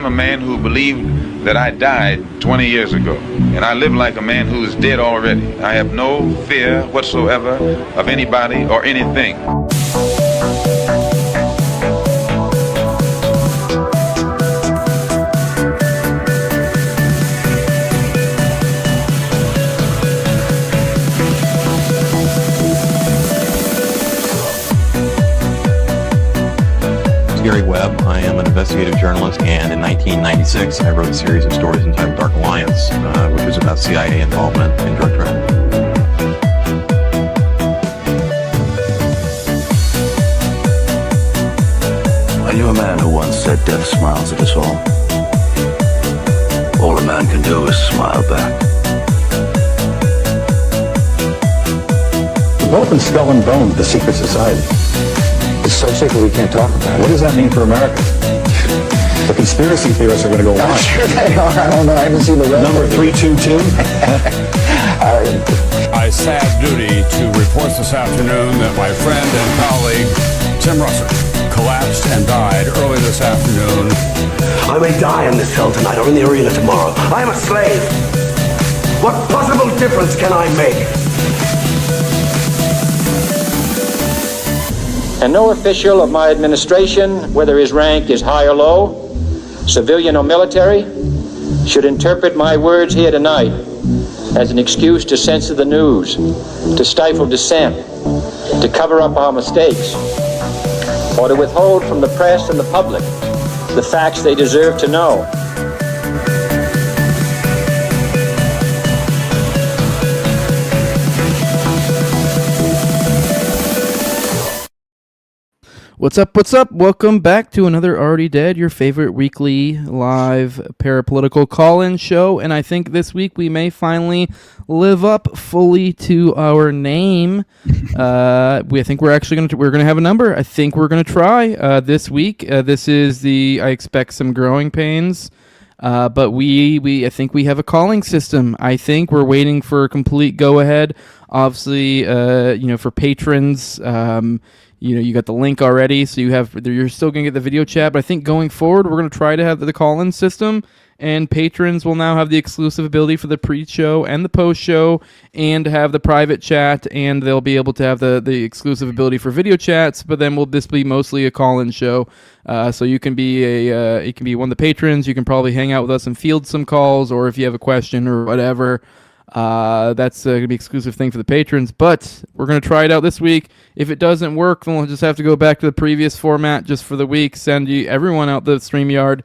I'm a man who believed that I died 20 years ago, and I live like a man who is dead already. I have no fear whatsoever of anybody or anything. Gary Webb. I am an investigative journalist, and in 1996 I wrote a series of stories entitled Dark Alliance, which was about CIA involvement in drug trade. I knew a man who once said death smiles at us all. All a man can do is smile back. We've both been skull and bone, the secret society. It's so secret we can't talk about it. What does that mean for America? The conspiracy theorists are going to go I'm on. sure they are. I don't know. I haven't seen the rest. Number 322. I have duty to report this afternoon that my friend and colleague, Tim Russert, collapsed and died early this afternoon. I may die in this cell tonight or in the arena tomorrow. I am a slave. What possible difference can I make? And no official of my administration, whether his rank is high or low, civilian or military, should interpret my words here tonight as an excuse to censor the news, to stifle dissent, to cover up our mistakes, or to withhold from the press and the public the facts they deserve to know. What's up? What's up? Welcome back to another Already Dead, your favorite weekly live parapolitical call-in show. And I think this week we may finally live up fully to our name. I think we're actually going to have a number. I think we're going to try this week. This is I expect some growing pains. But I think we have a calling system. I think we're waiting for a complete go-ahead. Obviously, for patrons, you got the link already, so you're still going to get the video chat, but I think going forward, we're going to try to have the call-in system, and patrons will now have the exclusive ability for the pre-show and the post-show, and have the private chat, and they'll be able to have the exclusive ability for video chats, but then this be mostly a call-in show. So you can be one of the patrons, you can probably hang out with us and field some calls, or if you have a question or whatever, that's going to be an exclusive thing for the patrons, but we're going to try it out this week. If it doesn't work, then we'll just have to go back to the previous format just for the week, send everyone out the StreamYard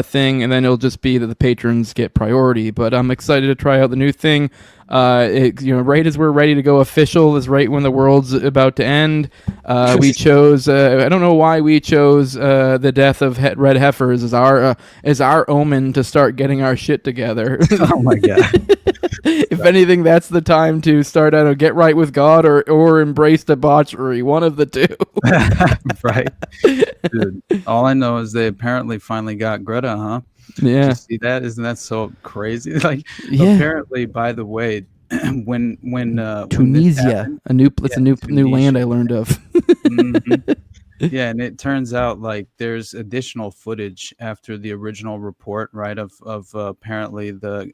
thing, and then it'll just be that the patrons get priority. But I'm excited to try out the new thing. Right as we're ready to go official is right when the world's about to end. We chose, I don't know why we chose the death of red heifers as our omen to start getting our shit together. Oh my God. If anything, that's the time to start out and get right with God or embrace debauchery, one of the two. Right. Dude, all I know is they apparently finally got Greta, huh? Yeah. Did you see that? Isn't that so crazy? Apparently, by the way, when Tunisia, when a new land I learned of. Mm-hmm. Yeah, and it turns out there's additional footage after the original report, right, of apparently the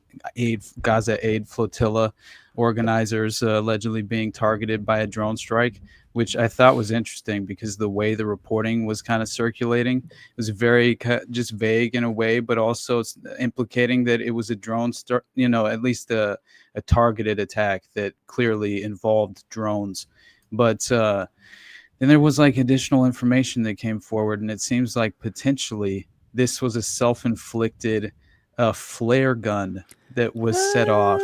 Gaza aid flotilla organizers allegedly being targeted by a drone strike, which I thought was interesting because the way the reporting was kind of circulating was very just vague in a way, but also implicating that it was a drone, at least a targeted attack that clearly involved drones. But then there was additional information that came forward, and it seems like potentially this was a self-inflicted flare gun that was set off.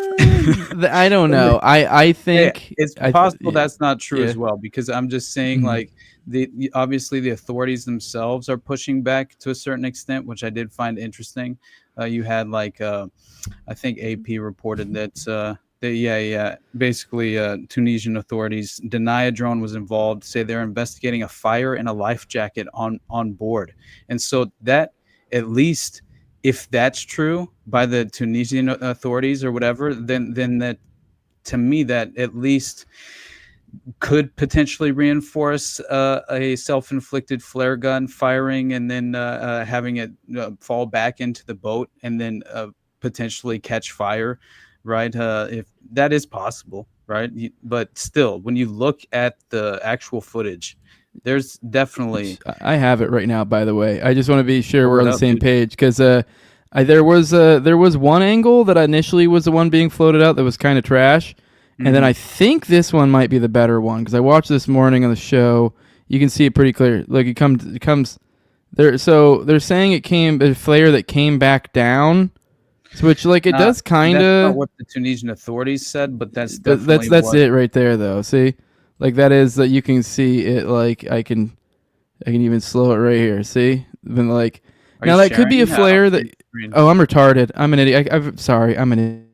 I don't know. I think it's possible that's not true as well, because I'm just saying obviously the authorities themselves are pushing back to a certain extent, which I did find interesting. You had I think AP reported that basically Tunisian authorities deny a drone was involved, say they're investigating a fire in a life jacket on board. And so that, at least if that's true by the Tunisian authorities or whatever, then that, to me, that at least could potentially reinforce a self-inflicted flare gun firing and then having it fall back into the boat and then potentially catch fire, right? If that is possible, right? But still, when you look at the actual footage, there's definitely... I have it right now, by the way. I just want to be sure we're on the same dude. page, because there was one angle that initially was the one being floated out that was kind of trash. And then I think this one might be the better one, because I watched this morning on the show. You can see it pretty clear. Like it comes there. So they're saying it came a flare that came back down, which like it does kind of. That's not what the Tunisian authorities said, but that's definitely that's it right there, though. See, like that is that you can see it. Like I can even slow it right here. See, then like now that could be a flare that. Oh, I'm retarded. I'm an idiot. I'm sorry. I'm an idiot.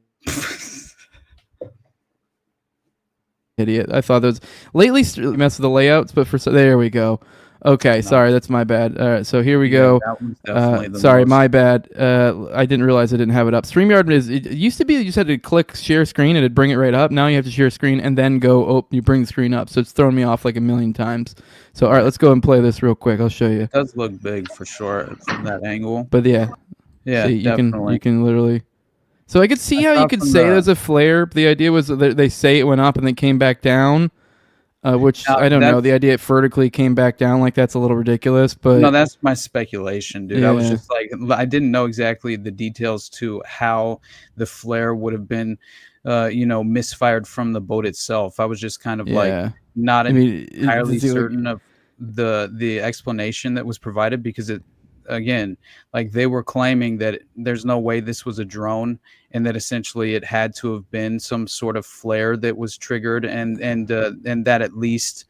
Idiot. I thought those lately mess with the layouts, but there we go. Okay, sorry, that's my bad. All right, so here we go. That one's definitely sorry, my bad. I didn't realize I didn't have it up. StreamYard it used to be you just had to click share screen and it'd bring it right up. Now you have to share screen and then you bring the screen up. So it's thrown me off like a million times. So all right, let's go and play this real quick. I'll show you. It does look big for sure from that angle. But yeah, see, definitely. You can literally. So I could see how you could say there's a flare. The idea was that they say it went up and then came back down, which I don't know. The idea it vertically came back down like that's a little ridiculous. But no, that's my speculation, dude. I was just like, I didn't know exactly the details to how the flare would have been, misfired from the boat itself. I was just kind of like not entirely certain of the explanation that was provided, because again, like they were claiming that there's no way this was a drone and that essentially it had to have been some sort of flare that was triggered and that at least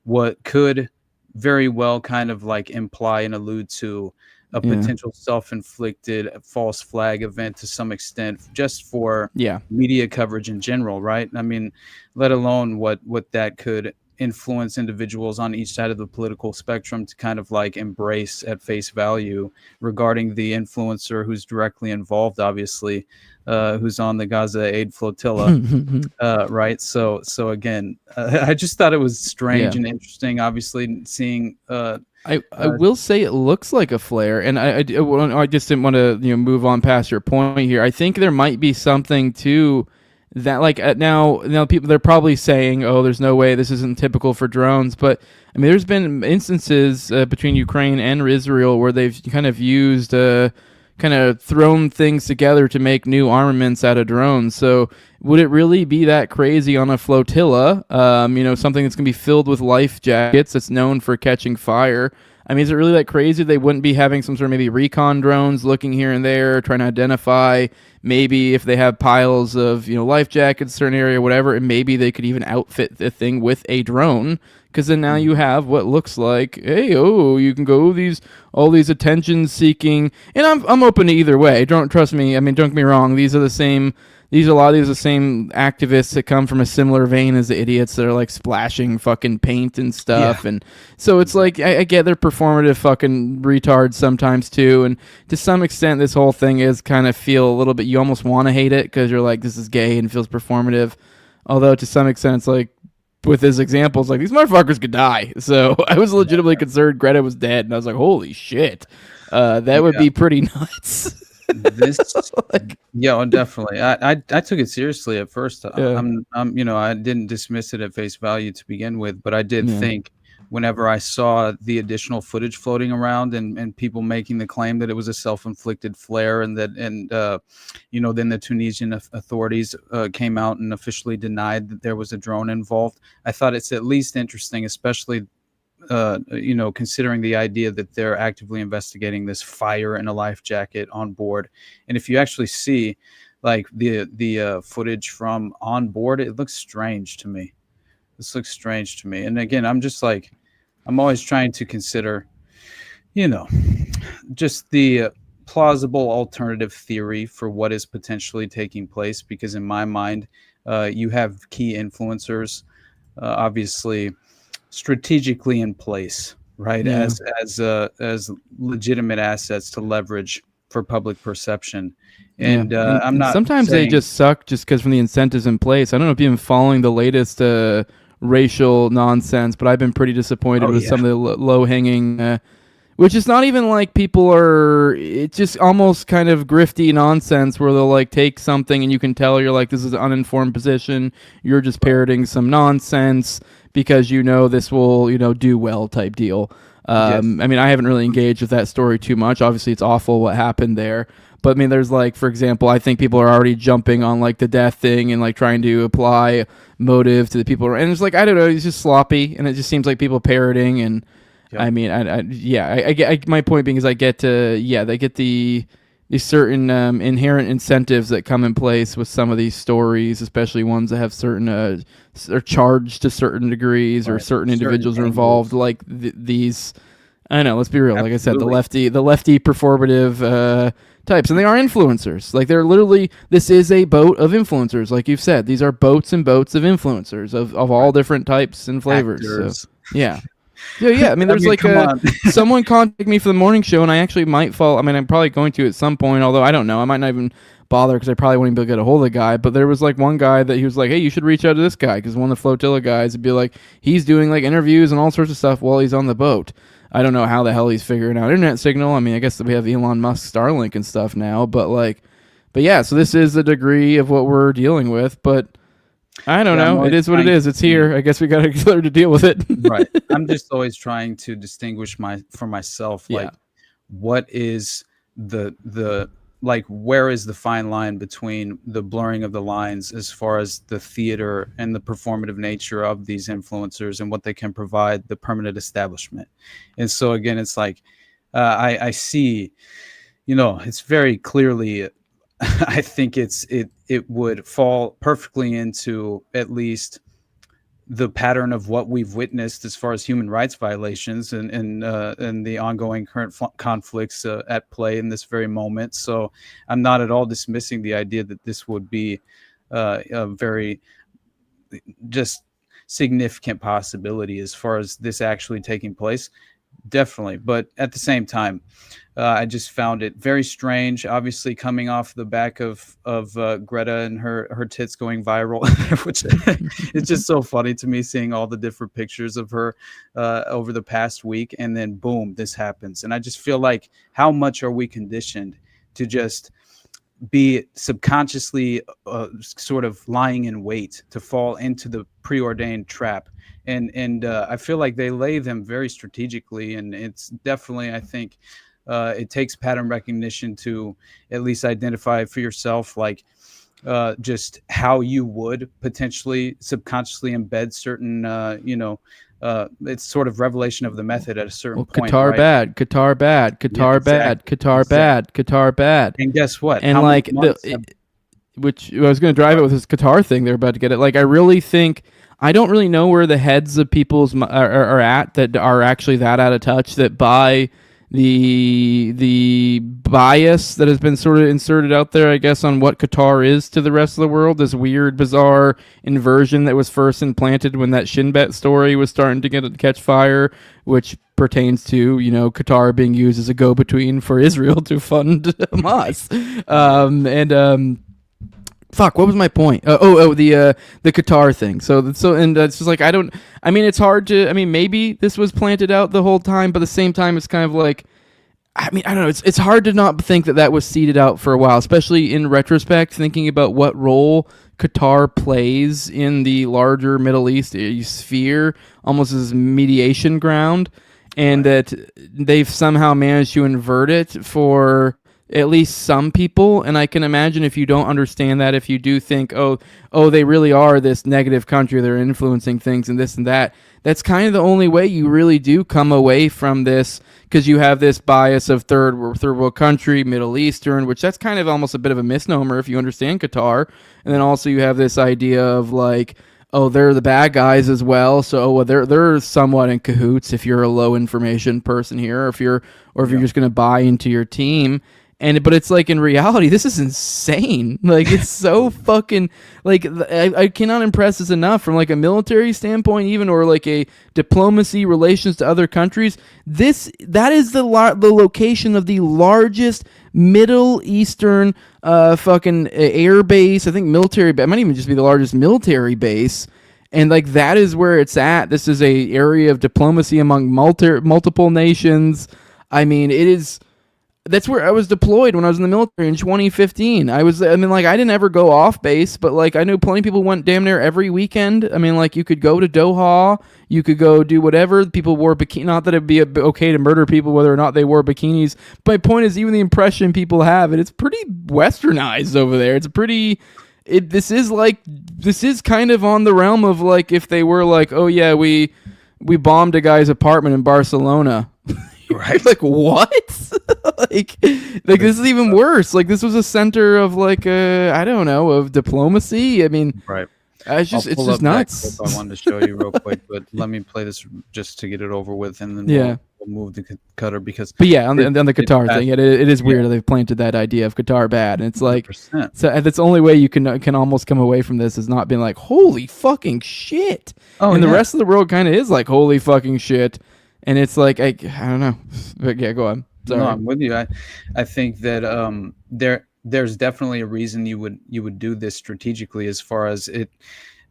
what could very well kind of like imply and allude to a potential self-inflicted false flag event to some extent, just for media coverage in general, right? I mean, let alone what that could influence individuals on each side of the political spectrum to kind of like embrace at face value regarding the influencer who's directly involved, obviously, who's on the Gaza aid flotilla, right? So again, I just thought it was strange and interesting, obviously, seeing. I will say it looks like a flare, and I just didn't want to move on past your point here. I think there might be something to that, like now people, they're probably saying, oh, there's no way, this isn't typical for drones, but I mean there's been instances between Ukraine and Israel where they've kind of used kind of thrown things together to make new armaments out of drones. So would it really be that crazy on a flotilla, something that's going to be filled with life jackets that's known for catching fire? I mean, is it really that crazy? They wouldn't be having some sort of maybe recon drones looking here and there, trying to identify maybe if they have piles of, life jackets in a certain area, whatever, and maybe they could even outfit the thing with a drone, because then now you have what looks like, you can go all these attention-seeking, and I'm open to either way. Don't trust me. I mean, don't get me wrong. A lot of these are the same activists that come from a similar vein as the idiots that are like splashing fucking paint and stuff. And so it's like, I get they're performative fucking retards sometimes too. And to some extent, this whole thing is kind of feel a little bit, you almost want to hate it because you're like, this is gay and feels performative. Although to some extent, it's like, with his examples, like these motherfuckers could die. So I was legitimately concerned Greta was dead. And I was like, holy shit, that would be pretty nuts. Definitely. I took it seriously at first. I didn't dismiss it at face value to begin with, but I did think whenever I saw the additional footage floating around and people making the claim that it was a self-inflicted flare and then the Tunisian authorities came out and officially denied that there was a drone involved. I thought it's at least interesting, especially considering the idea that they're actively investigating this fire in a life jacket on board. And if you actually see like the footage from on board, it looks strange to me. This looks strange to me. And again, I'm just like, I'm always trying to consider, just the plausible alternative theory for what is potentially taking place, because in my mind, you have key influencers, obviously strategically in place, right? As legitimate assets to leverage for public perception. And I'm not sometimes they just suck just because from the incentives in place. I don't know if you've been following the latest racial nonsense, but I've been pretty disappointed with some of the low-hanging, which is not even like people are, it's just almost kind of grifty nonsense where they'll like take something and you can tell you're like, this is an uninformed position, you're just parroting some nonsense because this will, do well type deal. I mean, I haven't really engaged with that story too much. Obviously, it's awful what happened there. But I mean, there's like, for example, I think people are already jumping on like the death thing and like trying to apply motive to the people. And it's like, I don't know, it's just sloppy. And it just seems like people parroting. And I mean, my point being is they get these certain inherent incentives that come in place with some of these stories, especially ones that have certain, are charged to certain degrees or certain individuals are involved. Like these, I don't know, let's be real. Like I said, the lefty performative types, and they are influencers. Like they're literally, this is a boat of influencers. Like you've said, these are boats and boats of influencers of all different types and flavors. So, yeah. I mean, there's someone contacted me for the morning show, and I actually might follow. I mean, I'm probably going to at some point, although I don't know. I might not even bother because I probably won't even be able to get a hold of the guy. But there was like one guy that he was like, hey, you should reach out to this guy because one of the Flotilla guys would be like, he's doing like interviews and all sorts of stuff while he's on the boat. I don't know how the hell he's figuring out internet signal. I mean, I guess we have Elon Musk Starlink and stuff now, but yeah, so this is the degree of what we're dealing with, but I don't know. It is what it is. It's here. I guess we got to learn to deal with it. Right. I'm just always trying to distinguish for myself, like what is where is the fine line between the blurring of the lines as far as the theater and the performative nature of these influencers and what they can provide the permanent establishment. And so again, it's like I see, it's very clearly, I think it would fall perfectly into at least the pattern of what we've witnessed as far as human rights violations and the ongoing current conflicts at play in this very moment. So I'm not at all dismissing the idea that this would be a very just significant possibility as far as this actually taking place. Definitely. But at the same time, I just found it very strange, obviously coming off the back of Greta and her tits going viral, which it's just so funny to me seeing all the different pictures of her over the past week. And then boom, this happens. And I just feel like how much are we conditioned to just be subconsciously sort of lying in wait to fall into the preordained trap. And I feel like they lay them very strategically. And it's definitely, I think, it takes pattern recognition to at least identify for yourself, like just how you would potentially subconsciously embed certain, it's sort of revelation of the method at a certain point. Qatar right? bad, Qatar bad, Qatar bad, Qatar bad, Qatar bad. And guess what? And which I was going to drive it with this Qatar thing. They're about to get it. Like, I really think, I don't really know where the heads of people's are at that are actually that out of touch that buy the bias that has been sort of inserted out there, I guess, on what Qatar is to the rest of the world. This weird, bizarre inversion that was first implanted when that Shin Bet story was starting to catch fire, which pertains to, Qatar being used as a go-between for Israel to fund Hamas. Fuck, what was my point? The Qatar thing. So and it's just like, it's hard to, maybe this was planted out the whole time, but at the same time, it's kind of like, I don't know, it's hard to not think that was seeded out for a while, especially in retrospect, thinking about what role Qatar plays in the larger Middle East sphere, almost as mediation ground, and that they've somehow managed to invert it for at least some people. And I can imagine if you don't understand that, if you do think, oh, they really are this negative country, they're influencing things and this and that, that's kind of the only way you really do come away from this, because you have this bias of third world country, Middle Eastern, which that's kind of almost a bit of a misnomer if you understand Qatar. And then also you have this idea of like, oh, they're the bad guys as well, so they're somewhat in cahoots if you're a low information person here, or if you're just going to buy into your team. But it's like, in reality, this is insane. Like, it's so fucking, like, I cannot impress this enough from like a military standpoint even, or like a diplomacy, relations to other countries. That is the location of the largest Middle Eastern fucking air base, I think military, it might even just be the largest military base. And like that is where it's at. This is a area of diplomacy among multiple nations. I mean, that's where I was deployed when I was in the military in 2015. I didn't ever go off base, but like I knew plenty of people went damn near every weekend. I mean, like you could go to Doha, you could go do whatever. People wore bikini. Not that it'd be okay to murder people whether or not they wore bikinis. My point is, even the impression people have, it's pretty westernized over there. It's pretty. This is kind of on the realm of like if they were like, oh yeah, we bombed a guy's apartment in Barcelona. Right. Like what? like this is even worse. Like this was a center of like I don't know, of diplomacy. I mean, right. It's just nuts. I wanted to show you real quick, but let me play this just to get it over with, and then we'll move to Qatar because. But yeah, on the Qatar thing, it is weird that they've planted that idea of Qatar bad, and it's like 100%. So that's the only way you can almost come away from this is not being like holy fucking shit, and the rest of the world kind of is like holy fucking shit, and it's like I don't know, but yeah, go on. Sorry. No, I'm with you. I think that there's definitely a reason you would do this strategically as far as it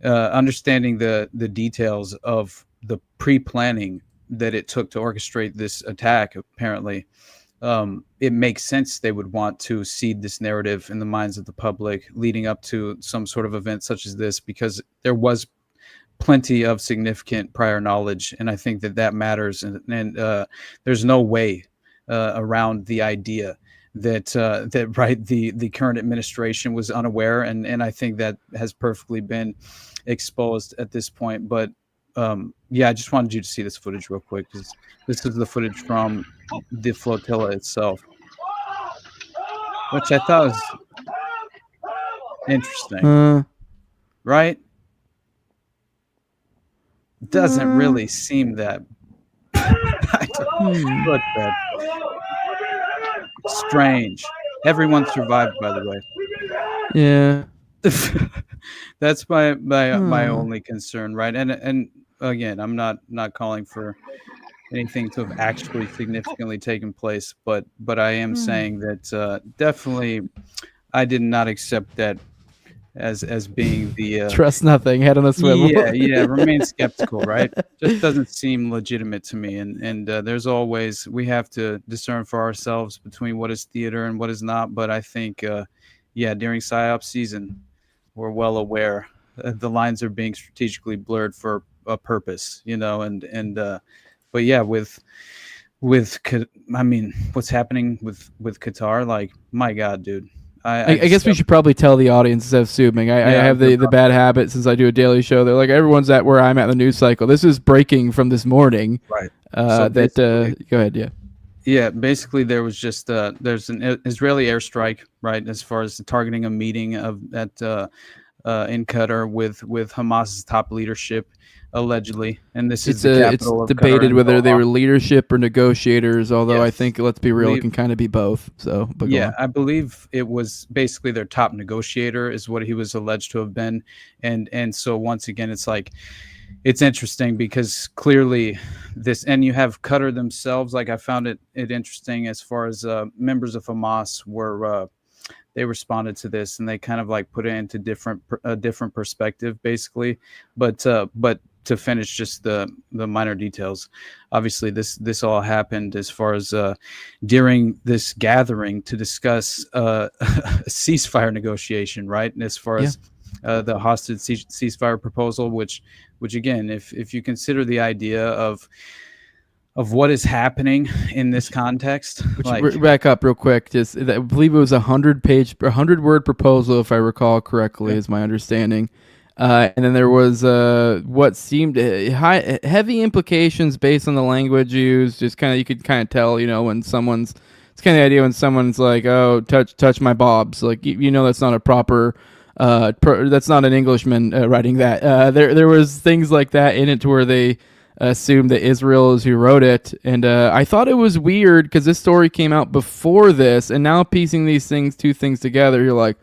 understanding the details of the pre-planning that it took to orchestrate this attack. Apparently it makes sense they would want to seed this narrative in the minds of the public leading up to some sort of event such as this, because there was plenty of significant prior knowledge, and I think that matters, and there's no way around the idea that the current administration was unaware, and I think that has perfectly been exposed at this point. But I just wanted you to see this footage real quick, because this is the footage from the flotilla itself, which I thought was interesting. Right? Doesn't really seem that look that strange. Everyone survived, by the way. Yeah. That's my only concern, right? And again, I'm not calling for anything to have actually significantly taken place, but I am saying that definitely I did not accept that as being the trust nothing, head on a swivel. Yeah, remain skeptical, right? Just doesn't seem legitimate to me, and there's always, we have to discern for ourselves between what is theater and what is not. But I think during PSYOP season, we're well aware the lines are being strategically blurred for a purpose, but yeah, with I mean, what's happening with Qatar, like, my God, dude. I guess we should probably tell the audience, instead of assuming. I have the bad habit since I do a daily show. They're like, everyone's at where I'm at in the news cycle. This is breaking from this morning. Right. Go ahead. Yeah. Yeah. Basically, there was just there's an Israeli airstrike, right, as far as targeting a meeting in Qatar with Hamas's top leadership, allegedly, and this is the capital it's of debated Qatar, whether they were leadership or negotiators, although yes. I think, let's be real, it can kind of be both. So but I believe it was basically their top negotiator is what he was alleged to have been, and so once again, it's like, it's interesting because clearly this, and you have Qatar themselves, like I found it interesting as far as members of Hamas were they responded to this, and they kind of like put it into a different perspective, basically. But to finish just the minor details, obviously this all happened as far as during this gathering to discuss a ceasefire negotiation, right? And as far as the hostage ceasefire proposal, which again, if you consider the idea of what is happening in this context, back up real quick. Just I believe it was 100-word proposal, if I recall correctly, is my understanding. And then there was what seemed heavy implications based on the language used. Just kind of, you could kind of tell, when someone's, it's kind of the idea when someone's like, "Oh, touch my bobs," like that's not a proper. That's not an Englishman writing that. There was things like that in it to where they assumed that Israel is who wrote it, and I thought it was weird because this story came out before this, and now piecing two things together, you're like,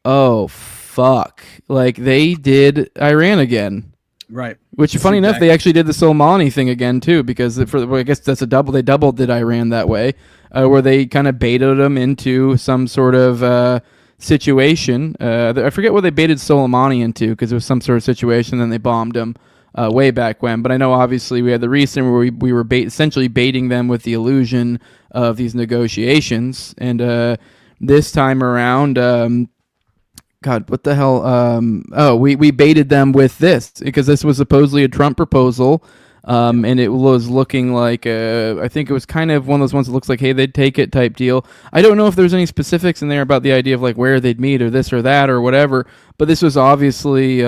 oh fuck, like they did Iran again, right? Which, funny enough, they actually did the Soleimani thing again too, because I guess that's a double. They doubled did Iran that way, where they kind of baited them into some sort of situation. I forget what they baited Soleimani into because it was some sort of situation. Then they bombed him way back when. But I know obviously we had the recent where we were essentially baiting them with the illusion of these negotiations. And this time around, God, what the hell? We baited them with this because this was supposedly a Trump proposal. And it was looking like, I think it was kind of one of those ones that looks like, hey, they'd take it type deal. I don't know if there's any specifics in there about the idea of like where they'd meet or this or that or whatever, but this was obviously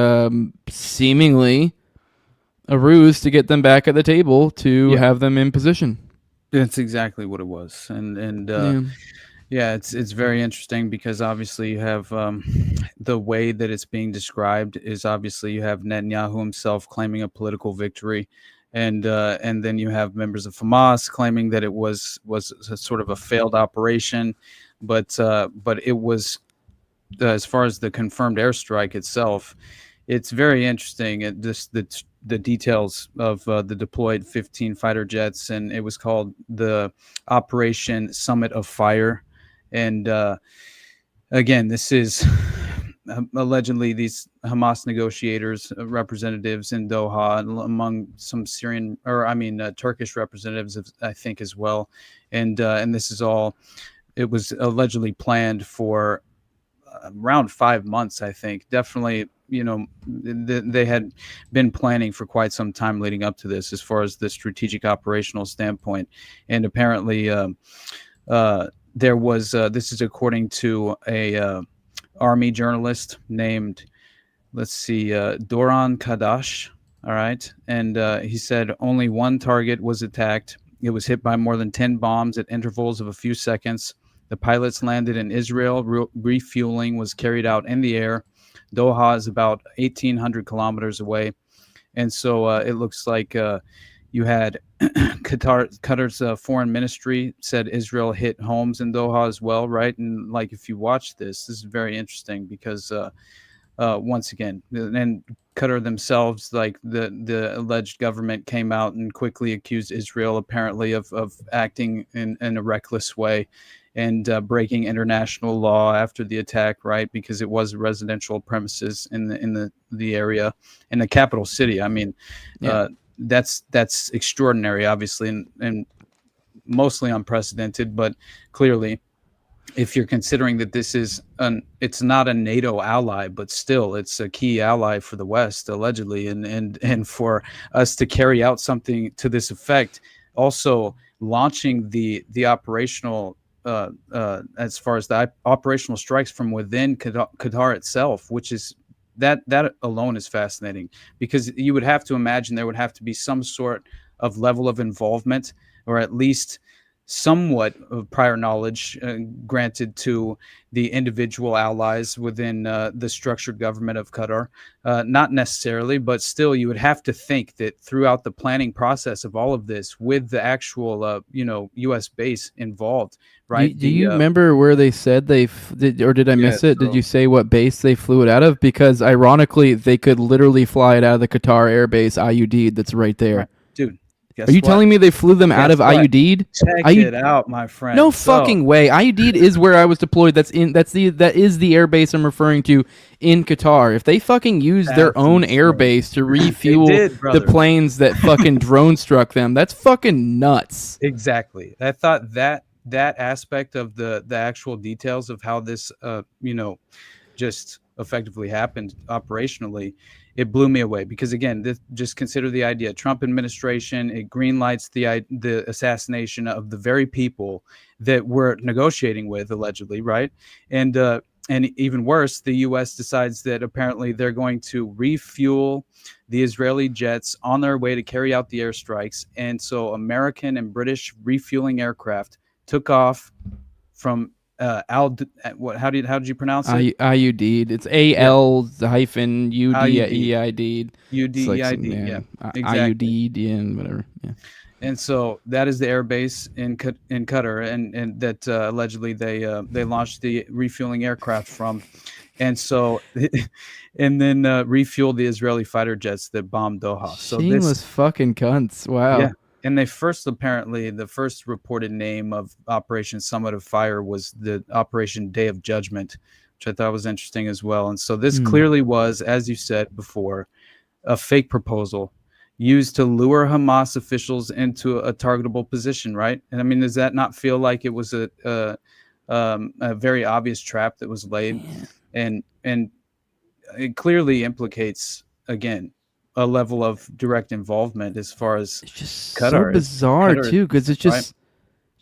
seemingly a ruse to get them back at the table to have them in position. That's exactly what it was. Yeah, it's very interesting because obviously you have the way that it's being described is obviously you have Netanyahu himself claiming a political victory. And then you have members of Hamas claiming that it was a sort of a failed operation, but it was as far as the confirmed airstrike itself, it's very interesting. The details of the deployed 15 fighter jets, and it was called the Operation Summit of Fire. And again, this is allegedly these Hamas negotiators, representatives in Doha, among some Turkish representatives, I think, as well. And this is all, it was allegedly planned for around 5 months, I think. Definitely, they had been planning for quite some time leading up to this as far as the strategic operational standpoint. And apparently there was, this is according to a Army journalist named, Doran Kadash. All right. And he said only one target was attacked. It was hit by more than 10 bombs at intervals of a few seconds. The pilots landed in Israel. Refueling was carried out in the air. Doha is about 1,800 kilometers away. And so it looks like you had Qatar's foreign ministry said Israel hit homes in Doha as well, right? And like if you watch this is very interesting because once again, and Qatar themselves, like the alleged government came out and quickly accused Israel apparently of acting in a reckless way and breaking international law after the attack, right? Because it was residential premises in the area, in the capital city. I mean, that's extraordinary, obviously, and mostly unprecedented. But clearly, if you're considering that this is it's not a NATO ally, but still it's a key ally for the West, allegedly, and for us to carry out something to this effect, also launching the operational as far as the operational strikes from within Qatar itself, which is that alone is fascinating, because you would have to imagine there would have to be some sort of level of involvement, or at least somewhat of prior knowledge granted to the individual allies within the structured government of Qatar. Not necessarily, but still you would have to think that throughout the planning process of all of this, with the actual U.S. base involved, right? Do you remember where they said or did I miss it? Did you say what base they flew it out of? Because ironically, they could literally fly it out of the Qatar Air Base IUD that's right there. Right. Dude. Are you telling me they flew them out of IUD? Check it out, my friend. No fucking way. IUD is where I was deployed. That is the air base I'm referring to in Qatar. If they fucking use their own air base to refuel the planes that fucking drone struck them, that's fucking nuts. Exactly. I thought that aspect of the actual details of how this just effectively happened operationally, it blew me away, because again, just consider the idea: Trump administration, it greenlights the assassination of the very people that we're negotiating with, allegedly, right? And even worse, the U.S. decides that apparently they're going to refuel the Israeli jets on their way to carry out the airstrikes, and so American and British refueling aircraft took off from how did you pronounce it? IUD. It's AL-UDEID. UDEID. Exactly. IUD and whatever. Yeah. And so that is the air base in Qatar, and that allegedly they launched the refueling aircraft from, and so and then refueled the Israeli fighter jets that bombed Doha. So shameless fucking cunts. Wow. Yeah. And the first reported name of Operation Summit of Fire was the Operation Day of Judgment, which I thought was interesting as well. And so this clearly was, as you said before, a fake proposal used to lure Hamas officials into a targetable position, right? And I mean, does that not feel like it was a very obvious trap that was laid? And it clearly implicates, again, a level of direct involvement as far as it's just Qatar so bizarre too, because it's just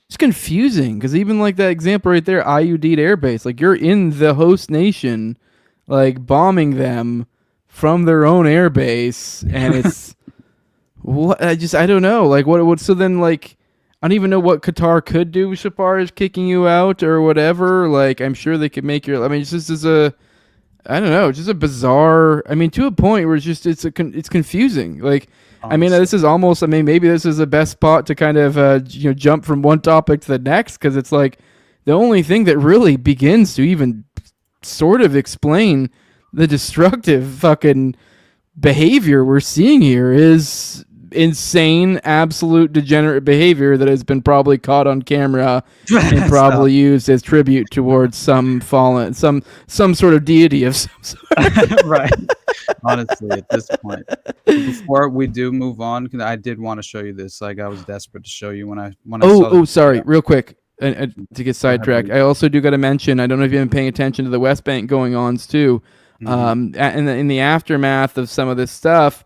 it's confusing. Because even like that example right there, IUD Air Base, like you're in the host nation, like bombing them from their own air base, and it's what I don't know, like what. So then, like, I don't even know what Qatar could do so far as kicking you out or whatever. Like, I'm sure they could make your. I mean, it's just as a. I don't know, just a bizarre. I mean, to a point where it's just it's confusing. Like, honestly. I mean, this is almost. I mean, maybe this is the best spot to kind of jump from one topic to the next, because it's like the only thing that really begins to even sort of explain the destructive fucking behavior we're seeing here is insane, absolute degenerate behavior that has been probably caught on camera and probably used as tribute towards some fallen, some sort of deity of some sort. Right. Honestly, at this point, before we do move on, because I did want to show you this. Like, I was desperate to show you when I saw sorry, real quick. To get sidetracked, I also do got to mention, I don't know if you've been paying attention to the West Bank going-ons too. In the aftermath of some of this stuff,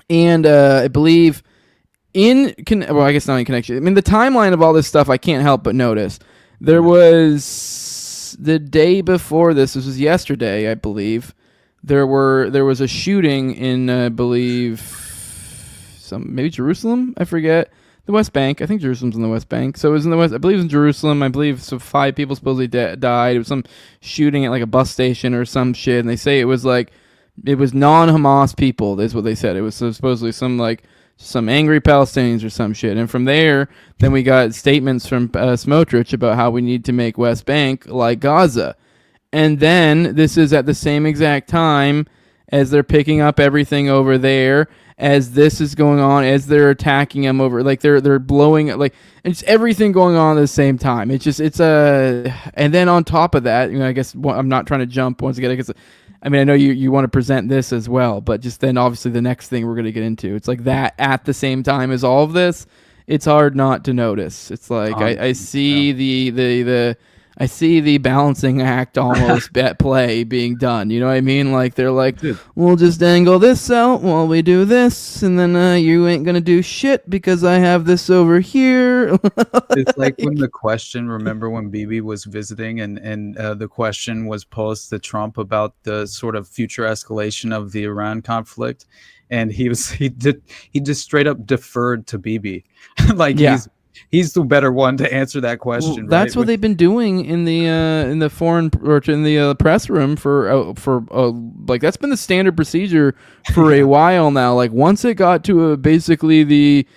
and I believe I guess not in connection. I mean, the timeline of all this stuff, I can't help but notice. There was the day before this was yesterday, I believe. There was a shooting in, I believe, maybe Jerusalem. I forget. The West Bank. I think Jerusalem's in the West Bank. So it was in the West. I believe it was in Jerusalem. I believe 5 people supposedly died. It was some shooting at like a bus station or some shit. And they say it was non-Hamas people. That's what they said. It was supposedly some angry Palestinians or some shit. And from there, then we got statements from Smotrich about how we need to make West Bank like Gaza. And then this is at the same exact time as they're picking up everything over there, as this is going on, as they're attacking them over, like they're blowing, like, it's everything going on at the same time. It's and then on top of that, I guess I'm not trying to jump once again, because I mean, I know you want to present this as well, but just then obviously the next thing we're going to get into, it's like that at the same time as all of this, it's hard not to notice. It's like I see I see the balancing act almost at play being done. You know what I mean? Like, they're like, we'll just angle this out while we do this, and then you ain't going to do shit because I have this over here. It's like when the question, remember when Bibi was visiting and the question was posed to Trump about the sort of future escalation of the Iran conflict, and he just straight up deferred to Bibi. Like, yeah. He's the better one to answer that question. Well, that's what they've been doing in the foreign or in the press room for like, that's been the standard procedure for a while now. Like, once it got to basically the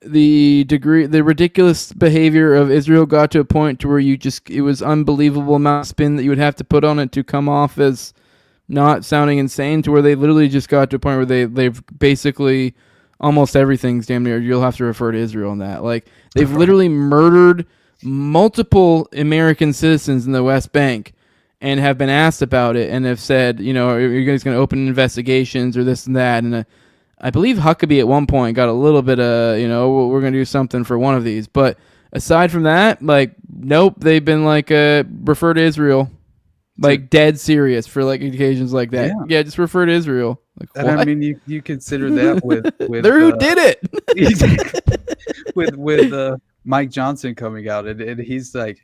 ridiculous behavior of Israel got to a point to where it was unbelievable amount of spin that you would have to put on it to come off as not sounding insane, to where they literally just got to a point where they've basically almost everything's damn near, you'll have to refer to Israel on that. Like, they've literally murdered multiple American citizens in the West Bank and have been asked about it and have said, are you guys going to open investigations or this and that? And I believe Huckabee at one point got a little bit of, we're going to do something for one of these. But aside from that, like, nope, they've been like, refer to Israel. Like, dead serious for like occasions like that. Yeah, just refer to Israel. Like, and I mean, you consider that with who did it? with Mike Johnson coming out, and he's like,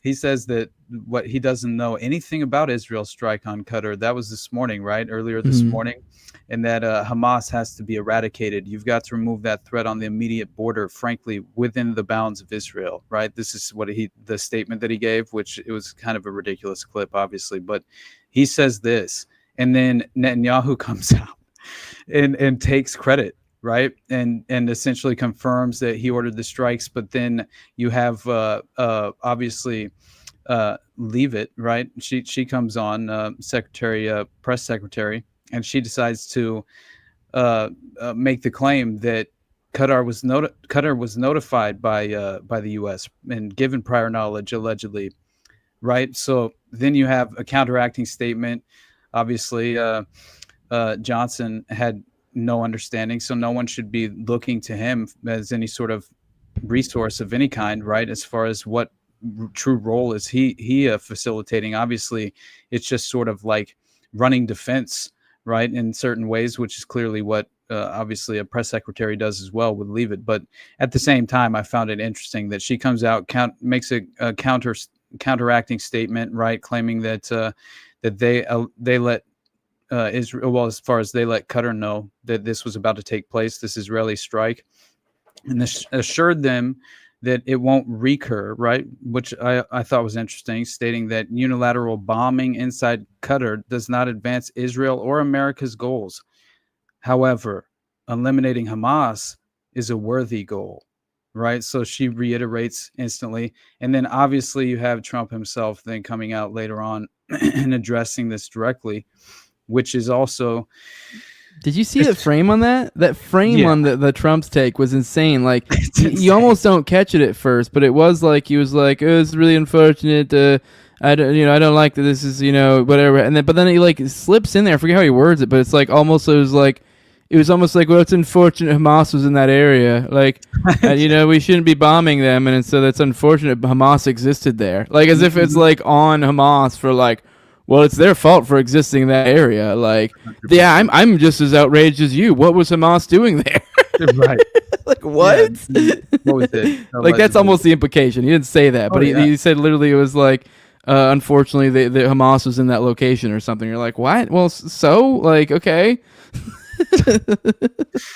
he says that what he doesn't know anything about Israel's strike on Qatar. That was this morning, right? Earlier this morning. And that Hamas has to be eradicated. You've got to remove that threat on the immediate border, frankly, within the bounds of Israel, right? This is what the statement that he gave, which it was kind of a ridiculous clip, obviously. But he says this, and then Netanyahu comes out and takes credit, right? And essentially confirms that he ordered the strikes. But then you have, obviously, Leave It, right? She comes on, press secretary, and she decides to make the claim that Qatar was notified by the U.S. and given prior knowledge, allegedly, right? So then you have a counteracting statement. Obviously, Johnson had no understanding, so no one should be looking to him as any sort of resource of any kind, right? As far as what true role is he facilitating. Obviously, it's just sort of like running defense, right, in certain ways, which is clearly what obviously a press secretary does as well, would leave it. But at the same time, I found it interesting that she comes out, makes a counteracting statement, right, claiming that that they let Israel, well, as far as they let Qatar know that this was about to take place, this Israeli strike, and this assured them that it won't recur, right? Which I thought was interesting, stating that unilateral bombing inside Qatar does not advance Israel or America's goals. However, eliminating Hamas is a worthy goal, right? So she reiterates instantly. And then obviously you have Trump himself then coming out later on and addressing this directly, which is also... Did you see the frame on that? That frame on the Trump's take was insane. Like you almost don't catch it at first, but it was like he was like, "Oh, it's really unfortunate. I don't like that. This is whatever." And then, but then he like slips in there. I forget how he words it, but it's like almost it was almost like, "Well, it's unfortunate Hamas was in that area. Like, we shouldn't be bombing them, and so that's unfortunate Hamas existed there. Like as if it's like on Hamas for like." Well, it's their fault for existing in that area. Like, yeah, I'm just as outraged as you. What was Hamas doing there? Right. Like, what? Yeah. What was it? Like, that's almost the implication. He didn't say that, but he said literally it was like, unfortunately, the Hamas was in that location or something. You're like, what? Well, so? Like, okay.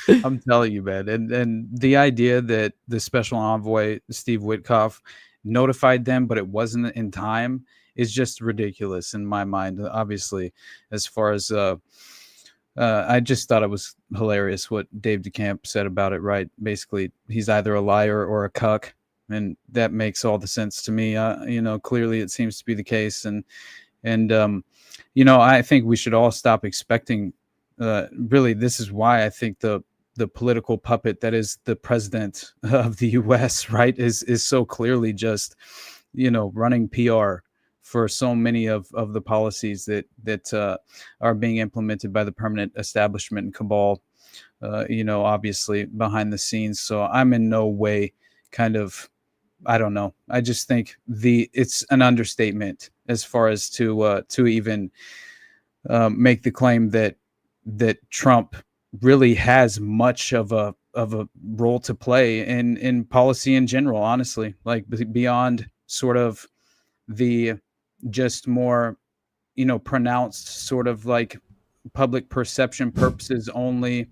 I'm telling you, man. And the idea that the special envoy, Steve Witkoff, notified them, but it wasn't in time, is just ridiculous in my mind. Obviously, as far as I just thought it was hilarious what Dave DeCamp said about it, right? Basically, he's either a liar or a cuck, and that makes all the sense to me. Clearly it seems to be the case. And I think we should all stop expecting, really, this is why I think the political puppet that is the president of the US, right, is so clearly just, running PR for so many of the policies that are being implemented by the permanent establishment and cabal, obviously behind the scenes. So I'm in no way I don't know. I just think it's an understatement as far as to even make the claim that Trump really has much of a role to play in policy in general, honestly, like beyond sort of the just more, pronounced sort of like public perception purposes only,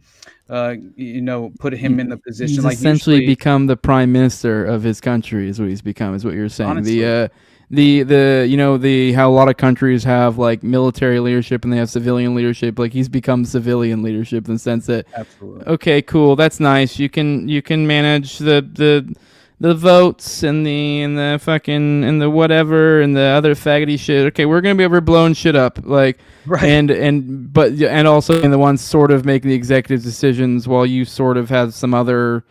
put him in the position. He's like essentially become the prime minister of his country is what he's become, is what you're saying. Honestly. The how a lot of countries have like military leadership and they have civilian leadership. Like he's become civilian leadership in the sense that, absolutely, okay, cool, that's nice. You can manage the votes and the fucking and the whatever and the other faggoty shit. Okay, we're gonna be over blowing shit up, like, right. and also in the ones sort of making the executive decisions while you sort of have some other.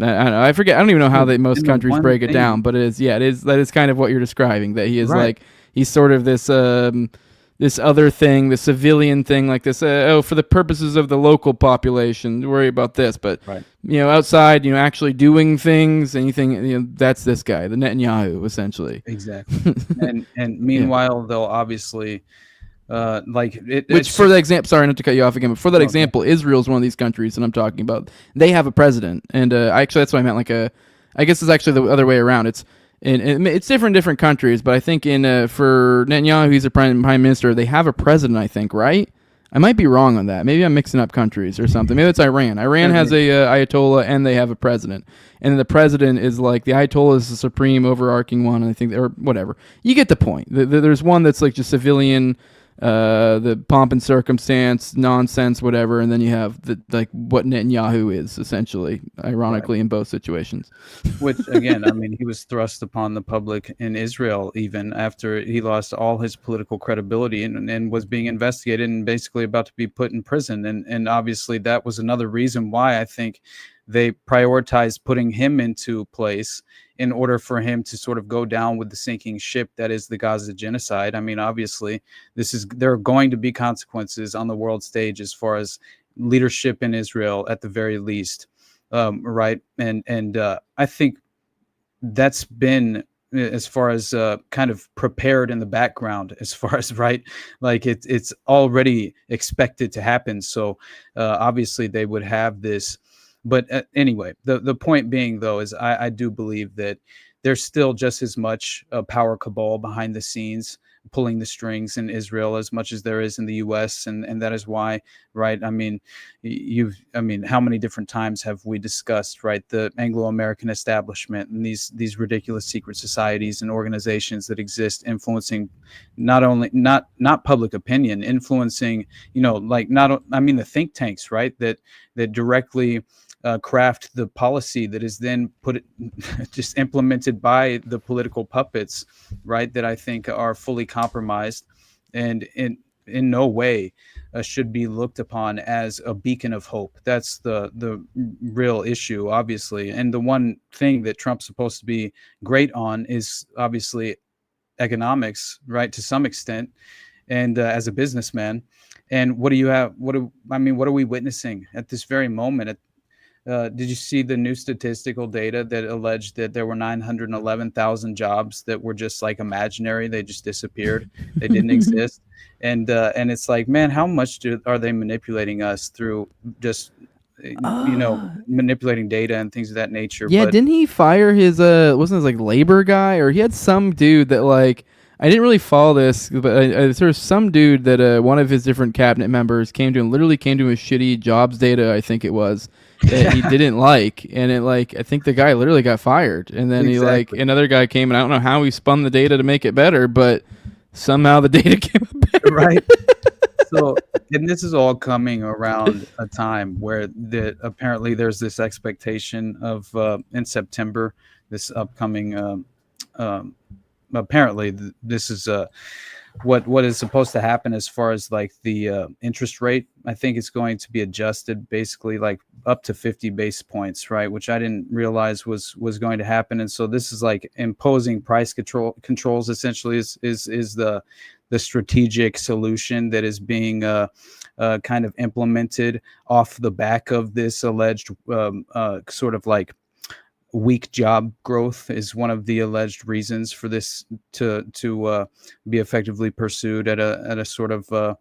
I forget. I don't even know how most countries break it down, but that is kind of what you're describing. That he is right. Like he's sort of this this other thing, the civilian thing, like this. For the purposes of the local population, worry about this. But right. Outside, actually doing things, anything, that's this guy, the Netanyahu, essentially. Exactly. and meanwhile, they'll obviously. For the example, sorry not to cut you off again, but for that example, Israel's one of these countries that I'm talking about. They have a president, and actually that's what I meant. I guess it's actually the other way around. It's different countries, but I think for Netanyahu, he's a prime minister. They have a president, I think, right? I might be wrong on that. Maybe I'm mixing up countries or something. Maybe it's Iran. Iran has a Ayatollah, and they have a president. And the president is like, the Ayatollah is the supreme overarching one, and I think, or whatever. You get the point. There's one that's like just civilian, the pomp and circumstance, nonsense, whatever, and then you have what Netanyahu is, essentially, ironically, in both situations. Which, again, I mean, he was thrust upon the public in Israel even after he lost all his political credibility and was being investigated and basically about to be put in prison. And obviously that was another reason why I think they prioritized putting him into place in order for him to sort of go down with the sinking ship that is the Gaza genocide. I mean, obviously, there are going to be consequences on the world stage as far as leadership in Israel, at the very least, right? And I think that's been, as far as kind of prepared in the background, as far as, right, like it's already expected to happen. So obviously they would have this. But anyway, the point being, though, is I do believe that there's still just as much power cabal behind the scenes pulling the strings in Israel as much as there is in the U.S. And that is why, right? I mean, how many different times have we discussed, right, the Anglo-American establishment and these ridiculous secret societies and organizations that exist, influencing not public opinion, influencing, the think tanks, right, that directly craft the policy that is then just implemented by the political puppets, right, that I think are fully compromised and in no way should be looked upon as a beacon of hope. That's the real issue, obviously. And the one thing that Trump's supposed to be great on is obviously economics, right, to some extent, and as a businessman. And what are we witnessing at this very moment? Did you see the new statistical data that alleged that there were 911,000 jobs that were just like imaginary? They just disappeared. They didn't exist. And it's like, man, how much are they manipulating us through just, manipulating data and things of that nature? Yeah, didn't he fire his, wasn't his like labor guy? Or he had some dude that like, I didn't really follow this, but there was some dude that one of his different cabinet members came to him with shitty jobs data, I think it was, that he didn't like. And it like, I think the guy literally got fired. And then another guy came, and I don't know how he spun the data to make it better, but somehow the data came out better. Right. So, and this is all coming around a time where apparently there's this expectation of in September, this upcoming apparently this is what is supposed to happen as far as like the interest rate. I think it's going to be adjusted basically like up to 50 basis points, right, which I didn't realize was going to happen. And so this is like imposing price controls essentially is the strategic solution that is being kind of implemented off the back of this alleged sort of like weak job growth is one of the alleged reasons for this to be effectively pursued at a sort of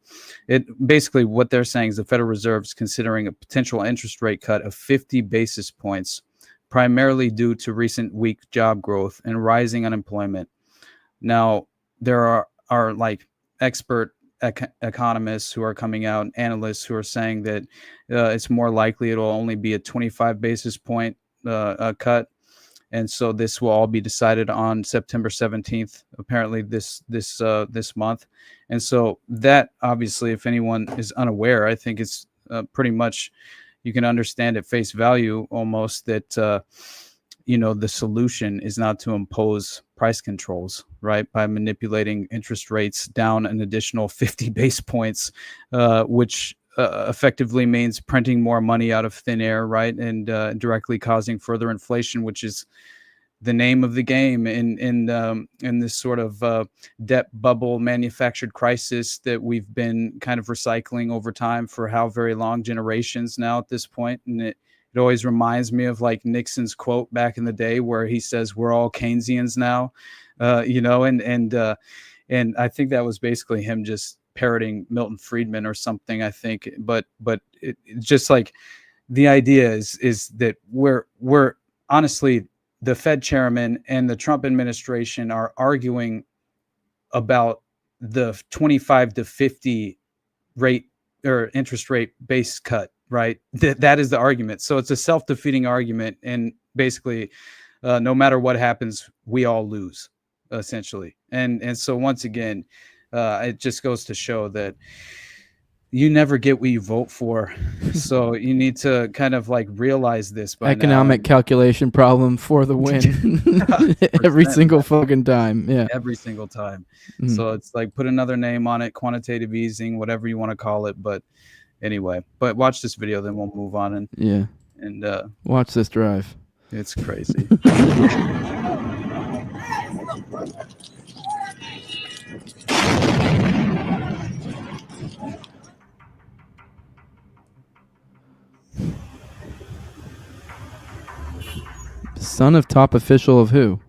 it. Basically, what they're saying is the Federal Reserve is considering a potential interest rate cut of 50 basis points, primarily due to recent weak job growth and rising unemployment. Now, there are like expert economists who are coming out, analysts who are saying that it's more likely it'll only be a 25 basis point cut, and so this will all be decided on September 17th, apparently this month. And so that, obviously, if anyone is unaware, I think it's pretty much, you can understand at face value almost that the solution is not to impose price controls, right, by manipulating interest rates down an additional 50 base points, which effectively means printing more money out of thin air, right, and directly causing further inflation, which is the name of the game in this sort of debt bubble manufactured crisis that we've been kind of recycling over time for how very long, generations now at this point. And it always reminds me of like Nixon's quote back in the day where he says, "We're all Keynesians now," and I think that was basically him just parroting Milton Friedman or something, I think. But it just like the idea is that we're honestly, the Fed chairman and the Trump administration are arguing about the 25 to 50 rate or interest rate base cut, right? That is the argument. So it's a self-defeating argument, and basically no matter what happens, we all lose, essentially. And so once again, it just goes to show that you never get what you vote for. So you need to kind of like realize this by economic calculation problem for the win. Every single fucking time. Yeah. Every single time. Mm-hmm. So it's like, put another name on it, quantitative easing, whatever you want to call it. But anyway, but watch this video, then we'll move on And watch this drive. It's crazy. Son of top official of who?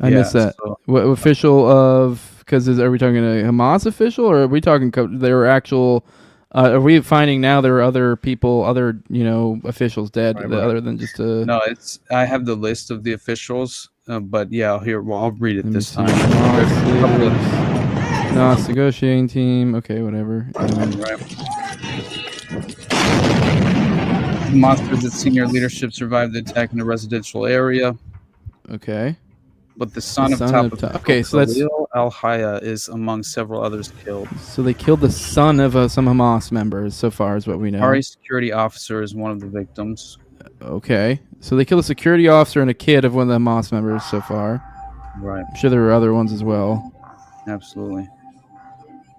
I missed that. So, What official of? Because are we talking a Hamas official, or are we talking there were actual? Are we finding now there are other people, other officials dead, other than just a? No, I have the list of the officials, but yeah, I'll read it this time. No, it's negotiating team. Okay, whatever. Monsters that senior leadership survived the attack in a residential area. Okay. But the son of top okay, so that's Al-Haya is among several others killed. So they killed the son of some Hamas members. So far, is what we know. Ari security officer is one of the victims. Okay, so they killed a security officer and a kid of one of the Hamas members so far. Right. I'm sure there were other ones as well. Absolutely.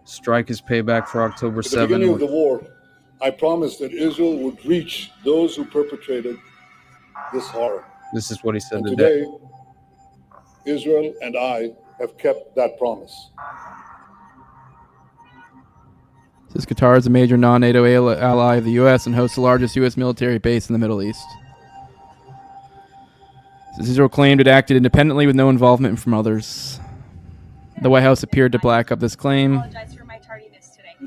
Strike is payback for October 7th. At the beginning of the war, I promised that Israel would reach those who perpetrated this horror. This is what he said today. Israel and I have kept that promise. Says Qatar is a major non-NATO ally of the U.S. and hosts the largest U.S. military base in the Middle East. Says Israel claimed it acted independently with no involvement from others. The White House appeared to back up this claim.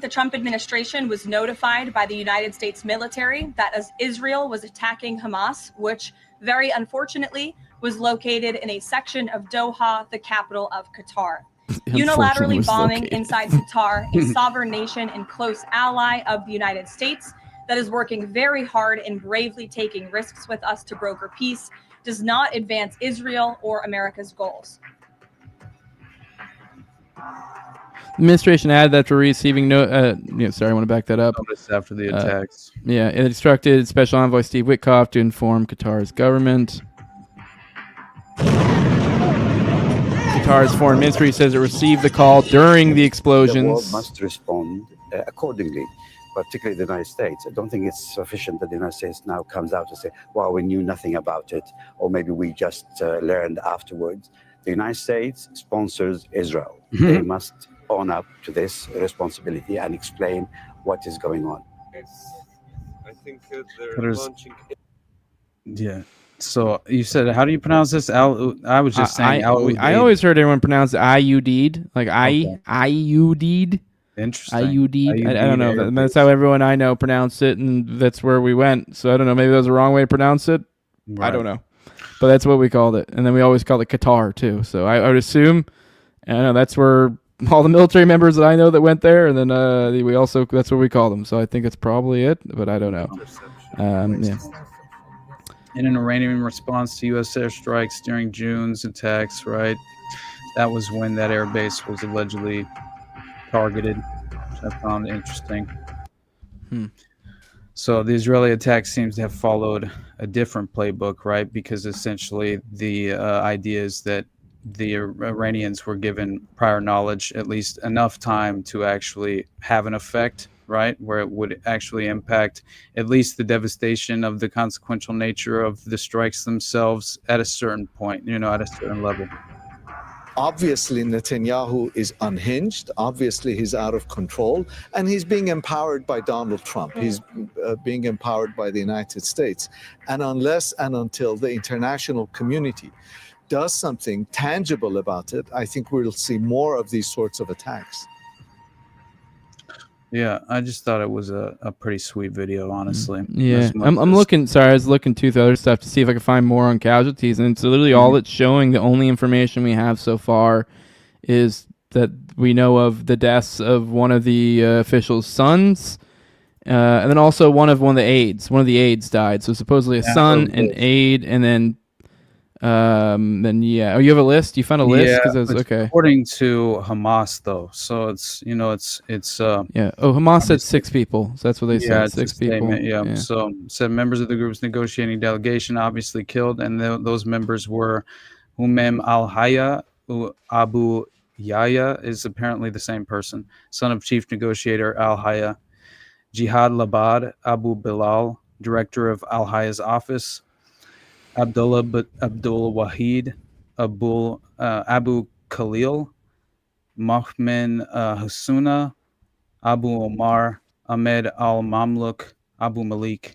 The Trump administration was notified by the United States military that as Israel was attacking Hamas, which very unfortunately was located in a section of Doha, the capital of Qatar. Unilaterally bombing inside Qatar, a sovereign nation and close ally of the United States that is working very hard and bravely taking risks with us to broker peace, does not advance Israel or America's goals. Administration added after receiving sorry, I want to back that up. Notice after the attacks. It instructed Special Envoy Steve Witkoff to inform Qatar's government. Qatar's foreign ministry says it received the call during the explosions. The world must respond accordingly, particularly the United States. I don't think it's sufficient that the United States now comes out to say, well, we knew nothing about it, or maybe we just learned afterwards. The United States sponsors Israel. Mm-hmm. They must own up to this responsibility and explain what is going on. I think they're launching. Yeah. So you said, how do you pronounce this? I was just saying. I always heard everyone pronounce IUD, like IUD. Interesting. IUD. I don't know. That's how everyone I know pronounced it, and that's where we went. So I don't know. Maybe that was the wrong way to pronounce it. Right. I don't know. But that's what we called it. And then we always called it Qatar, too. So I would assume, I don't know, that's where all the military members that I know that went there, and then we also, that's what we call them. So I think that's probably it, but I don't know. Yeah. In an Iranian response to U.S. airstrikes during June's attacks, right? That was when that air base was allegedly targeted, which I found interesting. So the Israeli attack seems to have followed a different playbook, right? Because essentially the idea is that the Iranians were given prior knowledge, at least enough time to actually have an effect, right? Where it would actually impact at least the devastation of the consequential nature of the strikes themselves at a certain point, at a certain level. Obviously, Netanyahu is unhinged. Obviously, he's out of control. And he's being empowered by Donald Trump. He's being empowered by the United States. And unless and until the international community does something tangible about it, I think we'll see more of these sorts of attacks. Yeah, I just thought it was a pretty sweet video, honestly. Yeah, I'm looking. Sorry, I was looking through the other stuff to see if I could find more on casualties, and it's literally all it's showing. The only information we have so far is that we know of the deaths of one of the officials' sons, and then also one of the aides. One of the aides died. So supposedly a son, an aide, and then yeah. Oh, you have a list? You found a list? Yeah, it's okay. According to Hamas, though, so it's yeah. Oh, Hamas said 6 people. So that's what they said. 6 people. Yeah. So said members of the group's negotiating delegation obviously killed, and those members were Humem Al-Haya, Abu Yahya is apparently the same person, son of chief negotiator Al-Haya, Jihad Labad, Abu Bilal, director of Al Hayya's office, Abdullah Wahid Abu Khalil, Mohmen Hasuna, Abu Omar, Ahmed Al-Mamluk, Abu Malik,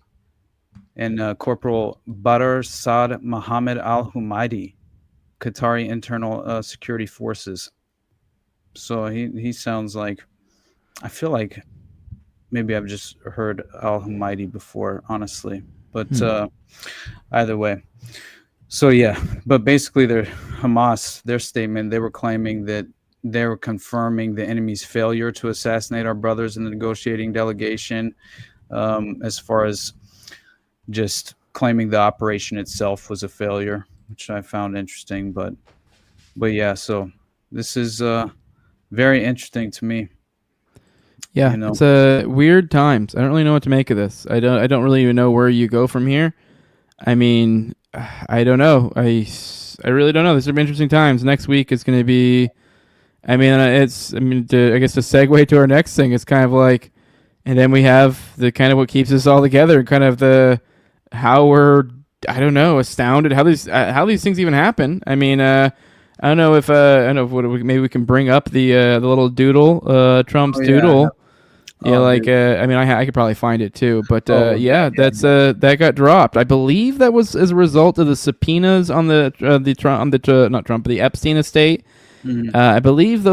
and Corporal Badr Saad Mohammed Al-Humaidi, Qatari Internal Security Forces. So he sounds like, I feel like maybe I've just heard Al-Humaidi before, honestly. But either way. So yeah, but basically Hamas, their statement, they were claiming that they were confirming the enemy's failure to assassinate our brothers in the negotiating delegation, as far as just claiming the operation itself was a failure, which I found interesting. But yeah, so this is very interesting to me. Yeah, it's weird times. I don't really know what to make of this. I don't really even know where you go from here. I mean, I don't know. I really don't know. This is interesting times. Next week is going to be. I guess to segue to our next thing, it's kind of like, and then we have the kind of what keeps us all together, kind of how we're, I don't know, astounded how these things even happen. I mean, I don't know if maybe we can bring up the little doodle, Trump's doodle. Yeah, I could probably find it too, but that got dropped. I believe that was as a result of the subpoenas on the Epstein estate. Mm-hmm. I believe there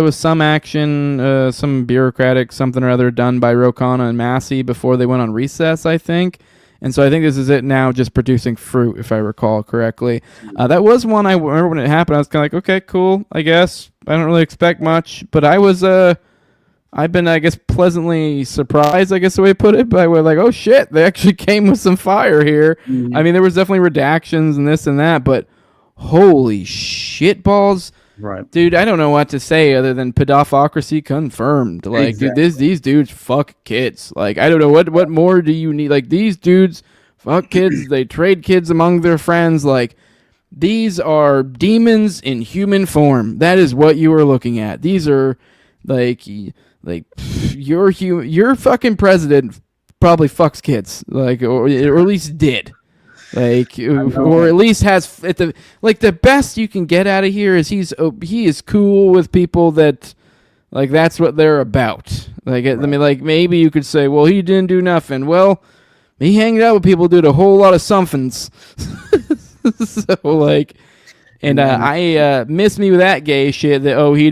was some action, some bureaucratic something or other done by Ro Khanna and Massey before they went on recess, I think. And so I think this is it now, just producing fruit, if I recall correctly. That was one I remember when it happened. I was kind of like, okay, cool, I guess. I don't really expect much, but I've been, I guess, pleasantly surprised, I guess the way to put it, but we're like, oh shit, they actually came with some fire here. Mm-hmm. I mean, there was definitely redactions and this and that, but holy shit balls. Right. Dude, I don't know what to say other than pedopocracy confirmed. Like, exactly. Dude, these dudes fuck kids. Like, I don't know, what more do you need? Like, these dudes fuck kids. They trade kids among their friends. Like, these are demons in human form. That is what you are looking at. These are, like your fucking president probably fucks kids. Like, or at least did. Like, or at least has the best you can get out of here is he is cool with people that, like, that's what they're about. Like, right. I mean, like, maybe you could say, well, he didn't do nothing. Well, he hanged out with people who did a whole lot of somethings. So, like, and I miss me with that gay shit that he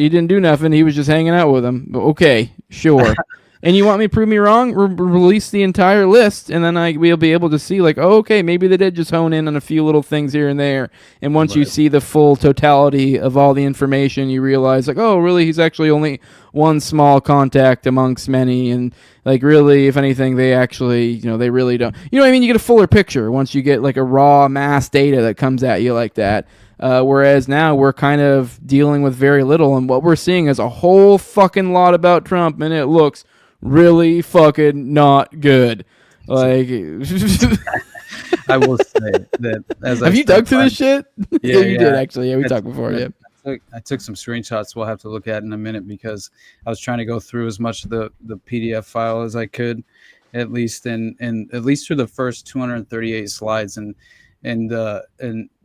didn't do nothing. He was just hanging out with them. Okay, sure. And you want me to prove me wrong? Release the entire list, and then we'll be able to see, like, oh, okay, maybe they did just hone in on a few little things here and there. And once you see the full totality of all the information, you realize, like, oh, really, he's actually only one small contact amongst many. And, like, really, if anything, they actually, they really don't. You know what I mean? You get a fuller picture once you get, like, a raw mass data that comes at you like that. Whereas now we're kind of dealing with very little, and what we're seeing is a whole fucking lot about Trump, and it looks really fucking not good. Like, I will say that have you dug through this shit? Yeah, you did actually. Yeah, we talked before. Yeah, I took some screenshots. We'll have to look at in a minute because I was trying to go through as much of the PDF file as I could, at least through the first 238 slides. And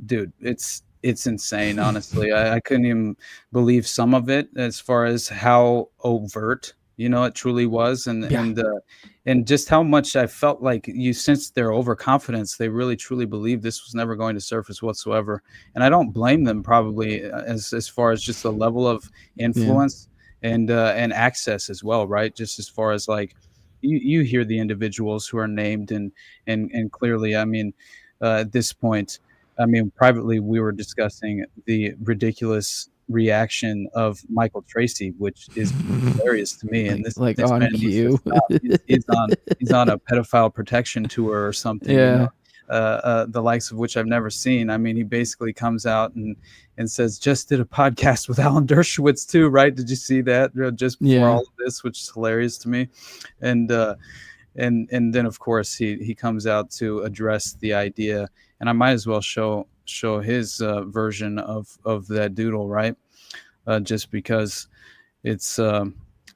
dude, it's insane. Honestly, I couldn't even believe some of it as far as how overt it truly was, and just how much I felt like you sensed their overconfidence. They really truly believed this was never going to surface whatsoever, and I don't blame them probably as far as just the level of influence and access as well, right? Just as far as like you hear the individuals who are named and clearly, I mean, at this point, I mean, privately we were discussing the ridiculous reaction of Michael Tracy, which is hilarious to me. And this on cue. He's on a pedophile protection tour or something. Yeah. The likes of which I've never seen. I mean, he basically comes out and says, just did a podcast with Alan Dershowitz too, right? Did you see that just before all of this, which is hilarious to me. And then of course he comes out to address the idea, and I might as well show his version of that doodle, right? Just because it's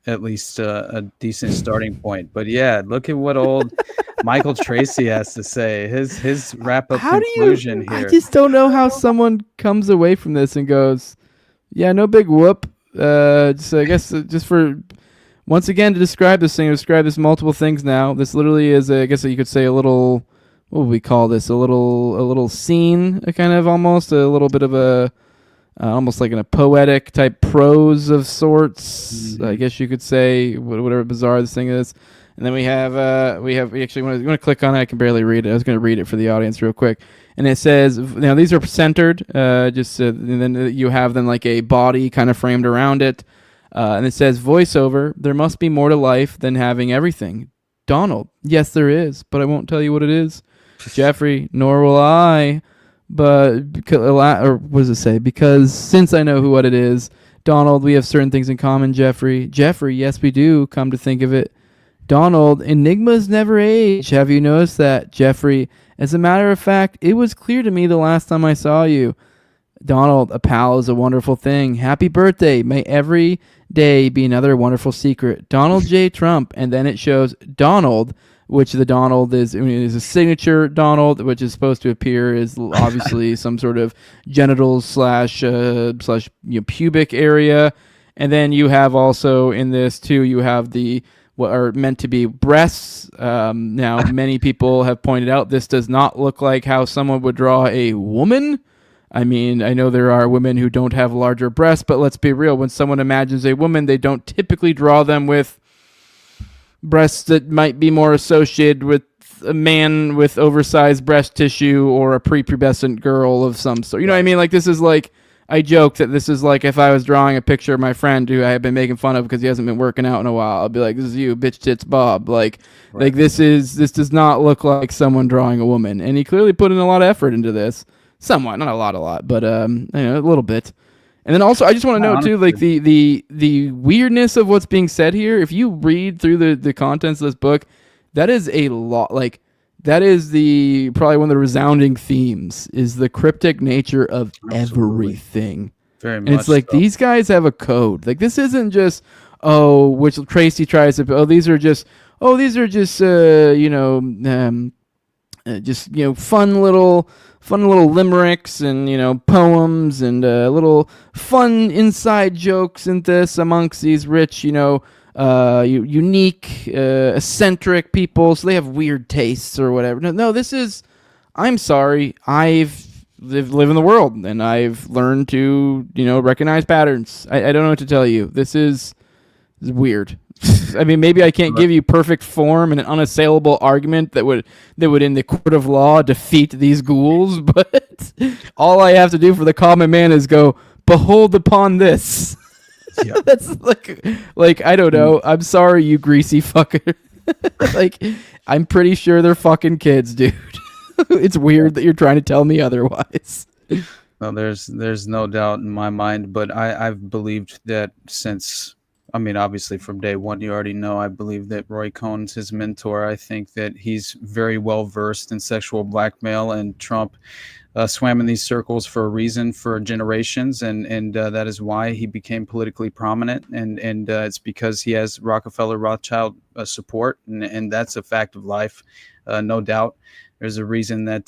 at least a decent starting point. But yeah, look at what old Michael Tracy has to say. His wrap up conclusion here. I just don't know how someone comes away from this and goes, yeah, no big whoop. So I guess just for once again to describe this thing, describe this multiple things now. This literally is, I guess you could say, a little. What would we call this? A little scene, a kind of almost a little bit of a. Almost like in a poetic type prose of sorts, I guess you could say, whatever bizarre this thing is. And then we actually want to click on it. I can barely read it. I was going to read it for the audience real quick. And it says, now these are centered, and then you have them like a body kind of framed around it. And it says, voiceover, there must be more to life than having everything. Donald, yes there is, but I won't tell you what it is. Jeffrey, nor will I. But or what does it say? Because since I know what it is, Donald, we have certain things in common. Jeffrey, yes we do. Come to think of it, Donald, enigmas never age. Have you noticed that, Jeffrey? As a matter of fact, it was clear to me the last time I saw you. Donald, a pal is a wonderful thing. Happy birthday. May every day be another wonderful secret. Donald J. Trump, and then it shows Donald. Which the Donald is a signature Donald, which is supposed to appear as obviously some sort of genitals slash pubic area. And then you have also in this too, you have what are meant to be breasts. Now, many people have pointed out this does not look like how someone would draw a woman. I mean, I know there are women who don't have larger breasts, but let's be real. When someone imagines a woman, they don't typically draw them with breasts that might be more associated with a man with oversized breast tissue or a prepubescent girl of some sort. You know what I mean? Like, this is like, I joke that this is like if I was drawing a picture of my friend who I have been making fun of because he hasn't been working out in a while. I'll be like, this is you, bitch tits Bob. Like this does not look like someone drawing a woman. And he clearly put in a lot of effort into this. Somewhat, not a lot, but a little bit. And then also, I just want to know too, like the weirdness of what's being said here. If you read through the contents of this book, that is a lot. Like that is probably one of the resounding themes is the cryptic nature of everything. Very much. And it's like these guys have a code. Like this isn't just which Tracy tries to. These are just fun little limericks and poems and little fun inside jokes and this amongst these rich unique eccentric people, so they have weird tastes or whatever. No, this is, I'm sorry, I've live in the world and I've learned to recognize patterns. I don't know what to tell you. This is weird. I mean, maybe I can't give you perfect form and an unassailable argument that would in the court of law defeat these ghouls, but all I have to do for the common man is go, behold upon this. Yep. That's like I don't know. I'm sorry, you greasy fucker. Like, I'm pretty sure they're fucking kids, dude. It's weird that you're trying to tell me otherwise. Well, there's no doubt in my mind, but I've believed that since, I mean, obviously from day one, you already know, I believe that Roy Cohn's his mentor. I think that he's very well versed in sexual blackmail, and Trump swam in these circles for a reason for generations, and that is why he became politically prominent, and it's because he has Rockefeller Rothschild support, and that's a fact of life, no doubt. There's a reason that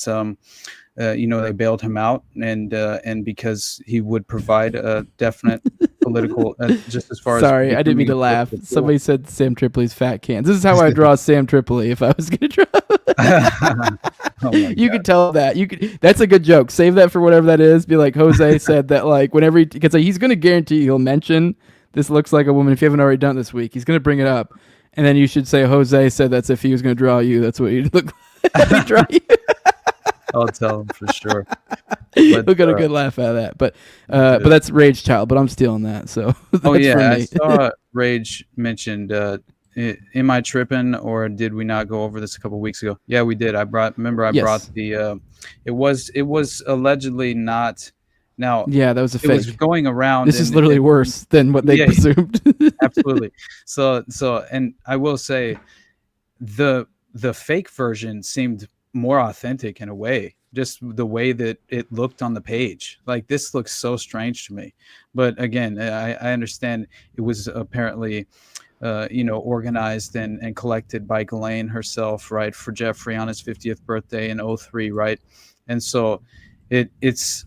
they bailed him out, and because he would provide a definite political, just as far as. Sorry, I didn't mean to laugh. Somebody said Sam Tripoli's fat cans. This is how I draw Sam Tripoli if I was going to draw. You could tell that. That's a good joke. Save that for whatever that is. Be like, Jose said that, like, whenever because he's going to guarantee he'll mention this looks like a woman. If you haven't already done it this week, he's going to bring it up, and then you should say Jose said that's if he was going to draw you. That's what he'd look like. Draw you. I'll tell him for sure. We'll get a good laugh out of that. But that's Rage Child, but I'm stealing that. So I saw Rage mentioned am I tripping, or did we not go over this a couple of weeks ago? Yeah, we did. I brought the it was allegedly not. Now, yeah, that was a fake. It was going around. This is literally worse than what they presumed. Absolutely. So, and I will say, the fake version seemed more authentic in a way, just the way that it looked on the page. Like, this looks so strange to me. But again, I understand it was apparently organized and collected by Ghislaine herself, right, for Jeffrey on his 50th birthday in 2003, right? And so it's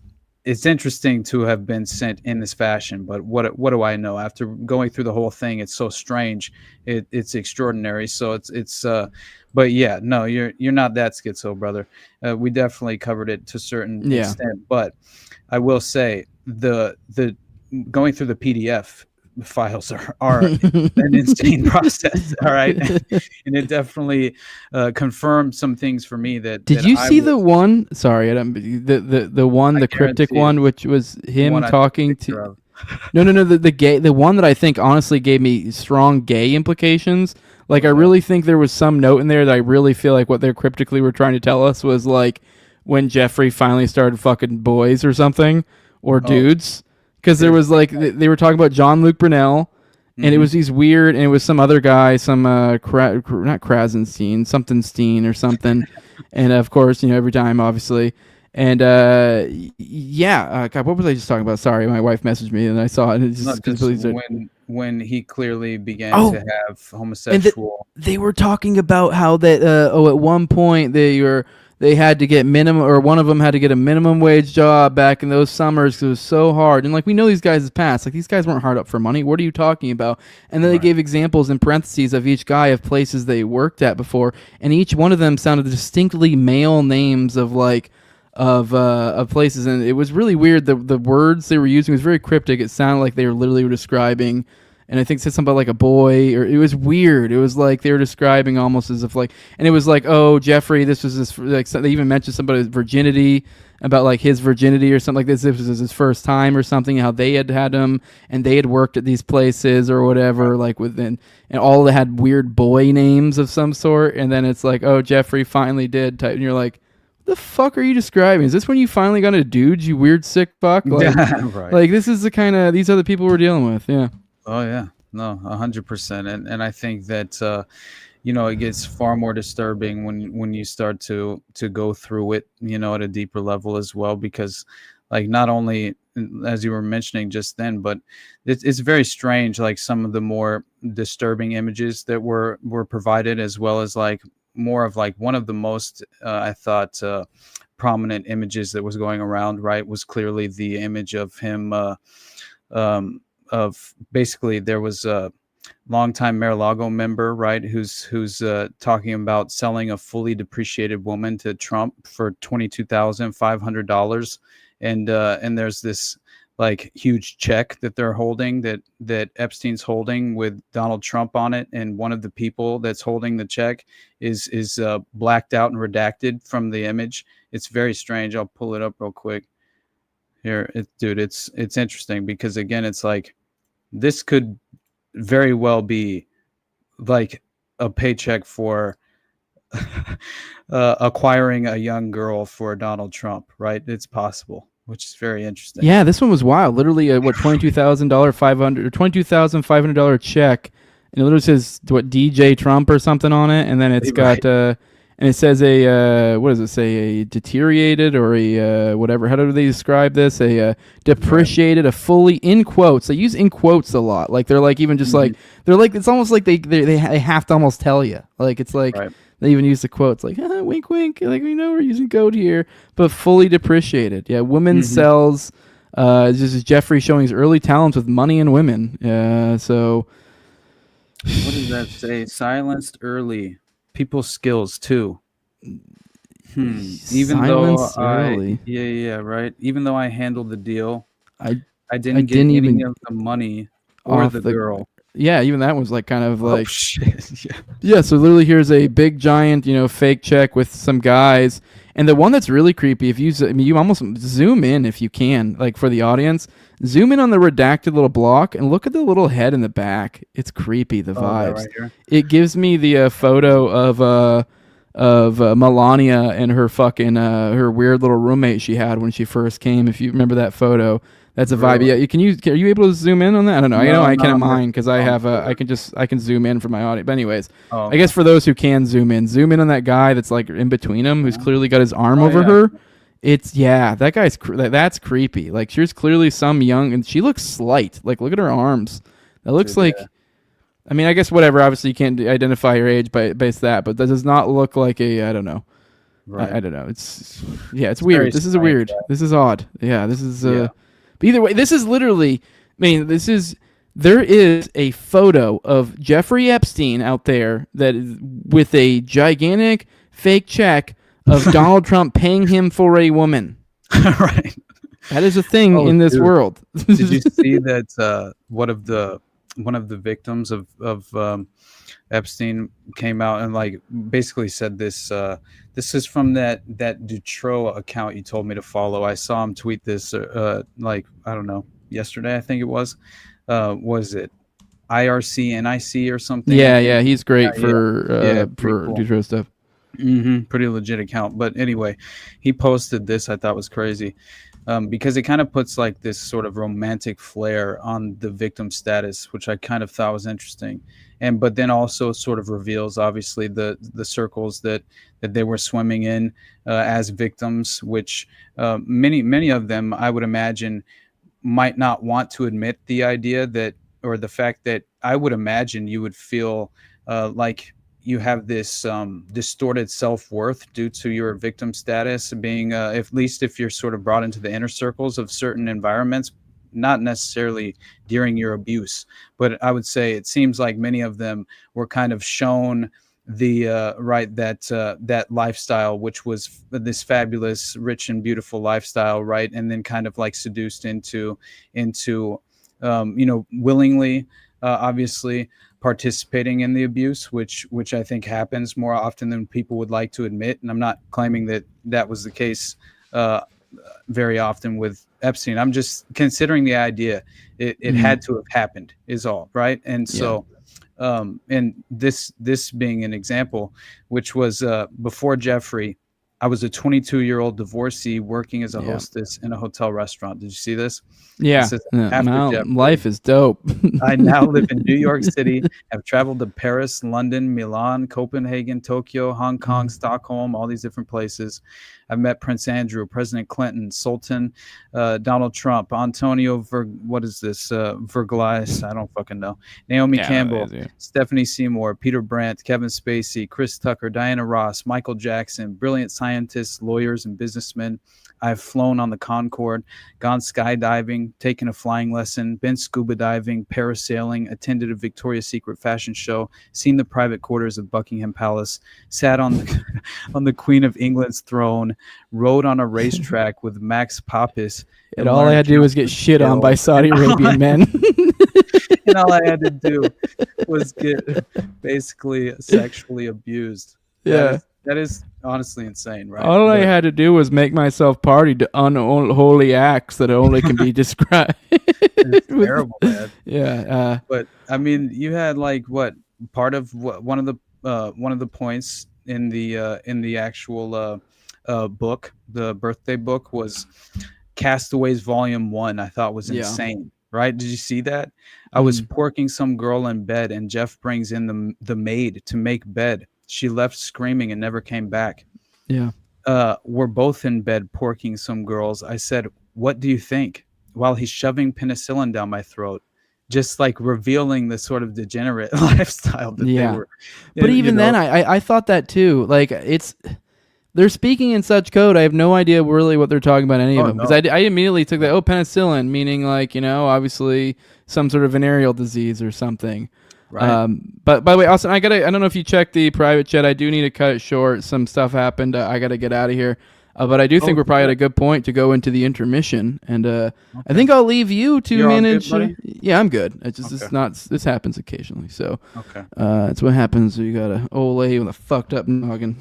interesting to have been sent in this fashion, but what do I know? After going through the whole thing, it's so strange. It's extraordinary. So it's but yeah, no, you're not that schizo, brother. We definitely covered it to a certain extent, but I will say the going through the PDF files are an insane process. All right. And it definitely confirmed some things for me did you see the one? Sorry, the one, the cryptic one, which was him talking to. No, the one that I think honestly gave me strong gay implications. Like, I really think there was some note in there that I really feel like what they cryptically were trying to tell us was like when Jeffrey finally started fucking boys or something, or dudes. Because there was like, they were talking about John Luke Brunel, and it was these weird, and it was some other guy, some, not Krasenstein, something Steen or something. And of course, every time, obviously. And God, what was I just talking about? Sorry, my wife messaged me and I saw it. And it just completely when he clearly began to have homosexual. They were talking about how that, at one point they had to get minimum, or one of them had to get a minimum wage job back in those summers because it was so hard. And like, we know these guys' past. Like, these guys weren't hard up for money. What are you talking about? And then they gave examples in parentheses of each guy of places they worked at before, and each one of them sounded distinctly male names of like of places, and it was really weird. The words they were using was very cryptic. It sounded like they were literally describing. And I think it said something about like a boy, or it was weird. It was like they were describing almost as if like, and it was like, oh, Jeffrey, this was his, like, they even mentioned somebody's virginity, about like his virginity or something like this. This was his first time or something, how they had him and they had worked at these places or whatever, like within, and all they had weird boy names of some sort. And then it's like, oh, Jeffrey finally did type, and you're like, the fuck are you describing? Is this when you finally got a dude, you weird sick fuck? Like, like this is the kind of, these are the people we're dealing with. Yeah. Oh yeah, no, 100%, and I think that it gets far more disturbing when you start to go through it, at a deeper level as well, because like not only as you were mentioning just then, but it's very strange, like some of the more disturbing images that were provided, as well as like more of like one of the most I thought prominent images that was going around, right, was clearly the image of him. Of basically, there was a longtime Mar-a-Lago member, right, who's talking about selling a fully depreciated woman to Trump for $22,500, and there's this like huge check that they're holding, that Epstein's holding with Donald Trump on it, and one of the people that's holding the check is blacked out and redacted from the image. It's very strange. I'll pull it up real quick here, it's interesting, because again, it's like, this could very well be like a paycheck for acquiring a young girl for Donald Trump, right? It's possible, which is very interesting. Yeah, this one was wild. Literally, $22,500 check, and it literally says DJ Trump or something on it, and then it's got and it says what does it say? A deteriorated, or a whatever. How do they describe this? A depreciated, a fully, in quotes. They use in quotes a lot. Like they're like even just like they're like, it's almost like they have to almost tell you. Like it's like they even use the quotes like wink wink. Like we know we're using code here, but fully depreciated. Yeah, women sells. This is Jeffrey showing his early talents with money and women. So what does that say? Silenced early. People's skills too. Even Silence though early. Right. Even though I handled the deal, I didn't get didn't any even of the money or the girl. Yeah, even that was like kind of like shit. Yeah, so literally here's a big giant, fake check with some guys. And the one that's really creepy, if you almost zoom in if you can, like for the audience, zoom in on the redacted little block and look at the little head in the back. It's creepy, the vibes. Right here. It gives me the photo of Melania and her fucking her weird little roommate she had when she first came. If you remember that photo, that's a vibe. Yeah, are you able to zoom in on that? I don't know. No, I can't mine because I have I can zoom in for my audio. But anyways, I guess for those who can zoom in on that guy that's like in between them, who's clearly got his arm over her. It's that guy's that's creepy. Like she's clearly some young, and she looks slight. Like look at her arms. That looks like I mean, I guess whatever. Obviously, you can't identify your age based that, but that does not look like a. I don't know. Right. I don't know. It's weird. This is weird. Yeah. This is odd. Yeah, this is. But either way, this is literally. I mean, this is. There is a photo of Jeffrey Epstein out there that is with a gigantic fake check of Donald Trump paying him for a woman. Right. That is a thing in this world. Did you see that one of the victims of Epstein came out and like basically said this this is from that Dutroux account you told me to follow. I saw him tweet this like I don't know, yesterday I think it was it IRC or something? Yeah, he's great for cool. Dutroux stuff. Pretty legit account. But anyway, he posted this. I thought was crazy. Because it kind of puts like this sort of romantic flair on the victim status, which I kind of thought was interesting. But then also sort of reveals obviously the circles that they were swimming in as victims, which many of them I would imagine might not want to admit the idea that, or the fact that I would imagine you would feel like you have this distorted self-worth due to your victim status being, at least if you're sort of brought into the inner circles of certain environments, not necessarily during your abuse, but I would say it seems like many of them were kind of shown the that lifestyle, which was this fabulous, rich and beautiful lifestyle, right? And then kind of like seduced into willingly, obviously participating in the abuse, which I think happens more often than people would like to admit. And I'm not claiming that was the case very often with Epstein. I'm just considering the idea it had to have happened is all, right? And so and this being an example, which was before Jeffrey, I was a 22-year-old divorcee working as a hostess in a hotel restaurant. Did you see this? Yeah. Life is dope. I now live in New York City. I've traveled to Paris, London, Milan, Copenhagen, Tokyo, Hong Kong, Stockholm, all these different places. I've met Prince Andrew, President Clinton, Sultan, Donald Trump, Antonio Verglis, I don't fucking know, Naomi Campbell, Stephanie Seymour, Peter Brandt, Kevin Spacey, Chris Tucker, Diana Ross, Michael Jackson, brilliant scientists, lawyers, and businessmen. I've flown on the Concorde, gone skydiving, taken a flying lesson, been scuba diving, parasailing, attended a Victoria's Secret fashion show, seen the private quarters of Buckingham Palace, sat on the Queen of England's throne, rode on a racetrack with Max Papis. And all I had to do was get shit on by Saudi Arabian men. And all I had to do was get basically sexually abused. Yeah. That is honestly insane, right? All I had to do was make myself party to unholy acts that only can be described. It's terrible, man. Yeah. But I mean, you had like one of the points in the actual book, the birthday book, was Castaways Volume 1. I thought was insane. Right? Did you see that? I was porking some girl in bed, and Jeff brings in the maid to make bed. She left screaming and never came back. Yeah. We're both in bed porking some girls. I said, "What do you think?" While he's shoving penicillin down my throat, just like revealing the sort of degenerate lifestyle that they were. But even then, I thought that too. Like they're speaking in such code. I have no idea really what they're talking about any of them, because I immediately took that penicillin, meaning like obviously some sort of venereal disease or something. Right. But by the way, Austin, I don't know if you checked the private chat. I do need to cut it short. Some stuff happened. I got to get out of here. But I do think we're probably at a good point to go into the intermission, and I think I'll leave you to manage. Good, yeah, I'm good. It's just it's not. This happens occasionally, so okay. It's what happens. You got an old lady with a fucked up noggin.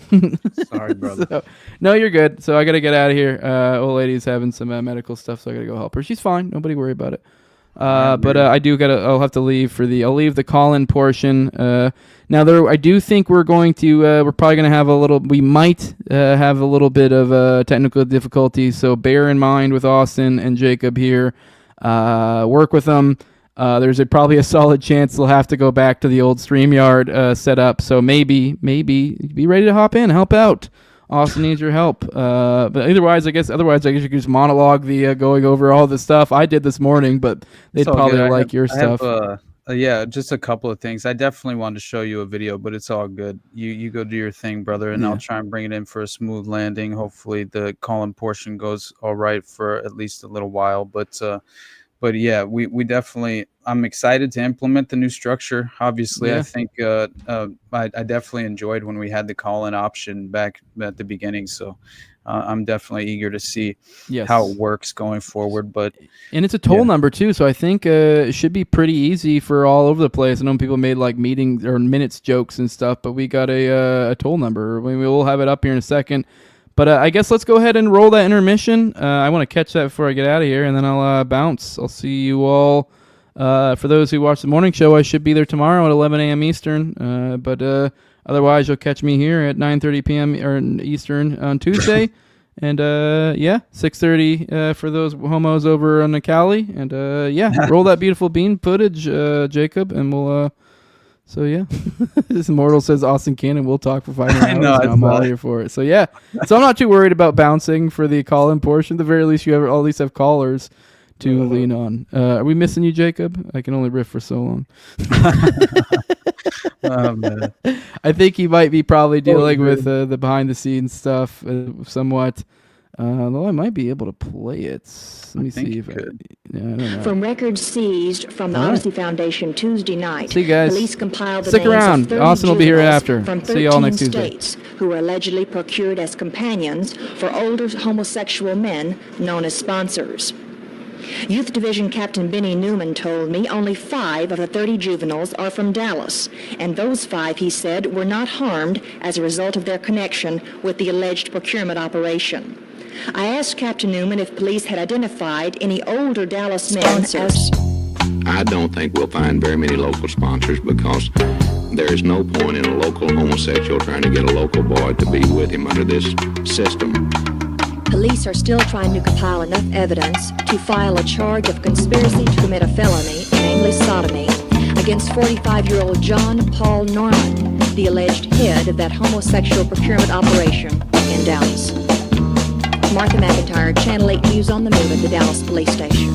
Sorry, brother. So, no, you're good. So I got to get out of here. Old lady's having some medical stuff, so I got to go help her. She's fine. Nobody worry about it. But I do I'll have to leave I'll leave the call-in portion. Now I do think we're going to, we're probably going to have we might have a little bit of technical difficulties. So bear in mind with Austin and Jacob here, work with them. There's probably a solid chance they'll have to go back to the old StreamYard setup. So maybe be ready to hop in, help out. Austin needs your help. But otherwise, I guess you could just monologue the going over all the stuff I did this morning, but they'd probably like your stuff. Yeah, just a couple of things. I definitely wanted to show you a video, but it's all good. You go do your thing, brother, and I'll try and bring it in for a smooth landing. Hopefully the call-in portion goes all right for at least a little while. But yeah, we definitely, I'm excited to implement the new structure. Obviously, I think I definitely enjoyed when we had the call-in option back at the beginning. So I'm definitely eager to see how it works going forward. And it's a toll number too, so I think it should be pretty easy for all over the place. I know people made like meeting or minutes jokes and stuff, but we got a toll number. We will have it up here in a second. But I guess let's go ahead and roll that intermission. I want to catch that before I get out of here, and then I'll bounce. I'll see you all. For those who watch the morning show, I should be there tomorrow at 11 a.m. Eastern. But otherwise, you'll catch me here at 9:30 p.m. or Eastern on Tuesday. And 6:30 for those homos over on the Cali. And roll that beautiful bean footage, Jacob, and we'll. So yeah, this immortal says Austin Cannon. We'll talk for 5 minutes. I'm all here for it. So yeah, so I'm not too worried about bouncing for the call-in portion. At the very least, you at least have callers to lean on. Are we missing you, Jacob? I can only riff for so long. Oh, man. I think he might be probably dealing with the behind-the-scenes stuff somewhat. Though I might be able to play it. Let me see if I don't know. From records seized from the Odyssey Foundation Tuesday night, see you guys. Police compiled the Stick names around. of 30 Austin will be here juveniles after. From See you all next 13 Tuesday. states who were allegedly procured as companions for older homosexual men known as sponsors. Youth Division Captain Benny Newman told me only 5 of the 30 juveniles are from Dallas, and those 5, he said, were not harmed as a result of their connection with the alleged procurement operation. I asked Captain Newman if police had identified any older Dallas men as... I don't think we'll find very many local sponsors because there is no point in a local homosexual trying to get a local boy to be with him under this system. Police are still trying to compile enough evidence to file a charge of conspiracy to commit a felony, namely sodomy, against 45-year-old John Paul Norman, the alleged head of that homosexual procurement operation in Dallas. Martha McIntyre, Channel 8 News on the Move at the Dallas Police Station.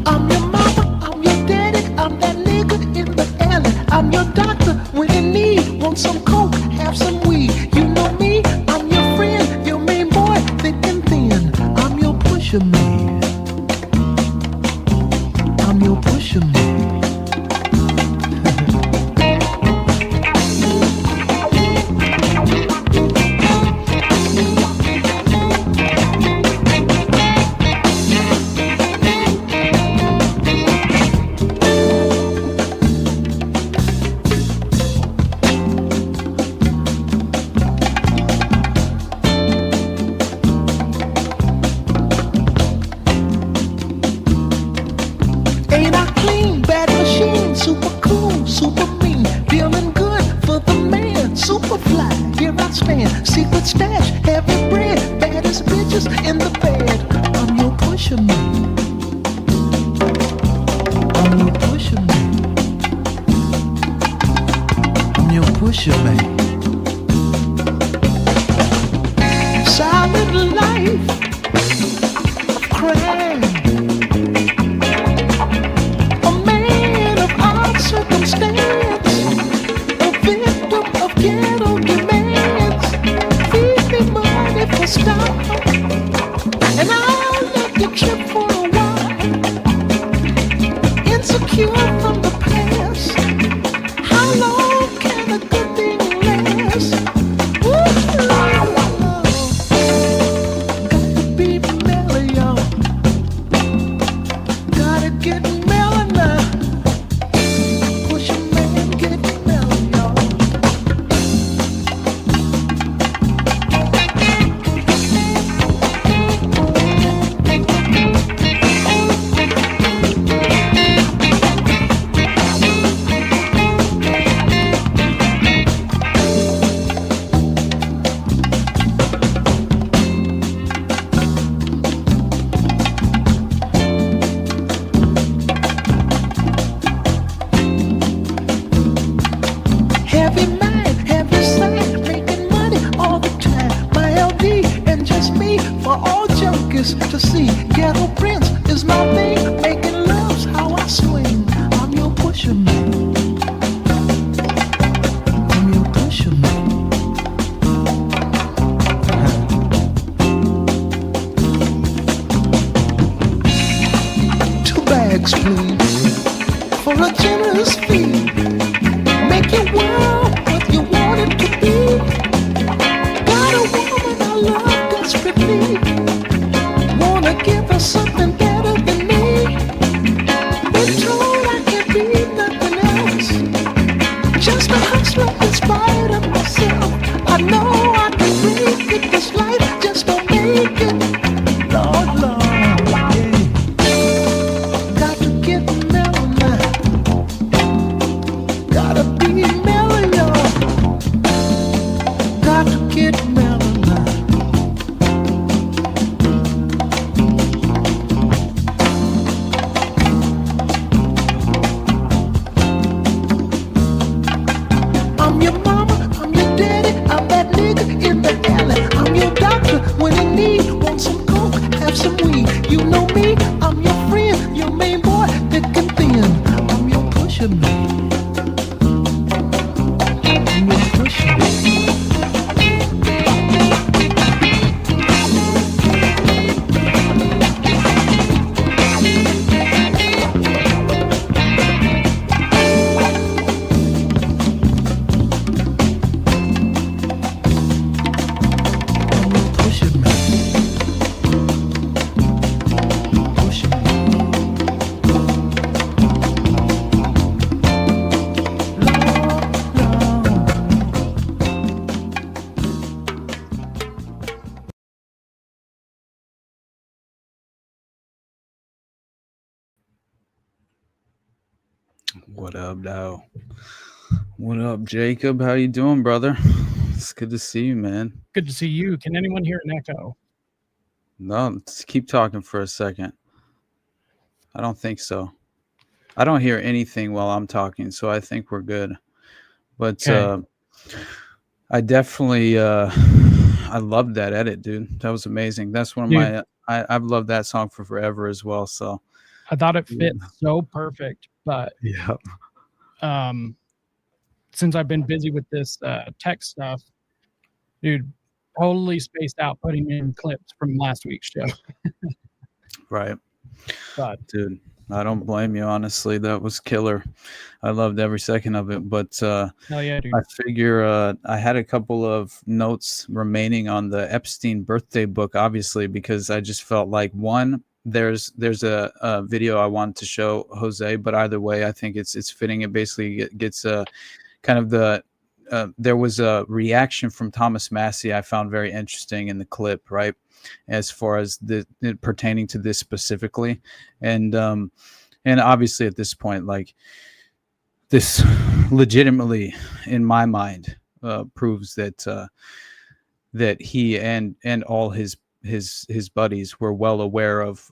I'm your mama, I'm your daddy, I'm that nigga in the alley. I'm your doctor when in need. Want some coke, have some weed. You know me, I'm your friend, your main boy, thick and thin. I'm your pusher man. I'm your pusher man. Secret stash, heavy bread, baddest bitches in the bed. I'm your pusher man. I'm your pusher man. I'm your pusher man. Silent life of crime. A man of odd circumstance. A victim of ghetto demands. For stop, and I'll let you trip for a while. Insecure from the past. How long can a good thing last? Ooh, got to be mellow, y'all. Gotta get mellow now. Push a man, get mellow, y'all. Heavy mind, heavy side, making money all the time. My LD and just me for all junkies to see. Ghetto Prince is my thing, making love's how I swing. I'm your push. for a generous fee. Make your world what you want it to be. Got a woman I love desperately. Wanna give her something better than me. Been told I can't be nothing else. Just a hustler in spite of myself. I know I can break it. This life just don't make it. Lord, Lord, yeah. Got to get mellow now. Gotta be mellow, y'all. Got to get mellow now. I'm your mama, I'm your daddy, I'm that nigga in the alley. I'm your doctor when in need. Want some coke, have some weed. You know me, I'm your friend, your main boy, thick and thin. I'm your pusher man. I'm your pusher man. What up, Dow? What up, Jacob? How you doing, brother? It's good to see you, man. Good to see you. Can anyone hear an echo? No, let's keep talking for a second. I don't think so. I don't hear anything while I'm talking, so I think we're good. But Okay. I definitely I loved that edit, dude. That was amazing. That's one of Dude. I've loved that song for forever as well. So I thought it fit so perfect, but yeah. Since I've been busy with this tech stuff, dude, totally spaced out putting in clips from last week's show. Right. But dude, I don't blame you, honestly. That was killer. I loved every second of it. But hell yeah, dude. I figure I had a couple of notes remaining on the Epstein birthday book, obviously, because I just felt like there's a video I wanted to show Jose, but either way, I think it's fitting. It basically gets kind of the there was a reaction from Thomas Massey I found very interesting in the clip, right? As far as it pertaining to this specifically, and obviously at this point, like, this legitimately, in my mind, proves that that he and all his buddies were well aware of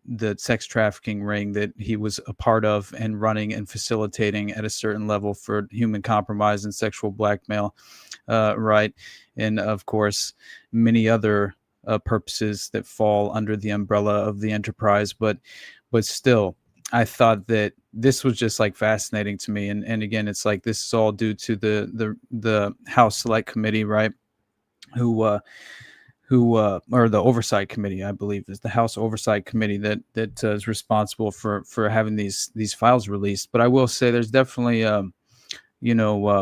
the sex trafficking ring that he was a part of and running and facilitating at a certain level for human compromise and sexual blackmail, right? And of course, many other purposes that fall under the umbrella of the enterprise. But still, I thought that this was just like fascinating to me. And again, it's like this is all due to the House Select Committee, right? Who or the Oversight Committee, I believe, is the House Oversight Committee that is responsible for having these files released. But I will say there's definitely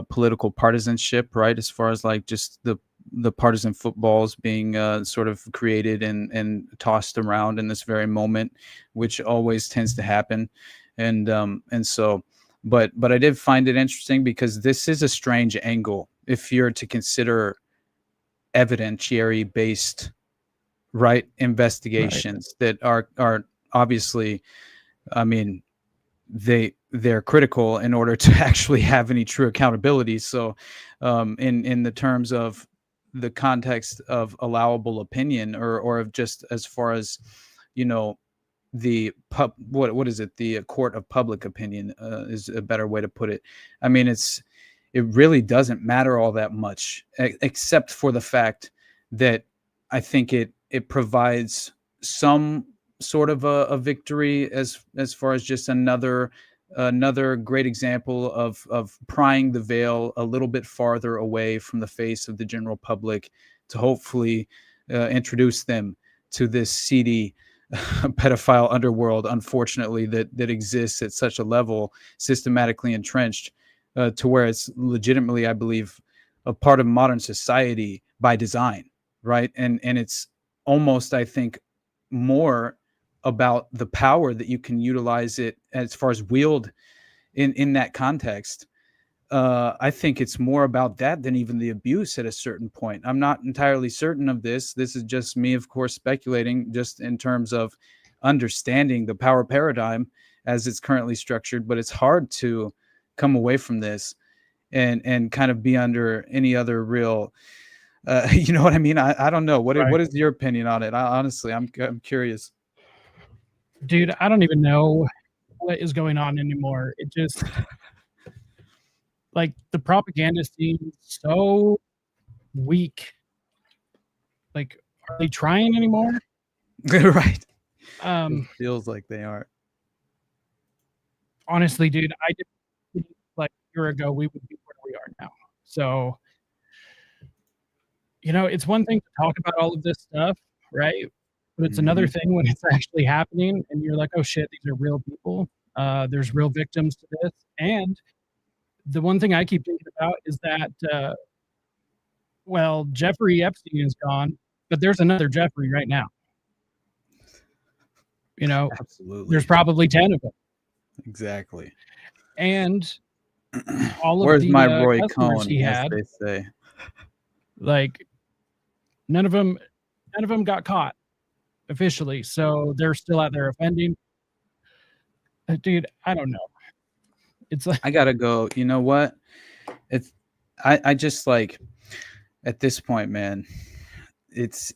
political partisanship, right? As far as like just the partisan footballs being sort of created and tossed around in this very moment, which always tends to happen. And so, but I did find it interesting because this is a strange angle if you're to consider evidentiary based, right, investigations that are obviously, I mean, they're critical in order to actually have any true accountability. So in the terms of the context of allowable opinion or of just as far as, the what is it, the court of public opinion is a better way to put it. I mean, it really doesn't matter all that much, except for the fact that I think it provides some sort of a victory as far as just another great example of prying the veil a little bit farther away from the face of the general public to hopefully introduce them to this seedy pedophile underworld, unfortunately, that exists at such a level, systematically entrenched, to where it's legitimately, I believe, a part of modern society by design, right? And it's almost, I think, more about the power that you can utilize it as far as wield in that context. I think it's more about that than even the abuse at a certain point. I'm not entirely certain of this. This is just me, of course, speculating just in terms of understanding the power paradigm as it's currently structured, but it's hard to come away from this and kind of be under any other real, you know what I mean? I don't know. What is your opinion on it? Honestly, I'm curious. Dude, I don't even know what is going on anymore. It just, like, the propaganda seems so weak. Like, are they trying anymore? Right. It feels like they are. Honestly, dude, I didn't think like a year ago we would be where we are now. So, you know, it's one thing to talk about all of this stuff, right? But it's another thing when it's actually happening and you're like, oh shit, these are real people. There's real victims to this. And the one thing I keep thinking about is that, well, Jeffrey Epstein is gone, but there's another Jeffrey right now. You know, absolutely. There's probably 10 of them. Exactly. And all Where's of the my Roy customers Cohn, he as had, they say. like none of them got caught officially, so they're still out there offending. Dude, I don't know. It's like I gotta go. You know what? I just like at this point, man. It's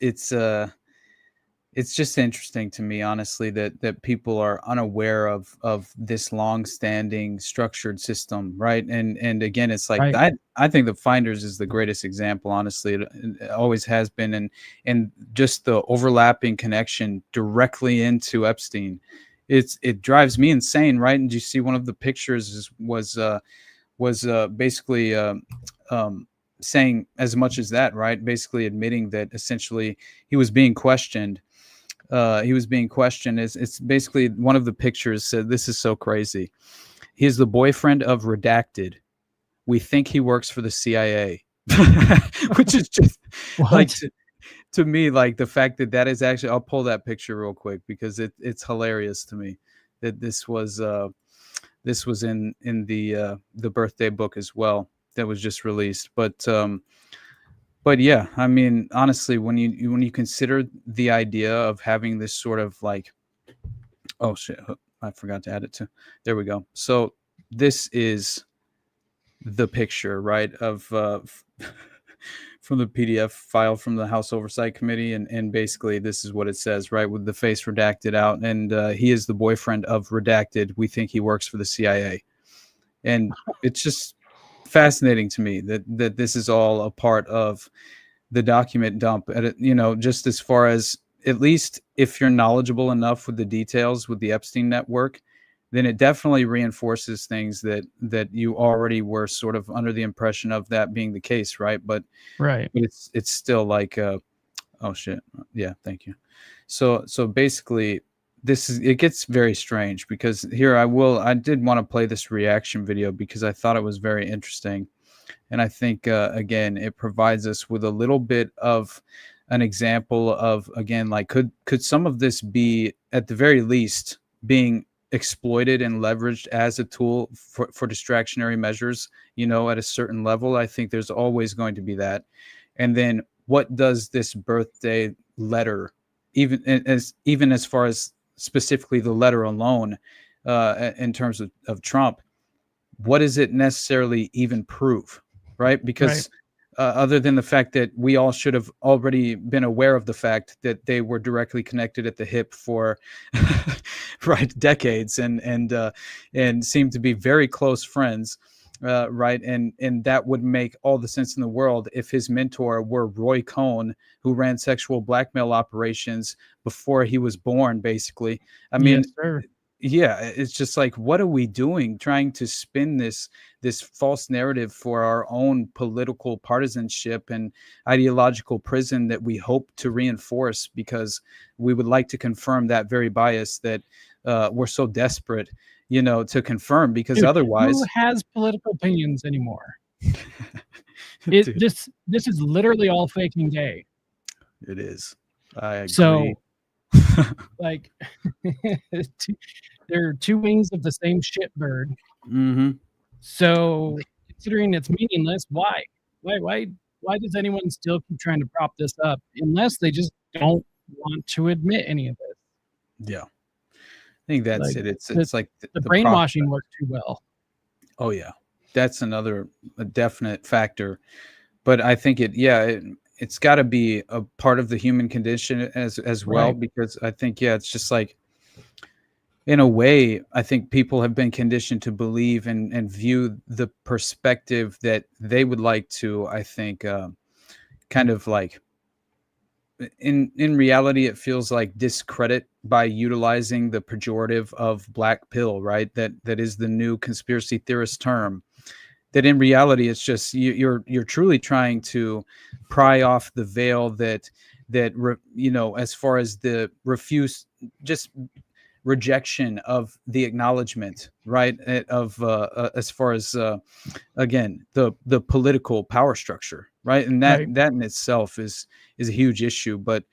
just interesting to me, honestly, that people are unaware of this long-standing structured system, right? And again, it's like right. I think the Finders is the greatest example, honestly. It always has been, and just the overlapping connection directly into Epstein. It drives me insane, right? And you see one of the pictures was basically saying as much as that, right? Basically admitting that essentially he was being questioned. It's basically one of the pictures said, "This is so crazy. He is the boyfriend of Redacted. We think he works for the CIA," which is just like to me, like the fact that is actually. I'll pull that picture real quick because it's hilarious to me that this was in the birthday book as well that was just released, but yeah, I mean, honestly, when you consider the idea of having this sort of like, oh shit, I forgot to add it to. There we go. So this is the picture, right, of from the PDF file from the House Oversight Committee, and basically this is what it says, right, with the face redacted out, and he is the boyfriend of Redacted. We think he works for the CIA, and it's just fascinating to me that this is all a part of the document dump just as far as, at least if you're knowledgeable enough with the details with the Epstein network, then it definitely reinforces things that you already were sort of under the impression of that being the case, right? But it's still like oh shit, yeah, thank you. So basically it gets very strange, because here I did want to play this reaction video because I thought it was very interesting. And I think, again, it provides us with a little bit of an example of, again, like, could some of this be, at the very least, being exploited and leveraged as a tool for distractionary measures, at a certain level? I think there's always going to be that. And then what does this birthday letter, even as far as specifically the letter alone, in terms of Trump, what does it necessarily even prove, right? Because other than the fact that we all should have already been aware of the fact that they were directly connected at the hip for decades and seemed to be very close friends, right? And that would make all the sense in the world if his mentor were Roy Cohn, who ran sexual blackmail operations before he was born, basically. I mean, yes, sir. yeah, it's just like, what are we doing trying to spin this false narrative for our own political partisanship and ideological prison that we hope to reinforce, because we would like to confirm that very bias that we're so desperate, to confirm, because Dude, otherwise, who has political opinions anymore? This is literally all faking gay. it is. I agree. So, like, there are two wings of the same shitbird. Mm-hmm. So, considering it's meaningless, why does anyone still keep trying to prop this up unless they just don't want to admit any of this? Yeah, I think that's Like, it. It's like the brainwashing works too well. Oh yeah, that's another a definite factor. But I think it's got to be a part of the human condition as well, Right. because I think it's just like, in a way, I think people have been conditioned to believe and view the perspective that they would like to, I think, kind of like, in reality, it feels like discredit by utilizing the pejorative of black pill, right? That is the new conspiracy theorist term. That in reality, it's just you're truly trying to pry off the veil that as far as the just rejection of the acknowledgement, right? Of as far as again the political power structure, right? And that in itself is a huge issue. But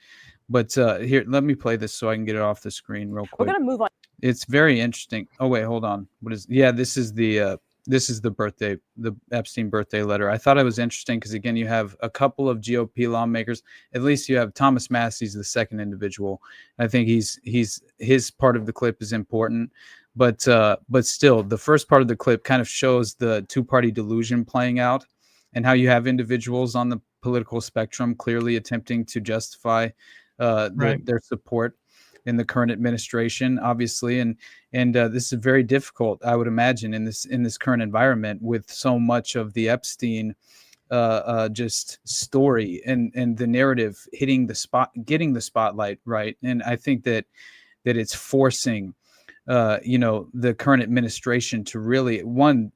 here, let me play this so I can get it off the screen real quick. We're gonna move on. It's very interesting. Oh wait, hold on. This is the Epstein birthday letter. I thought it was interesting because, again, you have a couple of GOP lawmakers. At least you have Thomas Massey's the second individual. I think his part of the clip is important, but still, the first part of the clip kind of shows the two-party delusion playing out, and how you have individuals on the political spectrum clearly attempting to justify their support in the current administration, obviously, and this is very difficult, I would imagine, in this current environment, with so much of the Epstein just story and the narrative getting the spotlight, right? And I think that it's forcing the current administration to really,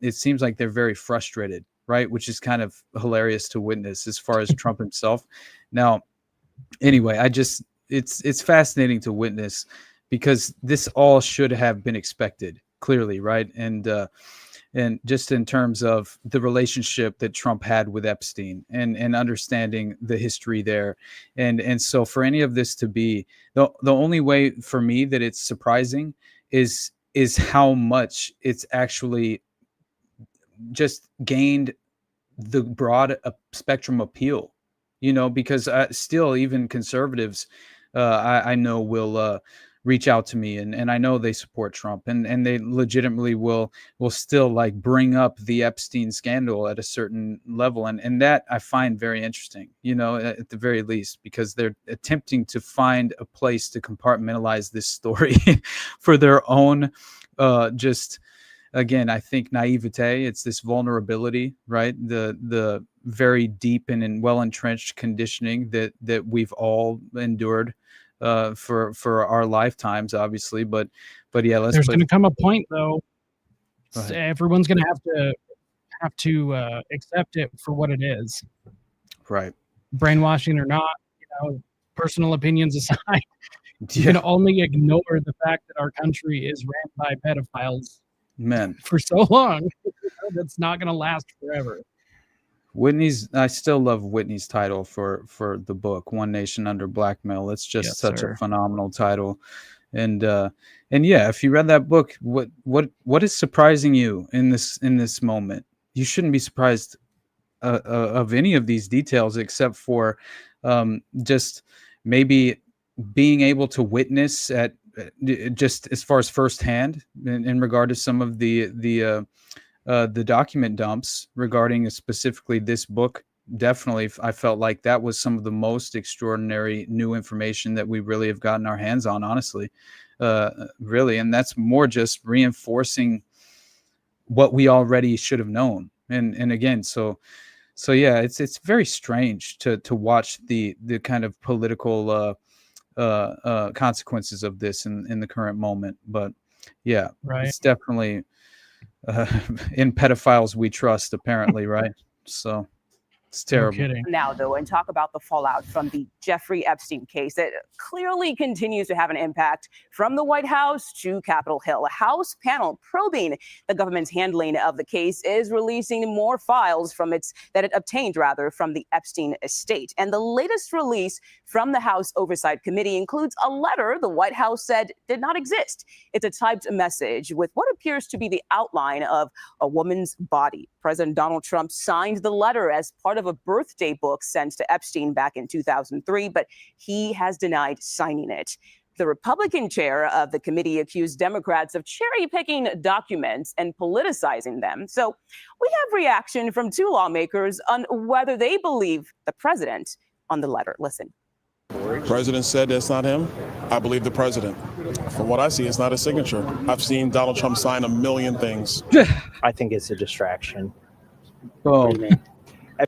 it seems like they're very frustrated, right? Which is kind of hilarious to witness as far as Trump himself. Now, anyway, it's fascinating to witness, because this all should have been expected, clearly, right? And just in terms of the relationship that Trump had with Epstein and understanding the history there. And so for any of this to be, the only way for me that it's surprising is how much it's actually just gained the broad spectrum appeal, because still even conservatives, I know will reach out to me, and I know they support Trump, and they legitimately will still like bring up the Epstein scandal at a certain level, and that I find very interesting, at the very least, because they're attempting to find a place to compartmentalize this story for their own just, again, I think, naivete. It's this vulnerability, right? The very deep and well entrenched conditioning that we've all endured for our lifetimes, obviously. But yeah, There's going to come a point, though. Everyone's going to have to accept it for what it is. Right. Brainwashing or not, personal opinions aside, you can only ignore the fact that our country is ran by pedophiles. Man, for so long. That's not going to last forever. I still love Whitney's title for the book, One Nation Under Blackmail. It's just such a phenomenal title. And yeah, if you read that book, what is surprising you in this moment? You shouldn't be surprised of any of these details, except for just maybe being able to witness at just as far as firsthand in regard to some of the document dumps regarding specifically this book. Definitely, I felt like that was some of the most extraordinary new information that we really have gotten our hands on, honestly, really. And that's more just reinforcing what we already should have known. And again, so yeah, it's very strange to watch the kind of political consequences of this in the current moment. But Yeah, Right. it's definitely in pedophiles we trust, apparently, right? So it's terrible. Now, though, and talk about the fallout from the Jeffrey Epstein case. It clearly continues to have an impact from the White House to Capitol Hill. A House panel probing the government's handling of the case is releasing more files from it obtained from the Epstein estate. And the latest release from the House Oversight Committee includes a letter the White House said did not exist. It's a typed message with what appears to be the outline of a woman's body. President Donald Trump signed the letter as part of a birthday book sent to Epstein back in 2003, but he has denied signing it. The Republican chair of the committee accused Democrats of cherry-picking documents and politicizing them. So we have reaction from two lawmakers on whether they believe the president on the letter. Listen. President said that's not him. I believe the president. From what I see, it's not his signature. I've seen Donald Trump sign a million things. I think it's a distraction. Oh,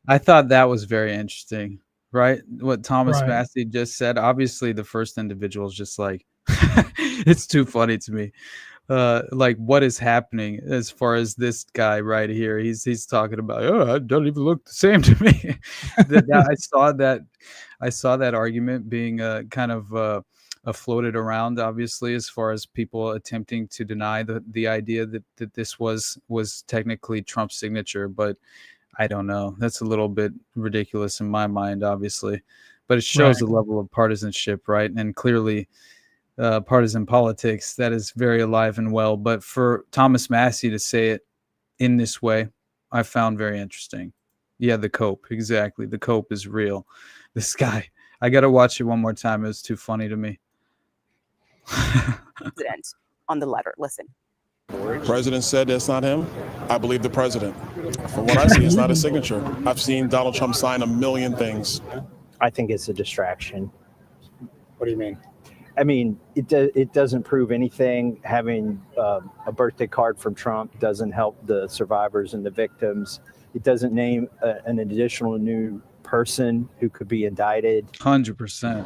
I thought that was very interesting, right? What Thomas Massey just said. Obviously, the first individual is just like, it's too funny to me. Like what is happening as far as this guy right here? He's talking about, oh, it doesn't even look the same to me. I saw that argument being kind of floated around, obviously, as far as people attempting to deny the idea that this was technically Trump's signature. But I don't know. That's a little bit ridiculous in my mind, obviously. But it shows the level of partisanship, right? And clearly partisan politics, that is very alive and well. But for Thomas Massey to say it in this way, I found very interesting. Yeah, the cope. Exactly. The cope is real. This guy, I got to watch it one more time. It was too funny to me. President on the letter. Listen. President said that's not him. I believe the president. From what I see, it's not his signature. I've seen Donald Trump sign a million things. I think it's a distraction. What do you mean? I mean, it doesn't prove anything. Having a birthday card from Trump doesn't help the survivors and the victims. It doesn't name an additional new person who could be indicted. 100%.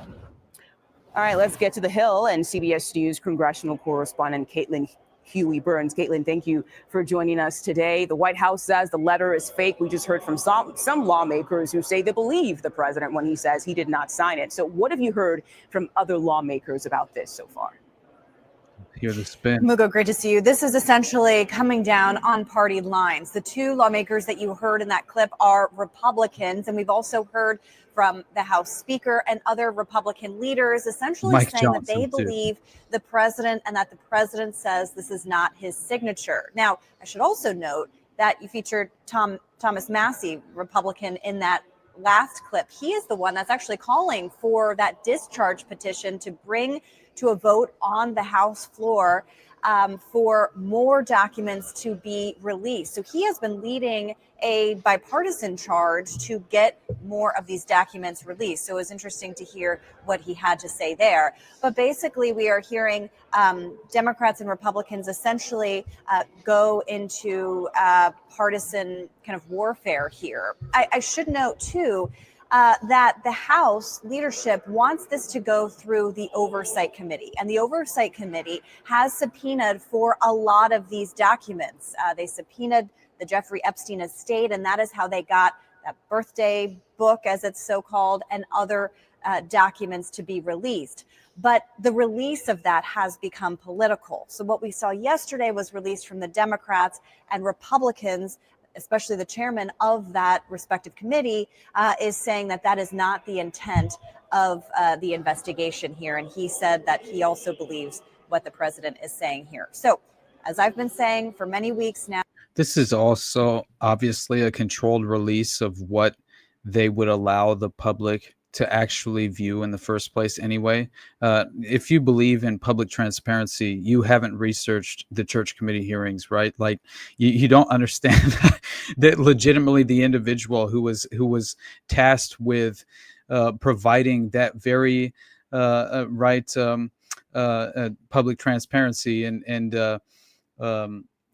All right, let's get to the Hill and CBS News congressional correspondent Caitlin Huey Burns. Caitlin, thank you for joining us today. The White House says the letter is fake. We just heard from some lawmakers who say they believe the president when he says he did not sign it. So what have you heard from other lawmakers about this so far? Hear the spin. Mugo, great to see you. This is essentially coming down on party lines. The two lawmakers that you heard in that clip are Republicans, and we've also heard from the House Speaker and other Republican leaders essentially saying that they believe the president and that the president says this is not his signature. Now, I should also note that you featured Thomas Massey, Republican, in that last clip. He is the one that's actually calling for that discharge petition to bring to a vote on the House floor for more documents to be released. So he has been leading a bipartisan charge to get more of these documents released. So it was interesting to hear what he had to say there. But basically, we are hearing Democrats and Republicans essentially go into partisan kind of warfare here. I should note, too, that the House leadership wants this to go through the Oversight Committee. And the Oversight Committee has subpoenaed for a lot of these documents. They subpoenaed the Jeffrey Epstein estate, and that is how they got that birthday book, as it's so called, and other documents to be released. But the release of that has become political. So what we saw yesterday was released from the Democrats and Republicans, especially the chairman of that respective committee, is saying that that is not the intent of the investigation here. And he said that he also believes what the president is saying here. So, as I've been saying for many weeks now, this is also obviously a controlled release of what they would allow the public to actually view in the first place anyway. If you believe in public transparency, you haven't researched the church committee hearings, right? Like you don't understand that legitimately the individual who was tasked with providing that very public transparency and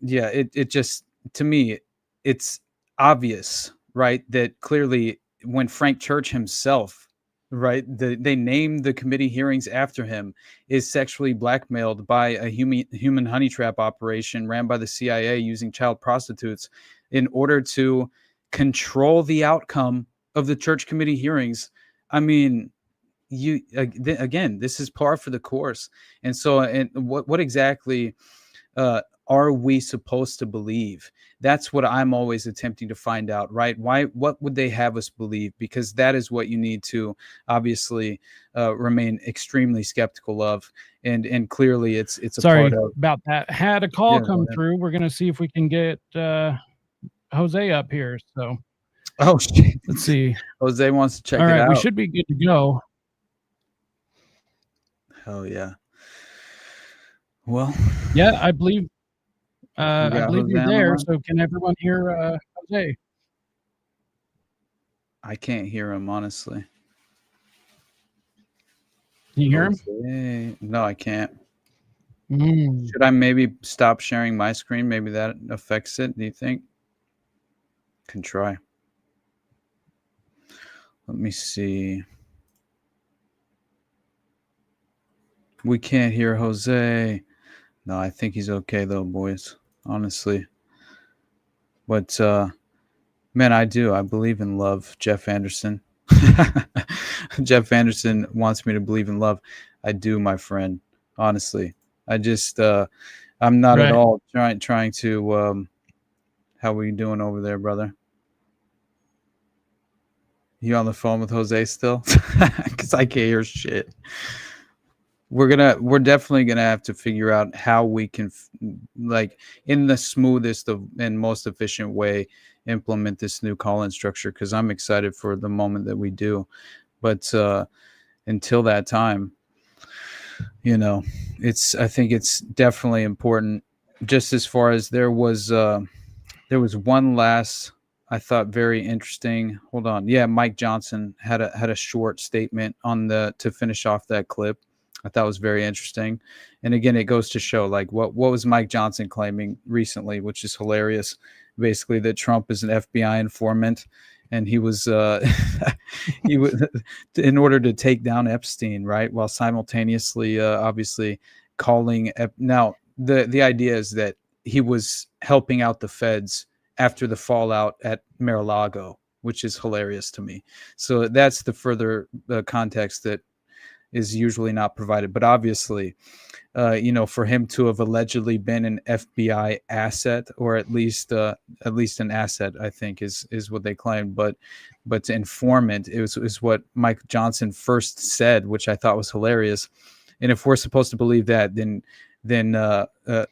it just, to me, it's obvious, right, that clearly when Frank Church himself right? They named the committee hearings after him, is sexually blackmailed by a human honey trap operation ran by the CIA using child prostitutes in order to control the outcome of the church committee hearings. I mean, again, this is par for the course. And so, and what exactly are we supposed to believe? That's what I'm always attempting to find out, right? What would they have us believe? Because that is what you need to obviously remain extremely skeptical of. And clearly it's a Sorry part of about that. Had a call Yeah, come go ahead. through. We're gonna see if we can get Jose up here. So Oh shit. let's see. Jose wants to check All it right, out. we should be good to go. Hell yeah. Well, Yeah, I believe got you're Jose on the there. line? So can everyone hear Jose? I can't hear him, honestly. Can you hear him? Jose. No, I can't. Mm. Should I maybe stop sharing my screen? Maybe that affects it. Do you think? Can try. Let me see. We can't hear Jose. No, I think he's okay though, boys. Honestly. But man, I do. I believe in love, Jeff Anderson. Jeff Anderson wants me to believe in love. I do, my friend. Honestly. I just I'm not at Right. all trying to how we doing over there, brother? You on the phone with Jose still? Because I can't hear shit. We're definitely gonna have to figure out how we can like in the smoothest and most efficient way implement this new call-in structure, because I'm excited for the moment that we do. But until that time, you know, I think it's definitely important. Just as far as there was one last, I thought, very interesting. Hold on. Yeah, Mike Johnson had a short statement to finish off that clip. I thought was very interesting. And again, it goes to show like what was Mike Johnson claiming recently, which is hilarious. Basically that Trump is an FBI informant, and he was in order to take down Epstein, right? While simultaneously obviously calling now the idea is that he was helping out the feds after the fallout at Mar-a-Lago, which is hilarious to me. So that's the further context that is usually not provided. But obviously, for him to have allegedly been an FBI asset, or at least an asset, I think is what they claimed. But to informant is what Mike Johnson first said, which I thought was hilarious. And if we're supposed to believe that, then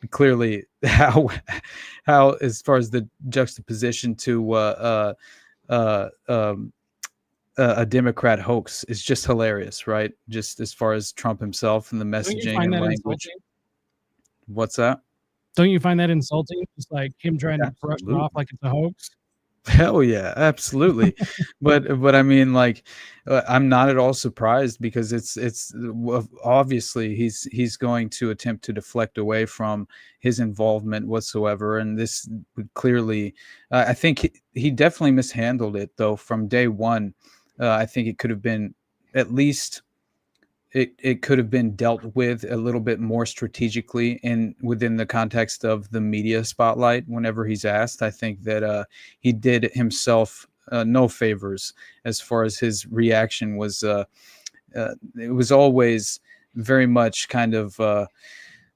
clearly how as far as the juxtaposition to a Democrat hoax is just hilarious, right? Just as far as Trump himself and the Don't you messaging find and that language. insulting? What's that? Don't you find that insulting? Just like him trying to brush it off like it's a hoax. Hell yeah, absolutely. but I mean, like, I'm not at all surprised, because it's obviously he's going to attempt to deflect away from his involvement whatsoever, and this would clearly, I think he definitely mishandled it though from day one. I think it could have been at least. It could have been dealt with a little bit more strategically within the context of the media spotlight whenever he's asked. I think that he did himself no favors as far as his reaction was. It was always very much kind of,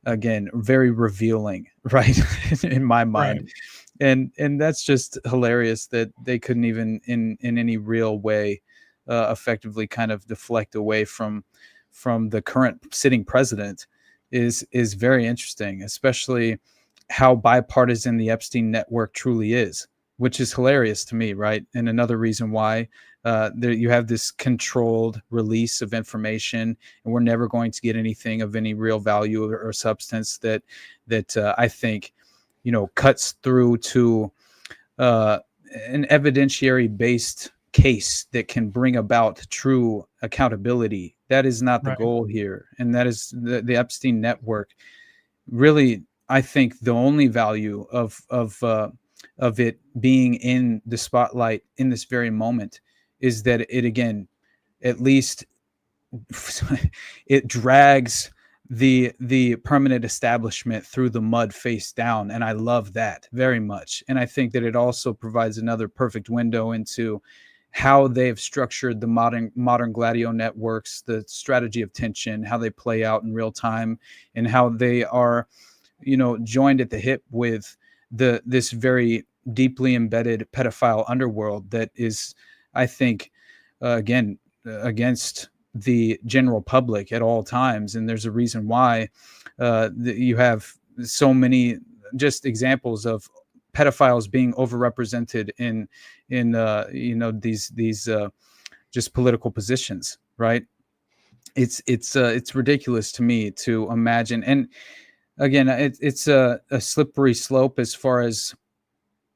again, very revealing, right, in my mind. Right. And that's just hilarious that they couldn't even in any real way effectively kind of deflect away from the current sitting president is very interesting, especially how bipartisan the Epstein network truly is, which is hilarious to me, right? And another reason why there you have this controlled release of information, and we're never going to get anything of any real value or substance that I think, cuts through to an evidentiary based case that can bring about true accountability. That is not the goal here. And that is the Epstein network. Really, I think the only value of it being in the spotlight in this very moment is that it, again, at least it drags the permanent establishment through the mud face down, and I love that very much. And I think that it also provides another perfect window into how they've structured the modern Gladio networks, the strategy of tension, how they play out in real time, and how they are, joined at the hip with this very deeply embedded pedophile underworld that is, I think, again, against the general public at all times. And there's a reason why you have so many just examples of pedophiles being overrepresented in these just political positions, right? It's ridiculous to me to imagine. And again, it's a slippery slope as far as,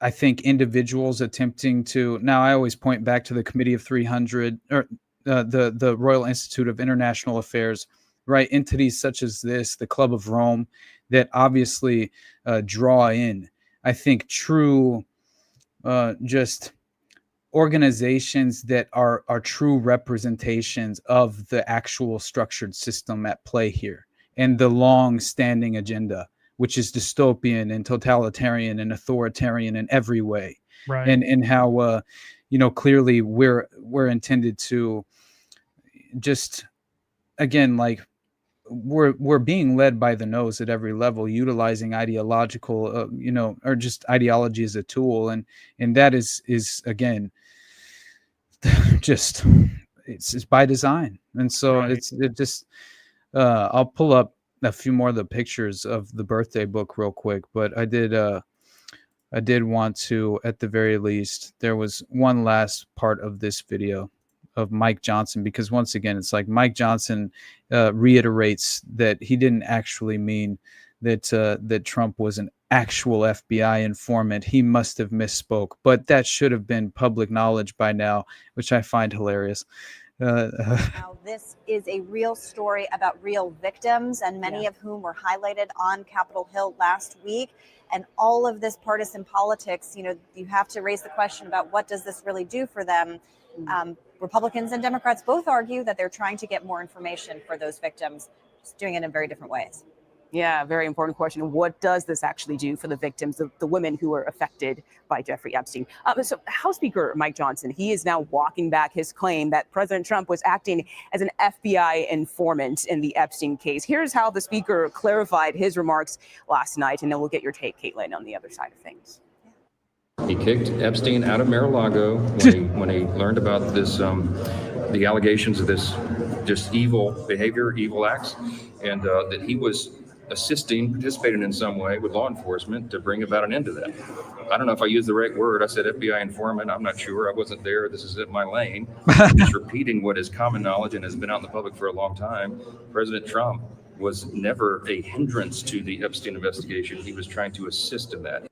I think, individuals attempting to. Now, I always point back to the Committee of 300 or the Royal Institute of International Affairs, right? Entities such as this, the Club of Rome, that obviously draw in, I think, true just organizations that are true representations of the actual structured system at play here, and the long-standing agenda, which is dystopian and totalitarian and authoritarian in every way. Right. And how clearly we're intended to just, again, like, we're being led by the nose at every level, utilizing ideological or just ideology as a tool, and that is again just it's by design. And so right. I'll pull up a few more of the pictures of the birthday book real quick, but I did want to, at the very least, there was one last part of this video of Mike Johnson, because once again, it's like Mike Johnson reiterates that he didn't actually mean that Trump was an actual FBI informant. He must have misspoke, but that should have been public knowledge by now, which I find hilarious. Now, this is a real story about real victims, and many of whom were highlighted on Capitol Hill last week. And all of this partisan politics, you have to raise the question about what does this really do for them? Republicans and Democrats both argue that they're trying to get more information for those victims, just doing it in very different ways. Yeah, very important question. What does this actually do for the victims, the women who were affected by Jeffrey Epstein? So House Speaker Mike Johnson, he is now walking back his claim that President Trump was acting as an FBI informant in the Epstein case. Here's how the speaker clarified his remarks last night, and then we'll get your take, Caitlin, on the other side of things. He kicked Epstein out of Mar-a-Lago when he learned about this, the allegations of this just evil behavior, evil acts, and that he was participating in some way with law enforcement to bring about an end to that. I don't know if I used the right word. I said FBI informant. I'm not sure. I wasn't there. This is in my lane. I'm just repeating what is common knowledge and has been out in the public for a long time. President Trump was never a hindrance to the Epstein investigation. He was trying to assist in that.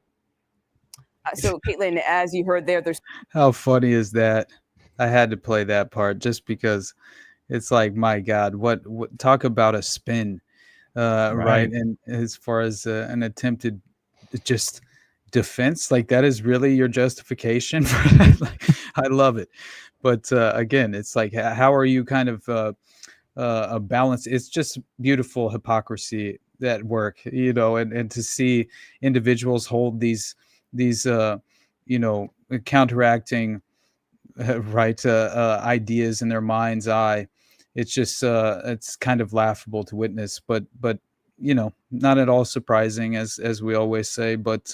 So, Caitlin, as you heard there's... How funny is that? I had to play that part just because it's like, my God, what talk about a spin, right? And as far as an attempted just defense, like, that is really your justification for that? Like, I love it. But again, it's like, how are you kind of a balance? It's just beautiful hypocrisy at work, and to see individuals hold these counteracting ideas in their mind's eye. It's just it's kind of laughable to witness, but not at all surprising, as we always say. But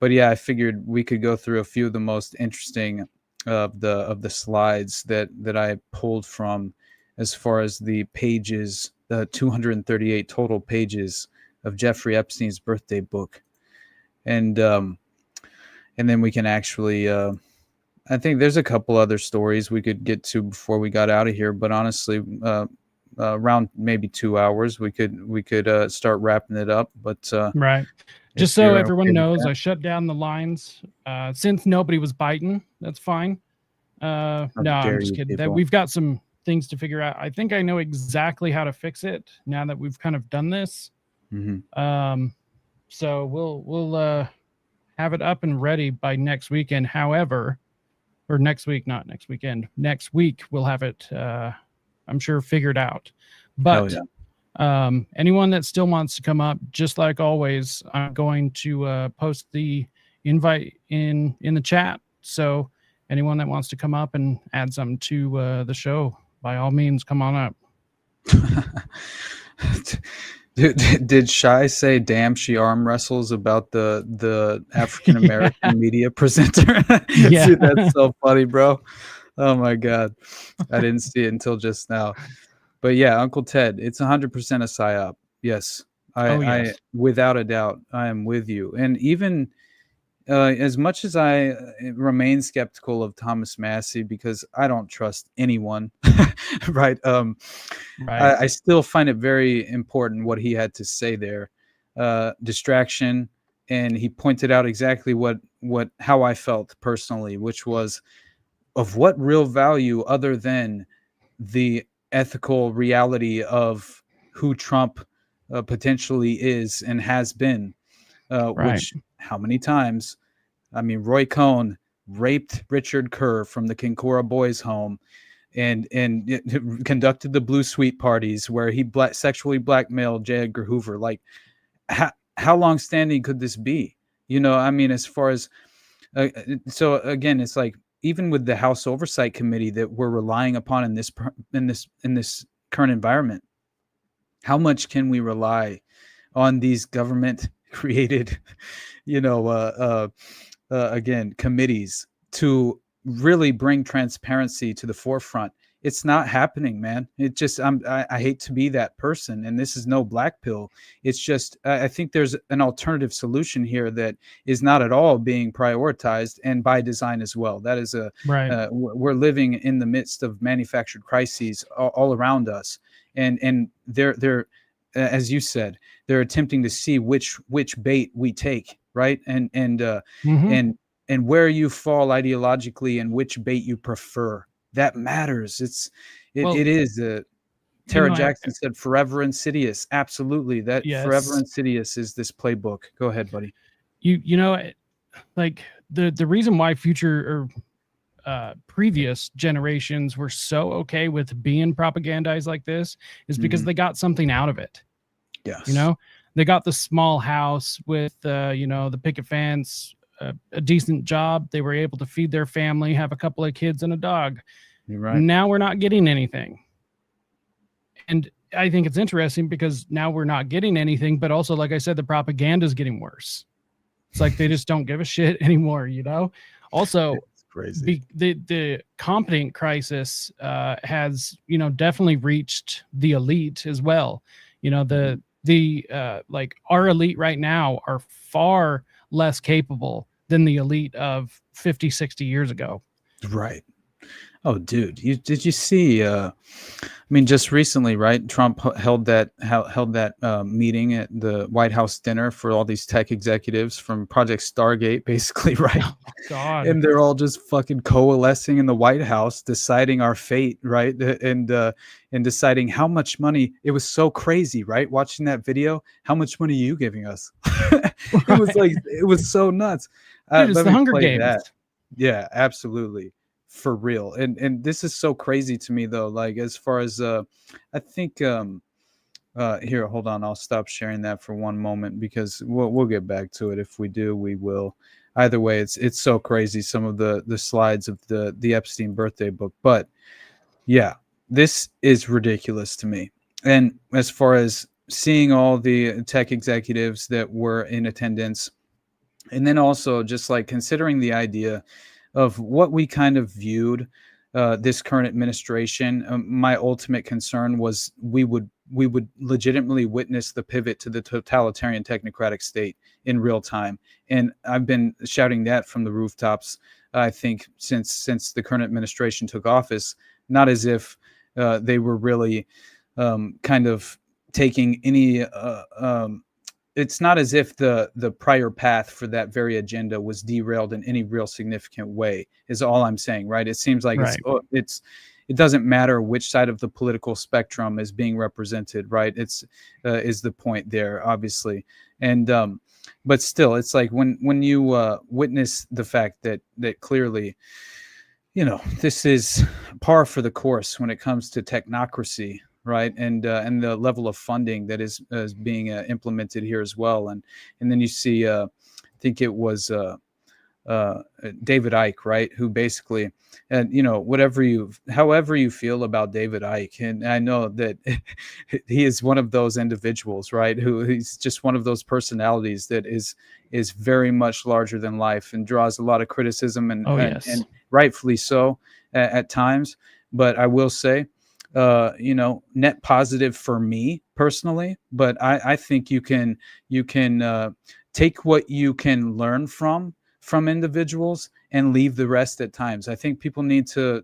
yeah, I figured we could go through a few of the most interesting of the slides that I pulled from, as far as the pages, the 238 total pages of Jeffrey Epstein's birthday book, and then we can actually, I think there's a couple other stories we could get to before we got out of here. But honestly, around maybe 2 hours, we could start wrapping it up. But right, just so everyone knows, I shut down the lines since nobody was biting. That's fine. No, I'm just kidding. That we've got some things to figure out. I think I know exactly how to fix it now that we've kind of done this. Mm-hmm. So we'll have it up and ready by next weekend. However, or next week, not next weekend. Next week we'll have it. I'm sure figured out. But anyone that still wants to come up, just like always, I'm going to post the invite in the chat. So anyone that wants to come up and add something to the show, by all means, come on up. Did Shy say damn she arm wrestles about the African American media presenter? Yeah. Dude, that's so funny, bro. Oh my god. I didn't see it until just now. But yeah, Uncle Ted, it's 100% a psyop. Yes. I without a doubt, I am with you. And even as much as I remain skeptical of Thomas Massey because I don't trust anyone, right? I still find it very important what he had to say there. Distraction, and he pointed out exactly how I felt personally, which was of what real value other than the ethical reality of who Trump potentially is and has been. Which how many times? I mean, Roy Cohn raped Richard Kerr from the Kinkora Boys Home and conducted the Blue Suite parties where he sexually blackmailed J. Edgar Hoover. Like, how long standing could this be? You know, I mean, as far as so again, it's like even with the House Oversight Committee that we're relying upon in this current environment, how much can we rely on these government created, again, committees to really bring transparency to the forefront? It's not happening, man. It just, I hate to be that person, and this is no black pill. It's just, I think there's an alternative solution here that is not at all being prioritized, and by design as well. That is we're living in the midst of manufactured crises all around us, and they're as you said, they're attempting to see which bait we take, right? And where you fall ideologically and which bait you prefer. That matters. It is. Tara Jackson said forever insidious. Absolutely. That forever insidious is this playbook. Go ahead, buddy. You know, like the reason why future or previous generations were so okay with being propagandized like this is because they got something out of it. Yes. You know, they got the small house with, the picket fence, a decent job. They were able to feed their family, have a couple of kids and a dog. You're right. Now we're not getting anything. And I think it's interesting because now we're not getting anything, but also, like I said, the propaganda is getting worse. It's like they just don't give a shit anymore, you know? Also, it's crazy. The competent crisis has, definitely reached the elite as well. You know, like our elite right now are far less capable than the elite of 50, 60 years ago. Right. Oh, dude, did you see? I mean, just recently, right? Trump held that meeting at the White House dinner for all these tech executives from Project Stargate, basically, right? Oh, God. And they're all just fucking coalescing in the White House, deciding our fate, right? And deciding how much money. It was so crazy, right? Watching that video, how much money are you giving us? It was like it was so nuts. Dude, it's the Hunger Games. That. Yeah, absolutely. For real. And this is so crazy to me though, like as far as I think here, hold on, I'll stop sharing that for one moment because we'll get back to it. If we do, we will. Either way, it's so crazy, some of the slides of the Epstein birthday book. But yeah, this is ridiculous to me. And as far as seeing all the tech executives that were in attendance, and then also just like considering the idea of what we kind of viewed this current administration, my ultimate concern was we would legitimately witness the pivot to the totalitarian technocratic state in real time. And I've been shouting that from the rooftops, I think, since the current administration took office, not as if they were really kind of taking any it's not as if the prior path for that very agenda was derailed in any real significant way, is all I'm saying, right? It seems like it doesn't matter which side of the political spectrum is being represented, right? It's is the point there, obviously. And but still, it's like when you witness the fact that clearly this is par for the course when it comes to technocracy, right? And the level of funding that is being implemented here as well. And then you see, I think it was David Icke, right? Who basically, and however you feel about David Icke, and I know that he is one of those individuals, right? He's just one of those personalities that is very much larger than life and draws a lot of criticism and rightfully so at times. But I will say, net positive for me personally. But I think you can take what you can learn from individuals and leave the rest at times. I think people need to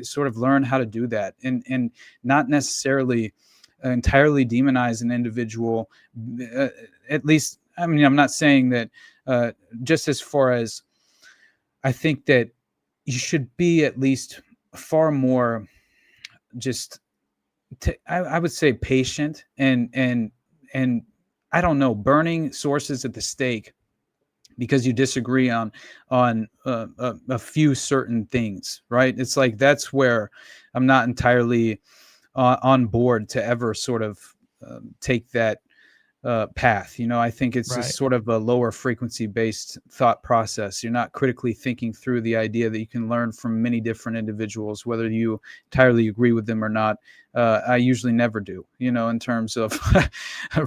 sort of learn how to do that and not necessarily entirely demonize an individual. At least, I mean, I'm not saying that just as far as I think that you should be at least far more just, I would say patient and I don't know, burning sources at the stake because you disagree on a few certain things, right? It's like that's where I'm not entirely on board to ever sort of take that path. I think it's just sort of a lower frequency based thought process. You're not critically thinking through the idea that you can learn from many different individuals, whether you entirely agree with them or not. I usually never do, in terms of,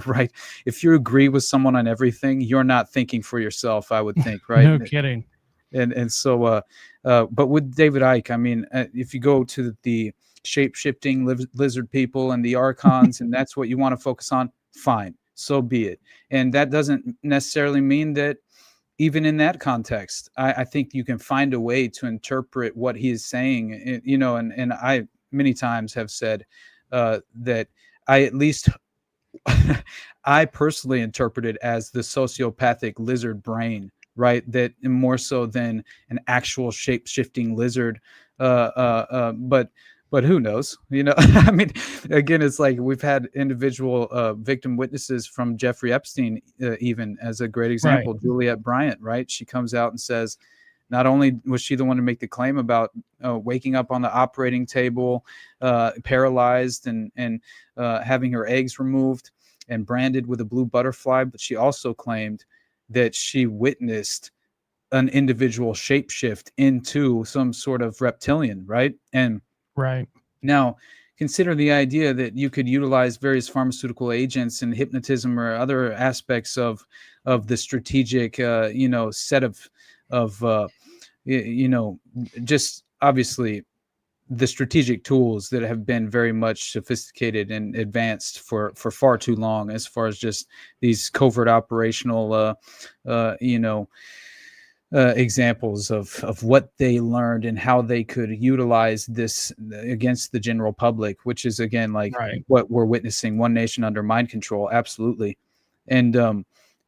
right. If you agree with someone on everything, you're not thinking for yourself, I would think, right? No kidding. And so, but with David Icke, I mean, if you go to the shape-shifting lizard people and the archons, and that's what you want to focus on, fine. So be it. And that doesn't necessarily mean that even in that context, I think you can find a way to interpret what he is saying, and I many times have said that I at least I personally interpret it as the sociopathic lizard brain, right? That more so than an actual shape-shifting lizard. But who knows? I mean, again, it's like we've had individual victim witnesses from Jeffrey Epstein, even as a great example, right. Juliette Bryant, right? She comes out and says, not only was she the one to make the claim about waking up on the operating table, paralyzed and having her eggs removed and branded with a blue butterfly, but she also claimed that she witnessed an individual shapeshift into some sort of reptilian, right? And right now, consider the idea that you could utilize various pharmaceutical agents and hypnotism or other aspects of the strategic, set of just obviously the strategic tools that have been very much sophisticated and advanced for far too long, as far as just these covert operational, examples of what they learned and how they could utilize this against the general public, which is again like what we're witnessing, one nation under mind control. Absolutely. And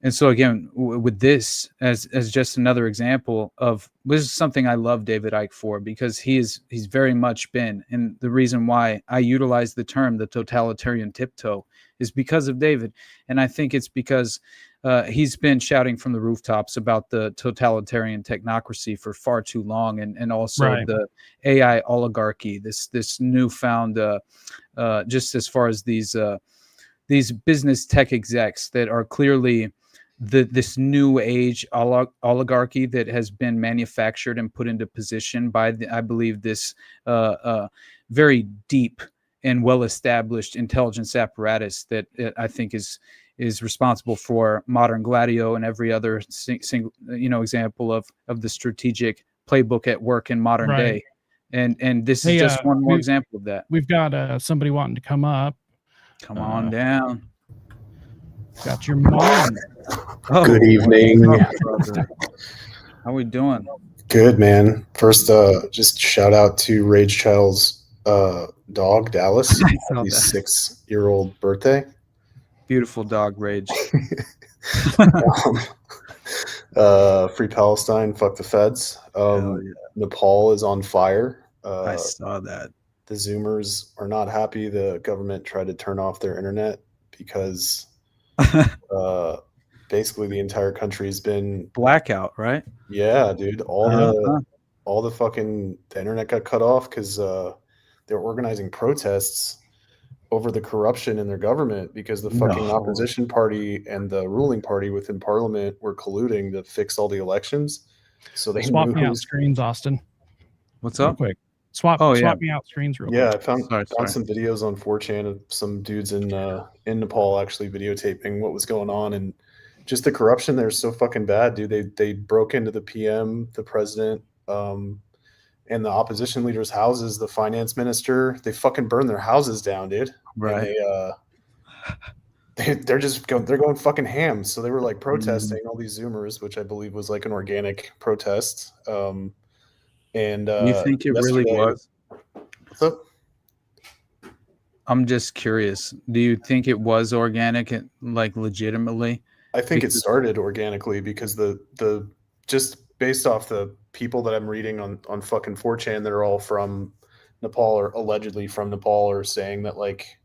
so again, with this as just another example of, this is something I love David Icke for, because he's very much been, and the reason why I utilize the term the totalitarian tiptoe is because of David. And I think it's because he's been shouting from the rooftops about the totalitarian technocracy for far too long, and also the AI oligarchy, this newfound, just as far as these business tech execs that are clearly this new age oligarchy that has been manufactured and put into position by I believe this very deep and well-established intelligence apparatus that I think is responsible for modern Gladio and every other single example of the strategic playbook at work in modern day. And this is just one more example of that. We've got somebody wanting to come up. Come on down. Got your mom. Oh, good evening. How we doing? Good, man. First, just shout out to Rage Child's dog, Dallas. His 6-year-old birthday. Beautiful dog, Rage. Free Palestine, fuck the feds. Nepal is on fire. I saw that. The Zoomers are not happy the government tried to turn off their internet because basically the entire country's been blackout, right? Yeah, dude. All all the internet got cut off because they're organizing protests over the corruption in their government because the fucking No. opposition party and the ruling party within parliament were colluding to fix all the elections. So they Swap knew me who out was. screens, Austin. What's Real up? quick. Swap me out screens real Yeah, quick. I found Sorry. some videos on 4chan of some dudes in Nepal actually videotaping what was going on, and just the corruption there is so fucking bad, dude. They broke into the PM, the president, and the opposition leaders' houses, the finance minister. They fucking burned their houses down, dude. Right. And they're going fucking ham. So they were like protesting all these Zoomers, which I believe was like an organic protest. And You think it really was? What's up? I'm just curious. Do you think it was organic, like legitimately? I think it started organically because the just based off the people that I'm reading on fucking 4chan that are all from Nepal or allegedly from Nepal are saying that like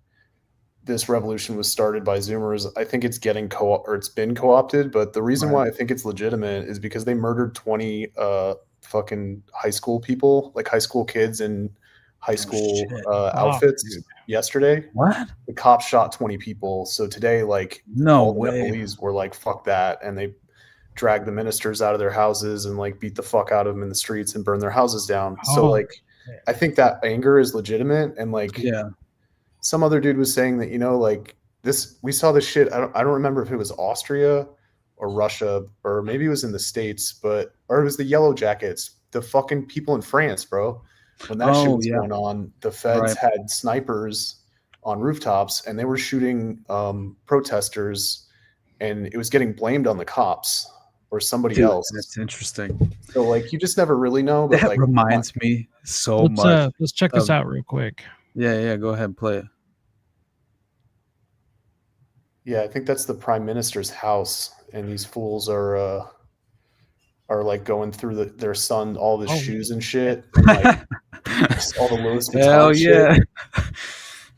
this revolution was started by Zoomers. I think it's getting it's been co-opted, but the reason why I think it's legitimate is because they murdered 20 fucking high school people, like high school kids in high school outfits yesterday. What? The cops shot 20 people. So today, like, no all way. the Nepalese were like, fuck that. And they dragged the ministers out of their houses and like beat the fuck out of them in the streets and burned their houses down. So like, I think that anger is legitimate. And like, some other dude was saying that, like this, we saw this shit. I don't remember if it was Austria or Russia, or maybe it was in the States, or it was the Yellow Jackets, the fucking people in France, bro. When that shit was going on, the feds had snipers on rooftops and they were shooting protesters, and it was getting blamed on the cops or somebody else. That's interesting. So like, you just never really know. But That like, reminds me so much. Let's check this out real quick. Yeah, go ahead, play it. Yeah, I think that's the prime minister's house, and these fools are like going through their son, all his shoes and shit, and like all the Louis Vuitton Hell yeah. shit.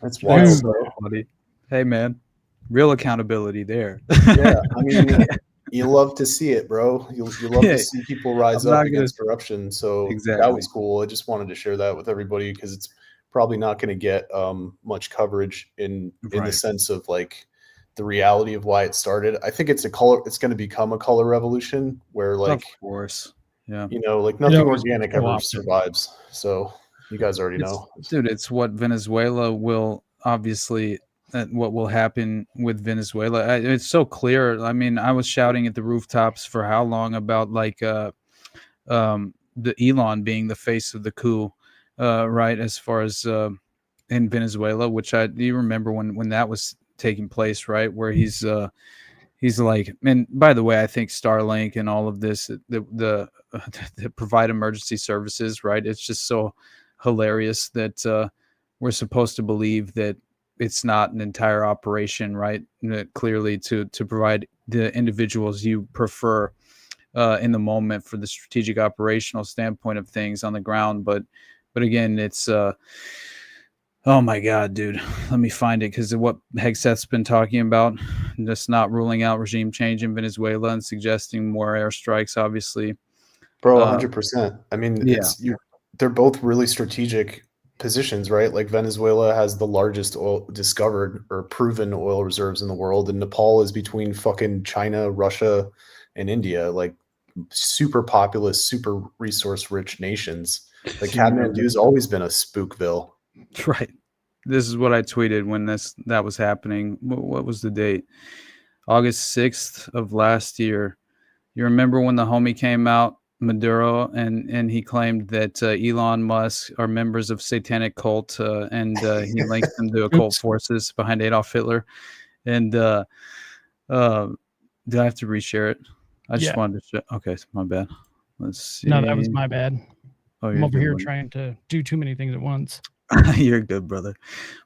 That's wild, So bro. funny. Hey man, real accountability there. Yeah, I mean, you love to see it, bro. You love to see people rise up against corruption. So that was cool. I just wanted to share that with everybody because it's probably not going to get much coverage in the sense of like the reality of why it started. I think it's going to become a color revolution where like, of course, yeah, like nothing organic ever survives. So you guys already know, dude. It's what Venezuela will obviously. What will happen with Venezuela? It's so clear. I mean, I was shouting at the rooftops for how long about like the Elon being the face of the coup, right? As far as in Venezuela, which do you remember when that was taking place, right? Where he's like, and by the way, I think Starlink and all of this, the provide emergency services, right? It's just so hilarious that we're supposed to believe that it's not an entire operation, right? Clearly to provide the individuals you prefer in the moment for the strategic operational standpoint of things on the ground. But again, it's oh my God, dude, let me find it. Because of what Hegseth's been talking about, just not ruling out regime change in Venezuela and suggesting more airstrikes, obviously. Bro, 100%. I mean, they're both really strategic positions, right? Like Venezuela has the largest discovered or proven oil reserves in the world, and Nepal is between fucking China, Russia, and India, like super populous, super resource rich nations. Like Kathmandu's always been a spookville. Right. This is what I tweeted when that was happening. What was the date? August 6th of last year. You remember when the homie came out, Maduro, and he claimed that Elon Musk are members of satanic cult, and he linked them to occult forces behind Adolf Hitler. And did I have to reshare it? I just wanted to show. Okay, my bad. Let's see. No, that was my bad. Oh, I'm over here trying to do too many things at once. You're good, brother.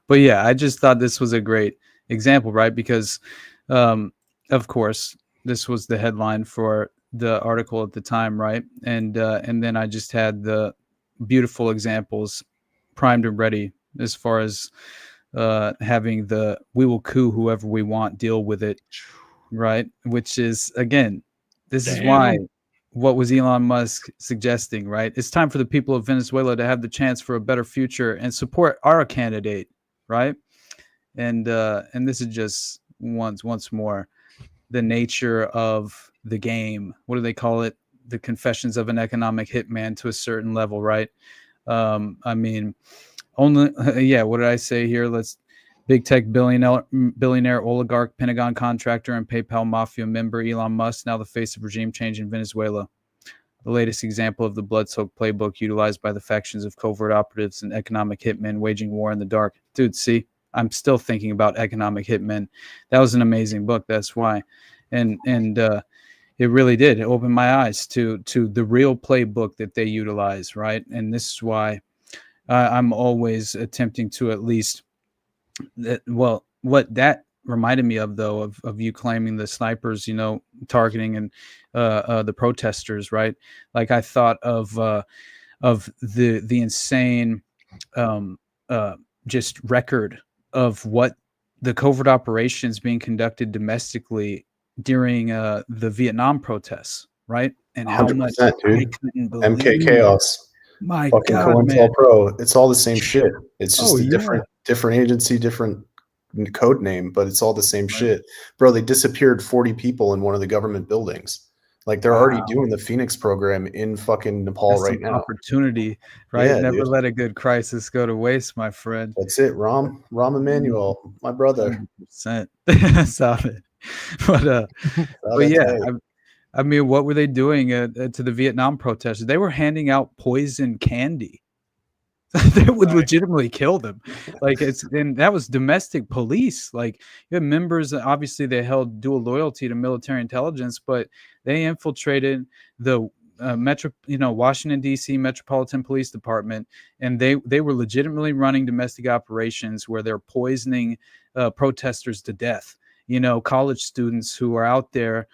But yeah, I just thought this was a great example, right? Because of course, this was the headline for the article at the time, right? And then I just had the beautiful examples primed and ready as far as having the we will coup whoever we want, deal with it, right? Which is, again, this is why what was Elon Musk suggesting, right? It's time for the people of Venezuela to have the chance for a better future and support our candidate, right? And this is just once more the nature of the game. What do they call it? The confessions of an economic hitman to a certain level, right? I mean, only what did I say here? Big tech billionaire, oligarch, Pentagon contractor, and PayPal mafia member Elon Musk, now the face of regime change in Venezuela. The latest example of the blood-soaked playbook utilized by the factions of covert operatives and economic hitmen waging war in the dark. Dude, see, I'm still thinking about economic hitmen. That was an amazing book. That's why. And it really did. It opened my eyes to the real playbook that they utilize, right? And this is why I'm always attempting to at least what that reminded me of, though, of you claiming the snipers, targeting and the protesters, right? Like I thought of the insane just record of what the covert operations being conducted domestically during the Vietnam protests, right? And how much I couldn't believe. MK Chaos. My fucking God, man. COINTELPRO. It's all the same shit. It's just a yeah. different agency, different code name, but it's all the same shit. Bro, they disappeared 40 people in one of the government buildings. Like they're already doing the Phoenix program in fucking Nepal right now. Opportunity, right? Yeah, Never dude. let a good crisis go to waste, my friend. That's it, Rom Emanuel, my brother. 100%. Stop it. But yeah, I mean, what were they doing to the Vietnam protesters? They were handing out poison candy. That would legitimately kill them. And that was domestic police. Like, you had members, obviously they held dual loyalty to military intelligence, but they infiltrated the Washington D.C. Metropolitan Police Department, and they were legitimately running domestic operations where they're poisoning protesters to death. College students who are out there,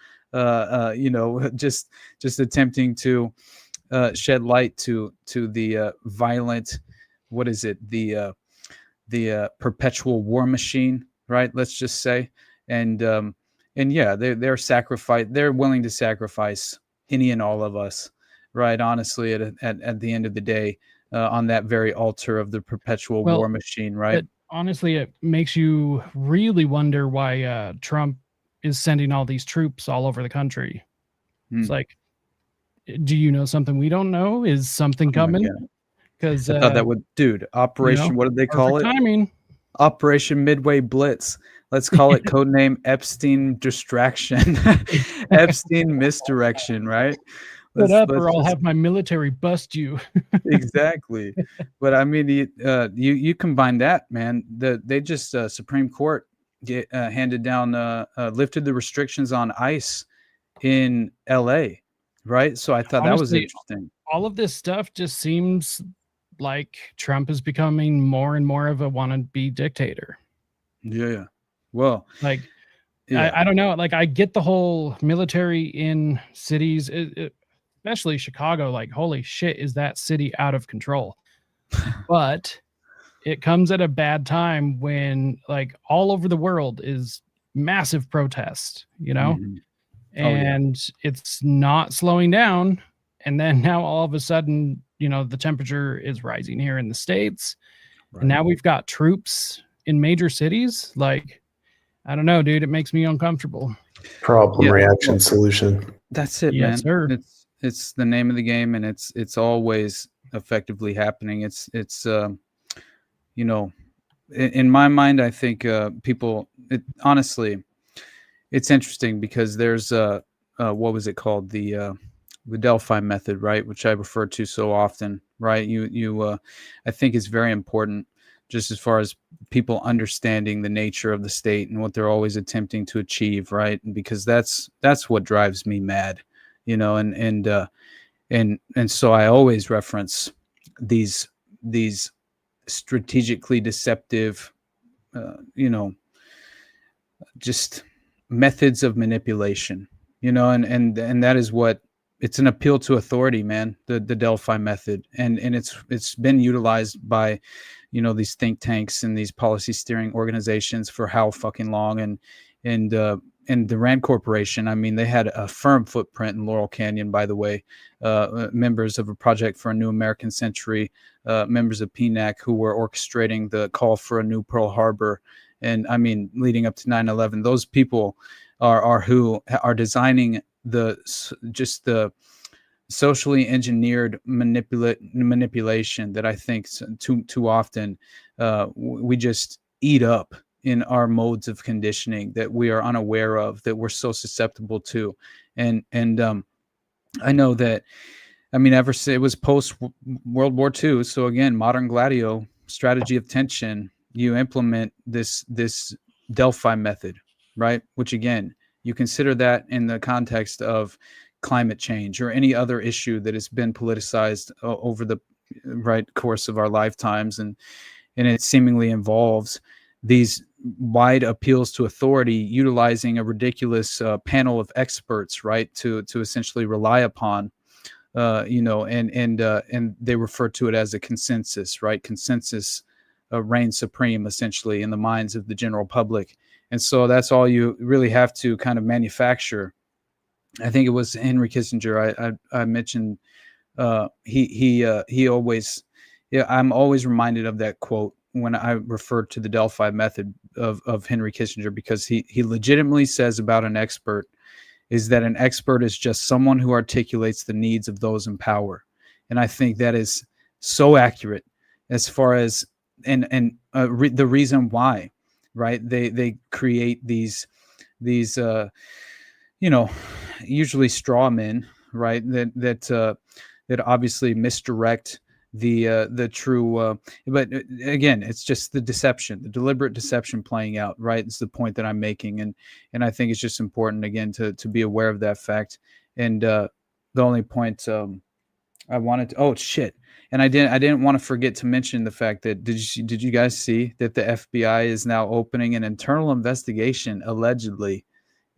just attempting to shed light to the violent, what is it, the perpetual war machine, right? Let's just say, and yeah, they're willing to sacrifice any and all of us, right? Honestly, at the end of the day, on that very altar of the perpetual war machine, right? Honestly, it makes you really wonder why Trump is sending all these troops all over the country. It's like, do you know something we don't know? Is something coming? Because I thought that would, dude, Operation, what did they call it? Timing. Operation Midway Blitz. Let's call it codename Epstein Distraction. Epstein Misdirection, right? Put up or I'll have my military bust you. Exactly. But I mean, you combine that, man. They just Supreme Court handed down, lifted the restrictions on ICE in LA, right? So I thought that was interesting. All of this stuff just seems like Trump is becoming more and more of a wannabe dictator. Yeah. Well, like, I don't know. Like, I get the whole military in cities, especially Chicago. Like, holy shit, is that city out of control? But it comes at a bad time when, like, all over the world is massive protest, and it's not slowing down. And then now all of a sudden, the temperature is rising here in the States. Right. And now we've got troops in major cities. Like, I don't know, dude, it makes me uncomfortable. Problem, reaction, solution. That's it, yes, man. Sir. It's the name of the game, and it's always effectively happening. It's in my mind, I think people, honestly, it's interesting because there's what was it called? The Delphi method, right? Which I refer to so often, right? I think it's very important, just as far as people understanding the nature of the state and what they're always attempting to achieve, right? And because that's what drives me mad, and so I always reference these strategically deceptive, just methods of manipulation, and that is what. It's an appeal to authority, man, the Delphi method. And it's been utilized by, these think tanks and these policy steering organizations for how fucking long. And and the Rand Corporation, I mean, they had a firm footprint in Laurel Canyon, by the way, members of a Project for a New American Century, members of PNAC who were orchestrating the call for a new Pearl Harbor. And I mean, leading up to 9/11, those people are who are designing the socially engineered manipulation that I think too often we just eat up in our modes of conditioning that we are unaware of, that we're so susceptible to. And I know that, I mean, ever since it was post World War II. So again, modern gladio strategy of tension, you implement this Delphi method, right? Which again, you consider that in the context of climate change or any other issue that has been politicized over the course of our lifetimes. And it seemingly involves these wide appeals to authority, utilizing a ridiculous panel of experts, right, to essentially rely upon, and they refer to it as a consensus, right? Consensus reigns supreme, essentially, in the minds of the general public. And so that's all you really have to kind of manufacture. I think it was Henry Kissinger. I mentioned he always, I'm always reminded of that quote when I refer to the Delphi method of Henry Kissinger, because he legitimately says about an expert is that an expert is just someone who articulates the needs of those in power. And I think that is so accurate as far as the reason why, right? They create these usually straw men, right? That obviously misdirect the true, but again, it's just the deception, the deliberate deception playing out, right? It's the point that I'm making. And I think it's just important, again, to be aware of that fact. And the only point I wanted to, oh shit. And I didn't want to forget to mention the fact that, did you guys see that the FBI is now opening an internal investigation, allegedly,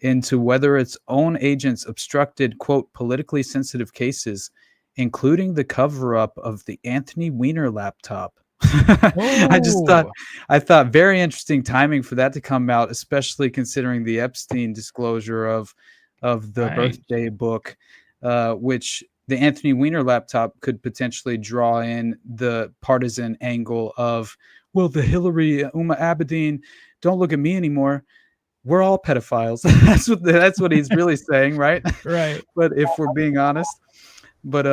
into whether its own agents obstructed, quote, politically sensitive cases, including the cover-up of the Anthony Weiner laptop. I thought very interesting timing for that to come out, especially considering the Epstein disclosure of the birthday book, which the Anthony Weiner laptop could potentially draw in the partisan angle of, well, the Hillary Abedin, don't look at me anymore. We're all pedophiles. That's what he's really saying, right? Right. But if we're being honest, but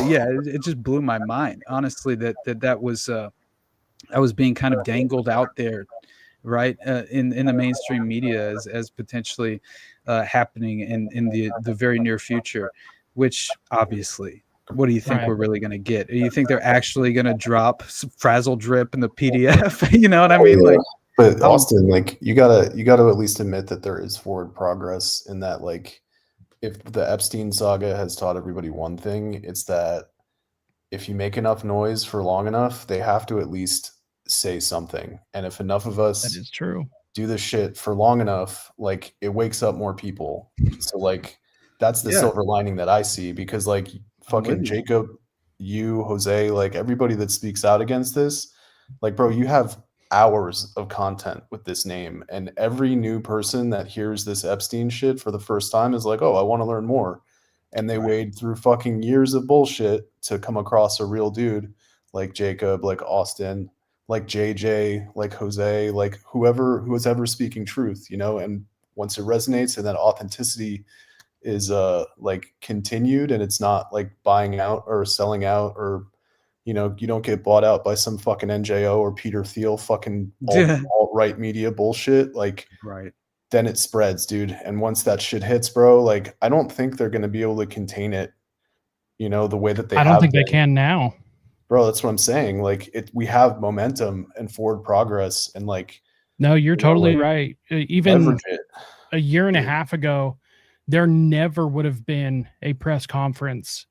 yeah, it just blew my mind, honestly, that was being kind of dangled out there, right, in the mainstream media as potentially happening in the very near future. Which obviously, what do you think we're really going to get? Do you think they're actually going to drop Frazzle Drip in the PDF? You know what I mean? Like, but Austin, like you gotta at least admit that there is forward progress in that. Like, if the Epstein saga has taught everybody one thing, it's that if you make enough noise for long enough, they have to at least say something. And if enough of us that is true do this shit for long enough, like it wakes up more people. So like that's the silver lining that I see, because like fucking Jacob, you, Jose, like everybody that speaks out against this, like, bro, you have hours of content with this name, and every new person that hears this Epstein shit for the first time is like, oh, I want to learn more. And they wade through fucking years of bullshit to come across a real dude like Jacob, like Austin, like JJ, like Jose, like who is ever speaking truth, and once it resonates and that authenticity is like continued, and it's not like buying out or selling out, or you don't get bought out by some fucking NJO or Peter Thiel fucking alt-right media bullshit, like, right, then it spreads, dude. And once that shit hits, bro, like I don't think they're going to be able to contain it, the way that I don't think they can now, bro. That's what I'm saying. Like we have momentum and forward progress, and like, no, you're totally right. Even a year and a half ago, there never would have been a press conference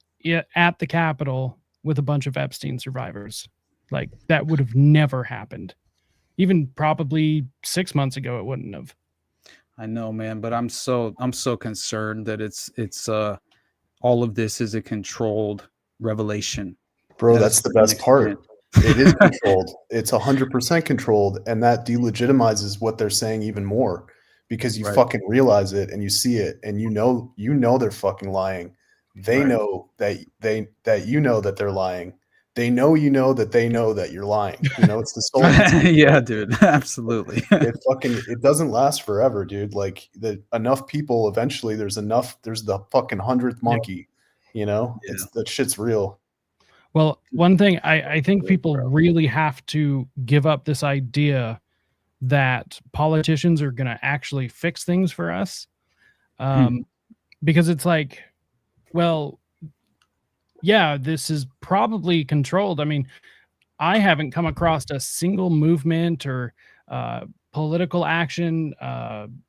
at the Capitol with a bunch of Epstein survivors. Like that would have never happened. Even probably 6 months ago, it wouldn't have. I know, man, but I'm so concerned that it's all of this is a controlled revelation. Bro, that's the best part. It is controlled. It's 100% controlled, and that delegitimizes what they're saying even more, because you Right. fucking realize it and you see it and you know they're fucking lying. They Right. know that you know that they're lying. They know that they know that you're lying. You know, it's the soul. Yeah, dude, absolutely. It doesn't last forever, dude. Like enough people, eventually there's the fucking 100th monkey, you know? Yeah. That shit's real. Well, one thing I think people really have to give up this idea that politicians are going to actually fix things for us. Because it's like, well, yeah, this is probably controlled. I mean, I haven't come across a single movement or political action,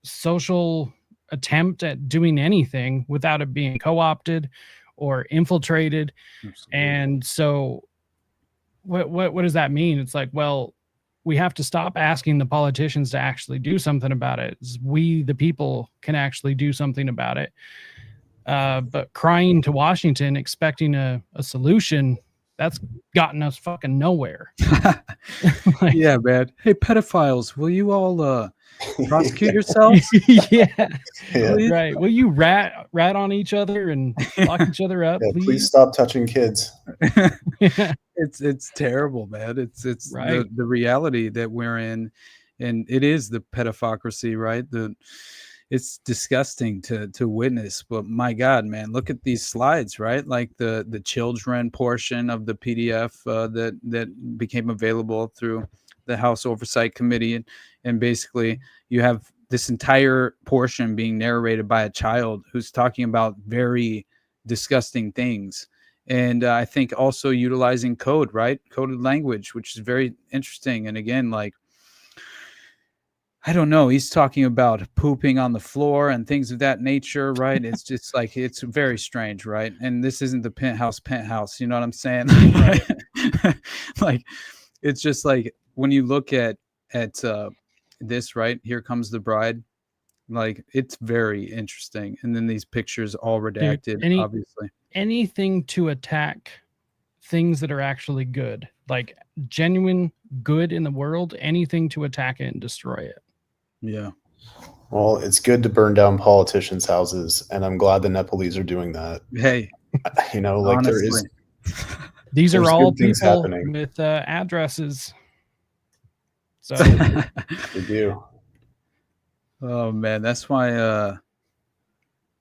social attempt at doing anything without it being co-opted or infiltrated. And so what does that mean? It's like, well, we have to stop asking the politicians to actually do something about it. We, the people, can actually do something about it. But crying to Washington, expecting a solution, that's gotten us fucking nowhere. Yeah, man. Hey, pedophiles, will you all prosecute yourselves? Yeah. Right. Will you rat on each other and lock each other up, Yeah, please? please stop touching kids. It's terrible, man. It's Right. the reality that we're in, and it is the pedophocracy, right? It's disgusting to witness, but my God, man, look at these slides, right? Like the children portion of the PDF that became available through the House Oversight Committee, and basically you have this entire portion being narrated by a child who's talking about very disgusting things. And I think also utilizing code, right? Coded language, which is very interesting. And again, like, I don't know, he's talking about pooping on the floor and things of that nature, right? It's just like, it's very strange, right? And this isn't the penthouse, you know what I'm saying? Like, it's just like, when you look at this, right? Here Comes the Bride. Like, it's very interesting. And then these pictures all redacted, Dude, obviously. Anything to attack things that are actually good, like genuine good in the world, anything to attack it and destroy it. Yeah. Well, it's good to burn down politicians' houses, and I'm glad the Nepalese are doing that. Hey, you know, like honestly. These are there's all good things people happening. with addresses. So They do. Oh man, that's why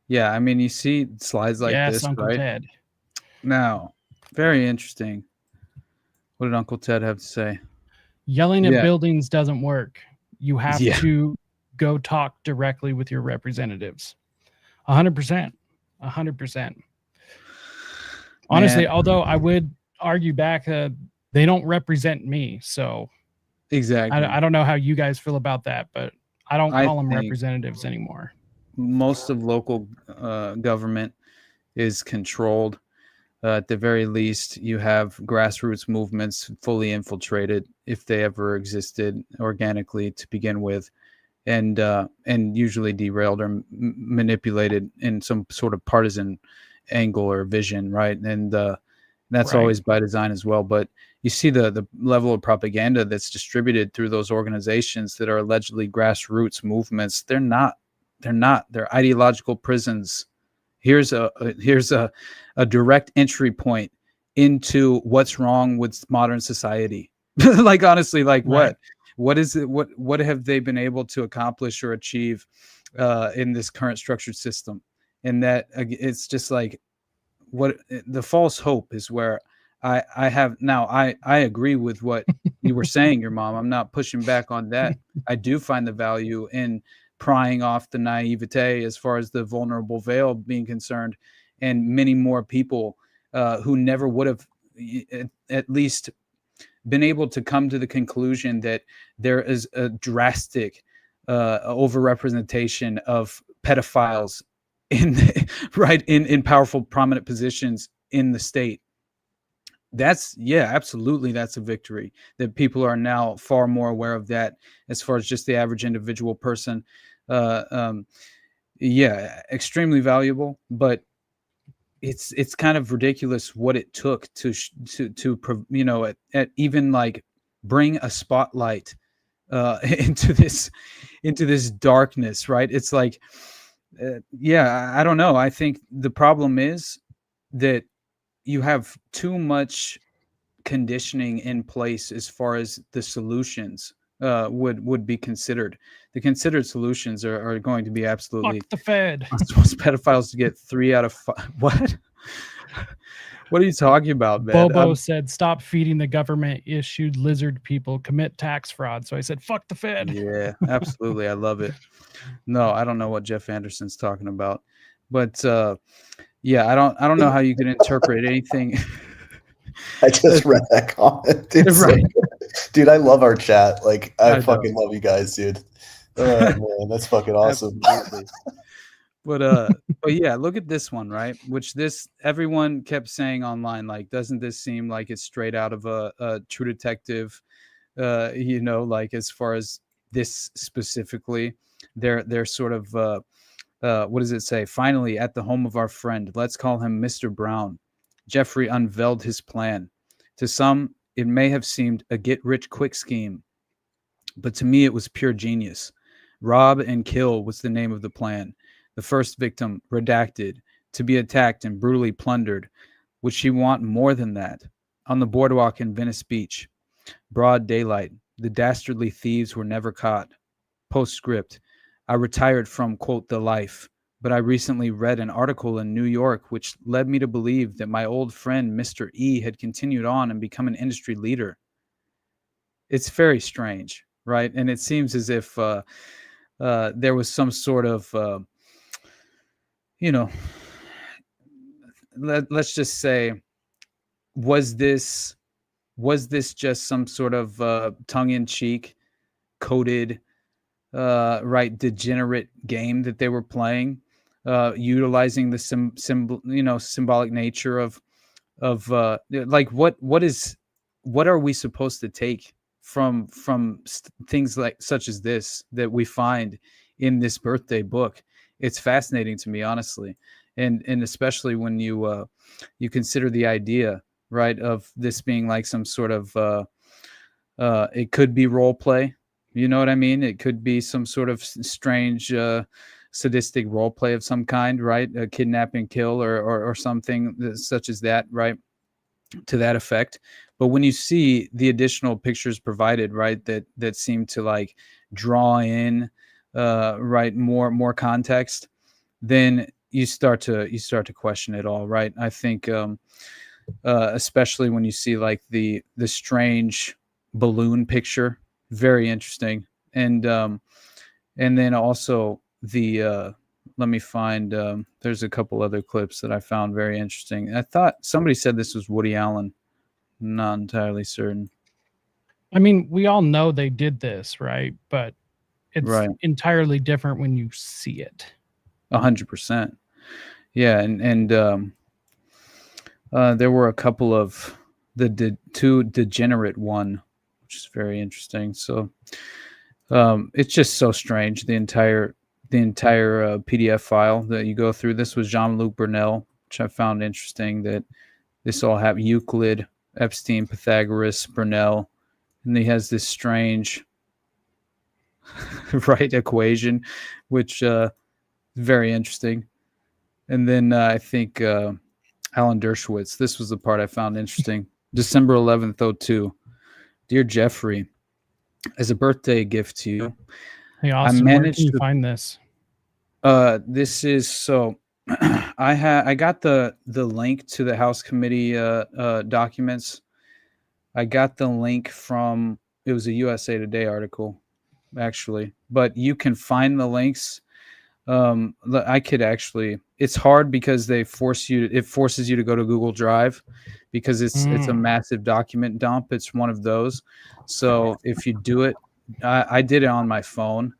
yeah, I mean, you see slides like yes, this, Uncle right? Ted. Now, very interesting. What did Uncle Ted have to say? Yelling at Yeah. buildings doesn't work. You have Yeah. to go talk directly with your representatives. 100%. 100%. Honestly, Man. although I would argue back, they don't represent me. So Exactly. I don't know how you guys feel about that, but I don't I call them think representatives anymore. most of local government is controlled. At the very least, you have grassroots movements fully infiltrated, if they ever existed organically to begin with, and usually derailed or manipulated in some sort of partisan angle or vision, right? And that's Right. always by design as well. But you see the level of propaganda that's distributed through those organizations that are allegedly grassroots movements. They're not. They're ideological prisons. Here's a direct entry point into what's wrong with modern society. Like, honestly, like, Right. what is it? What have they been able to accomplish or achieve in this current structured system? And that it's just like, what the false hope is where I have now. I agree with what you were saying, your mom. I'm not pushing back on that. I do find the value in prying off the naivete as far as the vulnerable veil being concerned, and many more people who never would have at least been able to come to the conclusion that there is a drastic overrepresentation of pedophiles in powerful, prominent positions in the state. Absolutely, that's a victory, that people are now far more aware of that as far as just the average individual person. Extremely valuable, but it's kind of ridiculous what it took to even like bring a spotlight into this darkness, right? It's like, I don't know. I think the problem is that you have too much conditioning in place as far as the solutions would be considered. The considered solutions are going to be absolutely Fuck the Fed. wants pedophiles to get 3 out of 5. What? What are you talking about, man? Bobo said, "Stop feeding the government-issued lizard people. Commit tax fraud." So I said, "Fuck the Fed." Yeah, absolutely. I love it. No, I don't know what Jeff Anderson's talking about, but I don't know how you can interpret anything. I just read that comment. Dude, Right. Dude, I love our chat. Like, I I fucking know. love you guys, dude. Oh, man, that's fucking awesome. Absolutely. But yeah, look at this one, right? Which everyone kept saying online, like, doesn't this seem like it's straight out of a True Detective? Like, as far as this specifically, they're sort of what does it say? Finally, at the home of our friend, let's call him Mr. Brown. Jeffrey unveiled his plan. To some, it may have seemed a get-rich-quick scheme, but to me, it was pure genius. Rob and kill was the name of the plan. The first victim, redacted, to be attacked and brutally plundered. Would she want more than that? On the boardwalk in Venice Beach, broad daylight, the dastardly thieves were never caught. Postscript, I retired from, quote, the life, but I recently read an article in New York which led me to believe that my old friend Mr. E had continued on and become an industry leader. It's very strange, right? And it seems as if there was some sort of let's just say, was this just some sort of tongue-in-cheek, coded, degenerate game that they were playing, utilizing the symbolic nature of like what are we supposed to take from things like such as this that we find in this birthday book? It's fascinating to me, honestly, and especially when you consider the idea, right, of this being like some sort of it could be role play. You know what I mean? It could be some sort of strange sadistic role play of some kind, right? A kidnap and kill or something such as that, right? To that effect. But when you see the additional pictures provided, right, that seem to like draw in more context, then you start to question it all, right? I think especially when you see like the strange balloon picture, very interesting, and then also the let me find there's a couple other clips that I found very interesting. I thought somebody said this was Woody Allen. Not entirely certain. I mean, we all know they did this, right? But it's entirely different when you see it. 100%. Yeah, and there were a couple of the two degenerate one, which is very interesting. So it's just so strange. The entire PDF file that you go through. This was Jean-Luc Brunel, which I found interesting that this all happened. Euclid, Epstein, Pythagoras, Brunel, and he has this strange equation, which very interesting. And then I think Alan Dershowitz. This was the part I found interesting. December 11th, 2002. Dear Jeffrey, as a birthday gift to you, hey Austin, where can you find this? This is so. I got the link to the House Committee documents. I got the link from, it was a USA Today article, actually, but you can find the links. I could actually, it's hard because it forces you to go to Google Drive because it's a massive document dump. It's one of those. So if you do it, I did it on my phone.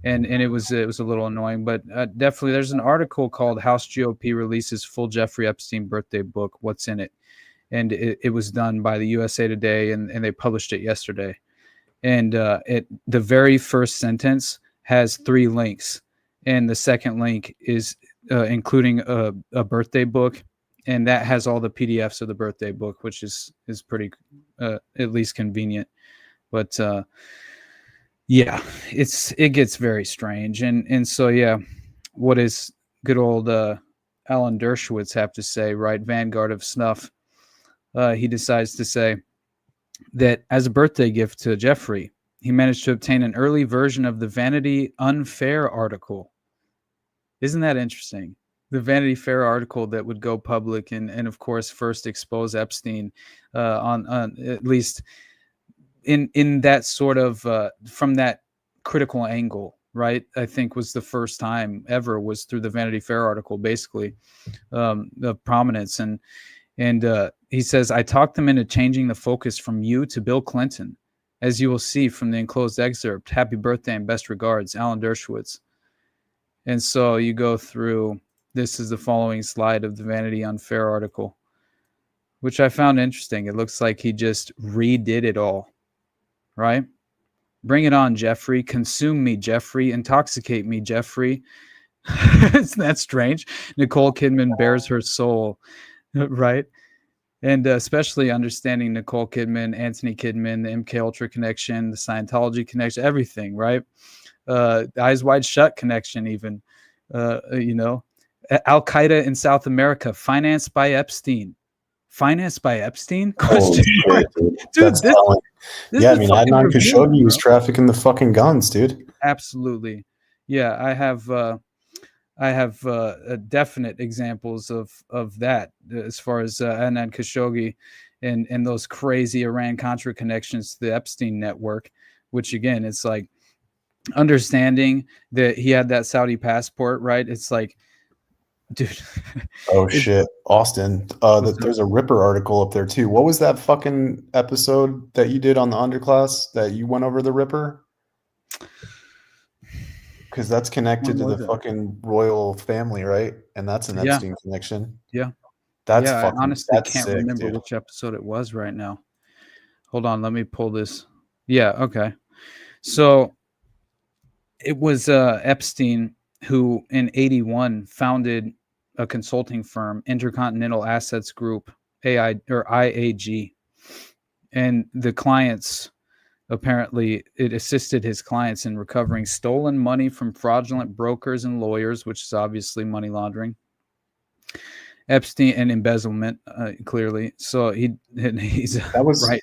And it was a little annoying, but definitely there's an article called House GOP releases full Jeffrey Epstein birthday book. What's in it? And it was done by the USA Today, and they published it yesterday. And the very first sentence has 3 links, and the second link is including a birthday book, and that has all the PDFs of the birthday book, which is pretty at least convenient. But Yeah, it gets very strange, and so yeah, what does good old Alan Dershowitz have to say? Right, Vanguard of Snuff. He decides to say that as a birthday gift to Jeffrey, he managed to obtain an early version of the Vanity Unfair article. Isn't that interesting? The Vanity Fair article that would go public and of course first expose Epstein on at least in that sort of from that critical angle, right? I think was the first time ever was through the Vanity Fair article, basically, of prominence. And he says, I talked them into changing the focus from you to Bill Clinton, as you will see from the enclosed excerpt. Happy birthday and best regards, Alan Dershowitz. And so you go through, this is the following slide of the Vanity Unfair article, which I found interesting. It looks like he just redid it all, right? Bring it on, Jeffrey. Consume me, Jeffrey. Intoxicate me, Jeffrey. Isn't that strange? Nicole Kidman bears her soul, right? And especially understanding Nicole Kidman, Anthony Kidman, the MK Ultra connection, the Scientology connection, everything, right? Eyes Wide Shut connection, even, Al-Qaeda in South America, financed by Epstein. Financed by Epstein? Holy shit, dude. This yeah, I mean, Adnan Khashoggi was trafficking the fucking guns, dude. Absolutely. Yeah, I have definite examples of that as far as Adnan Khashoggi and those crazy Iran-Contra connections to the Epstein network, which again, it's like understanding that he had that Saudi passport, right? It's like, dude. Oh shit, Austin. There's a Ripper article up there too. What was that fucking episode that you did on the underclass that you went over the Ripper? Because that's connected to the fucking royal family, right? And that's an Epstein connection. Yeah. That's I fucking, honestly that's can't sick, remember dude. which episode it was right now. Hold on, let me pull this. Yeah, okay. So it was Epstein who in 81 founded a consulting firm, Intercontinental Assets Group, IAG. And the clients, apparently it assisted his clients in recovering stolen money from fraudulent brokers and lawyers, which is obviously money laundering. Epstein and embezzlement, clearly. So he's that was right.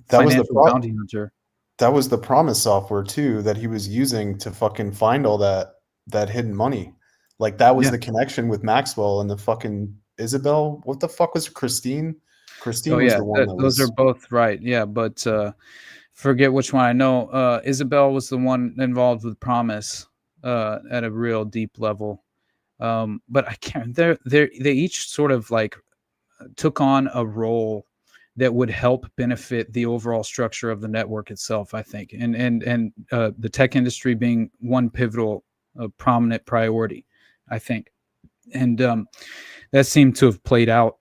That was the bounty hunter. That was the Promise software too that he was using to fucking find all that hidden money. Like that was the connection with Maxwell and the fucking Isabel. What the fuck was Christine? Christine was the one that those was. are both right. Yeah, but forget which one. I know Isabel was the one involved with Promise at a real deep level. But I can't. They each sort of like took on a role that would help benefit the overall structure of the network itself, I think, and the tech industry being one pivotal, prominent priority, I think, and that seemed to have played out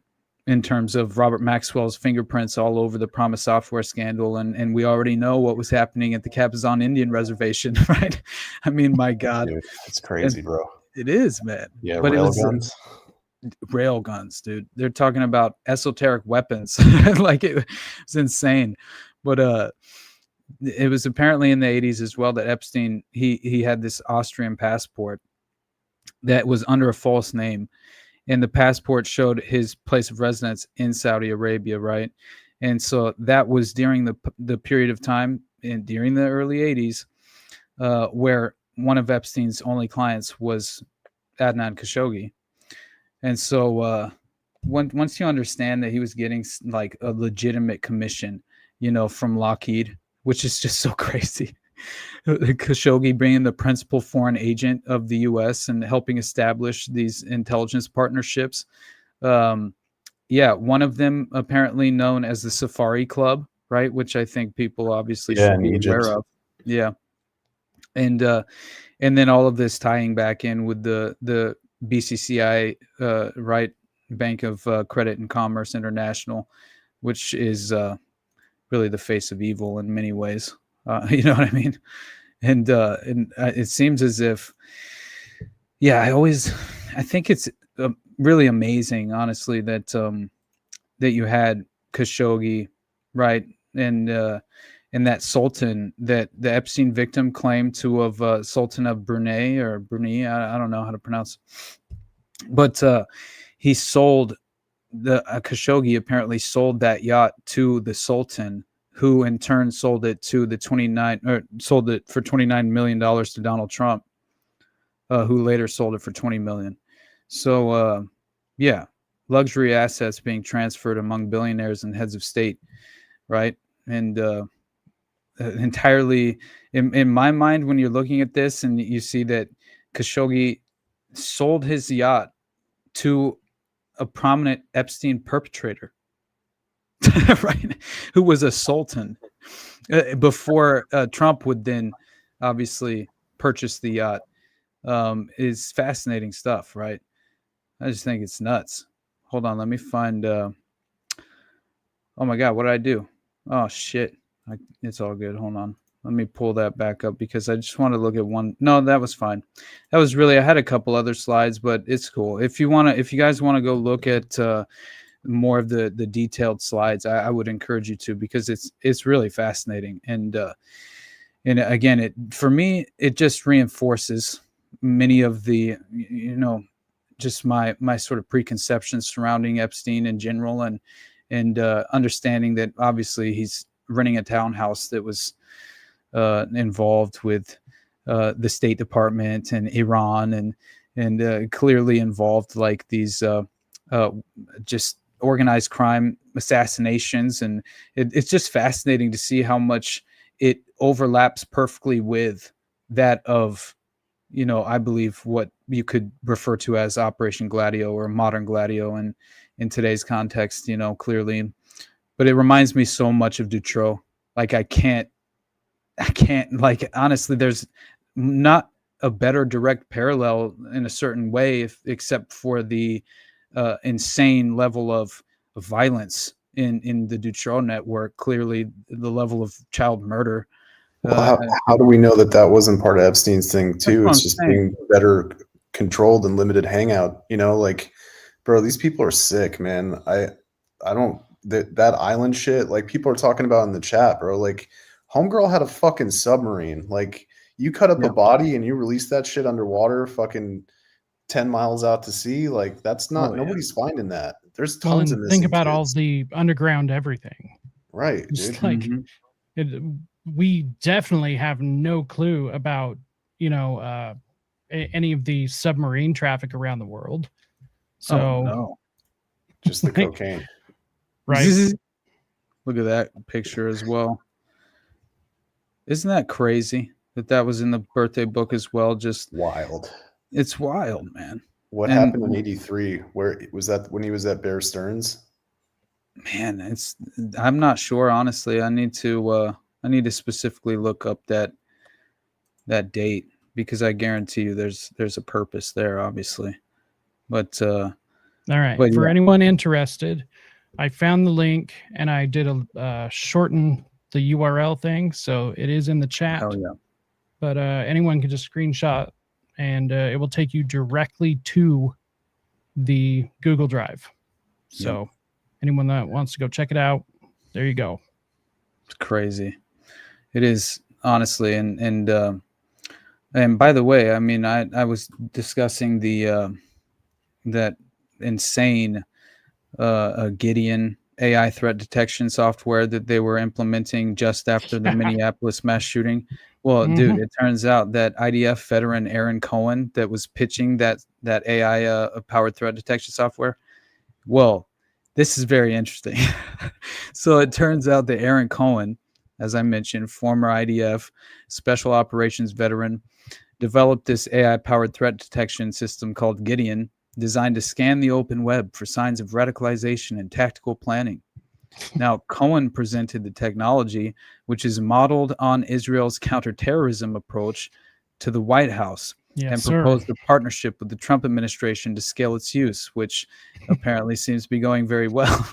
in terms of Robert Maxwell's fingerprints all over the Promise software scandal, and we already know what was happening at the Cabazon Indian Reservation, right? I mean, my God, dude, it's crazy, bro. It is, man. Yeah, but railguns. Railguns, dude. They're talking about esoteric weapons. Like it was insane. But it was apparently in the 80s as well that Epstein he had this Austrian passport that was under a false name, and the passport showed his place of residence in Saudi Arabia, right? And so that was during the period of time and during the early 80s where one of Epstein's only clients was Adnan Khashoggi. And so once you understand that he was getting like a legitimate commission, from Lockheed, which is just so crazy. Khashoggi being the principal foreign agent of the U.S. and helping establish these intelligence partnerships. One of them apparently known as the Safari Club, right? Which I think people obviously should be aware of. Yeah. And then all of this tying back in with the BCCI, right, Bank of Credit and Commerce International, which is really the face of evil in many ways. You know what I mean? And it seems as if, I think it's really amazing, honestly, that that you had Khashoggi, right, and and that Sultan that the Epstein victim claimed to have Sultan of Brunei or Brunei, I don't know how to pronounce it. But he sold Khashoggi apparently sold that yacht to the Sultan, who in turn sold it for $29 million to Donald Trump, who later sold it for $20 million. So yeah, luxury assets being transferred among billionaires and heads of state, right? And entirely in my mind, when you're looking at this and you see that Khashoggi sold his yacht to a prominent Epstein perpetrator, right, who was a sultan, before Trump would then obviously purchase the yacht, is fascinating stuff, right? I just think it's nuts. Hold on, let me find. Oh my God, what did I do? Oh shit, it's all good. Hold on, let me pull that back up because I just want to look at one. No, that was fine. That was really. I had a couple other slides, but it's cool. If you guys want to go look at more of the detailed slides, I would encourage you to, because it's really fascinating. And again, for me, it just reinforces many of the, just my sort of preconceptions surrounding Epstein in general, and understanding that obviously he's renting a townhouse that was involved with the State Department and Iran, and clearly involved like these just organized crime assassinations. And it's just fascinating to see how much it overlaps perfectly with that of, I believe what you could refer to as Operation Gladio or Modern Gladio in today's context, clearly. But it reminds me so much of Dutroux. Like I can't like, honestly, there's not a better direct parallel in a certain way, except for the insane level of violence in the Dutroux network. Clearly the level of child murder. Well, how do we know that wasn't part of Epstein's thing too? It's just being better controlled and limited hangout. Like, bro, these people are sick, man. I don't that island shit. Like people are talking about in the chat, bro. Like, homegirl had a fucking submarine. Like, you cut up a body and you release that shit underwater, fucking 10 miles out to sea. Like, that's not nobody's finding that. There's tons of missing think about kids. all the underground everything. Right, Just dude. like we definitely have no clue about any of the submarine traffic around the world. So just the cocaine, right? Look at that picture as well. Isn't that crazy that was in the birthday book as well? Just wild. It's wild, man. What happened in '83? Where was that, when he was at Bear Stearns? Man, I'm not sure, honestly. I need to specifically look up that date, because I guarantee you there's a purpose there, obviously. But all right, for anyone interested, I found the link and I did a shorten the URL thing, so it is in the chat. Oh yeah. But anyone can just screenshot, and it will take you directly to the Google Drive. So anyone that wants to go check it out, there you go. It's crazy. It is, honestly. And by the way, I mean, I was discussing the that insane Gideon AI threat detection software that they were implementing just after the Minneapolis mass shooting. Well, dude, it turns out that IDF veteran Aaron Cohen that was pitching that AI powered threat detection software. Well, this is very interesting. So it turns out that Aaron Cohen, as I mentioned, former IDF special operations veteran, developed this AI powered threat detection system called Gideon, designed to scan the open web for signs of radicalization and tactical planning. Now, Cohen presented the technology, which is modeled on Israel's counterterrorism approach, to the White House, and proposed a partnership with the Trump administration to scale its use, which apparently seems to be going very well.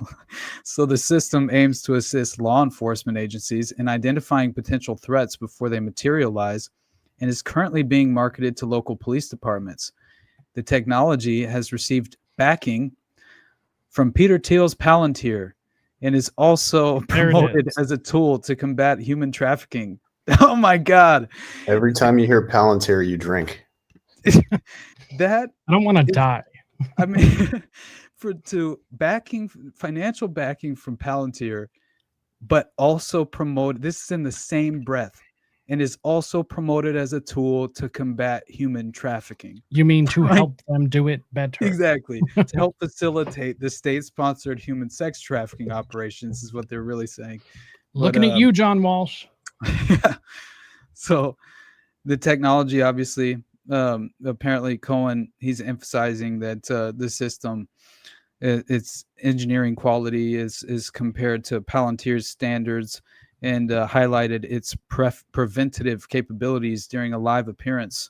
So the system aims to assist law enforcement agencies in identifying potential threats before they materialize, and is currently being marketed to local police departments. The technology has received backing from Peter Thiel's Palantir, and is also There it promoted is. as a tool to combat human trafficking. Oh my God. Every time you hear Palantir, you drink. That I don't want to die. I mean, financial backing from Palantir, but also promote this is in the same breath and is also promoted as a tool to combat human trafficking. You mean to Right? help them do it better? Exactly. To help facilitate the state-sponsored human sex trafficking operations is what they're really saying. Looking at you, John Walsh. So the technology, obviously, apparently Cohen, he's emphasizing that the system, its engineering quality is compared to Palantir's standards, and highlighted its preventative capabilities during a live appearance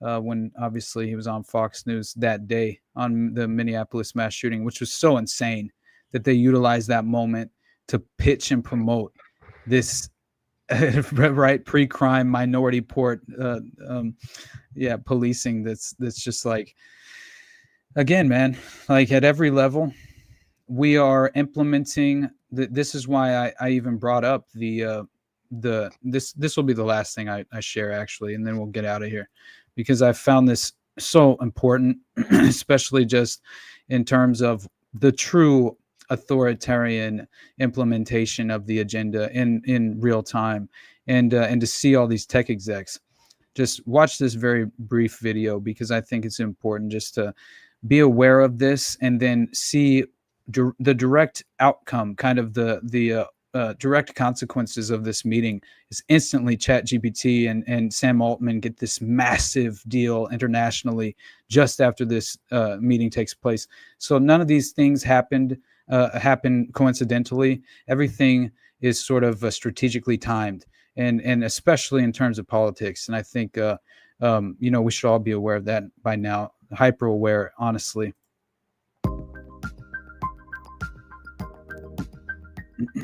when obviously he was on Fox News that day on the Minneapolis mass shooting, which was so insane that they utilized that moment to pitch and promote this right pre-crime minority port policing that's just like, again, man, like at every level we are implementing this is why I even brought up this will be the last thing I share, actually, and then we'll get out of here, because I found this so important, especially just in terms of the true authoritarian implementation of the agenda in real time, and to see all these tech execs. Just watch this very brief video, because I think it's important just to be aware of this, and then see the direct outcome, kind of the direct consequences of this meeting is instantly ChatGPT and Sam Altman get this massive deal internationally just after this meeting takes place. So none of these things happen coincidentally. Everything is sort of strategically timed, and especially in terms of politics. And I think we should all be aware of that by now, hyper aware, honestly.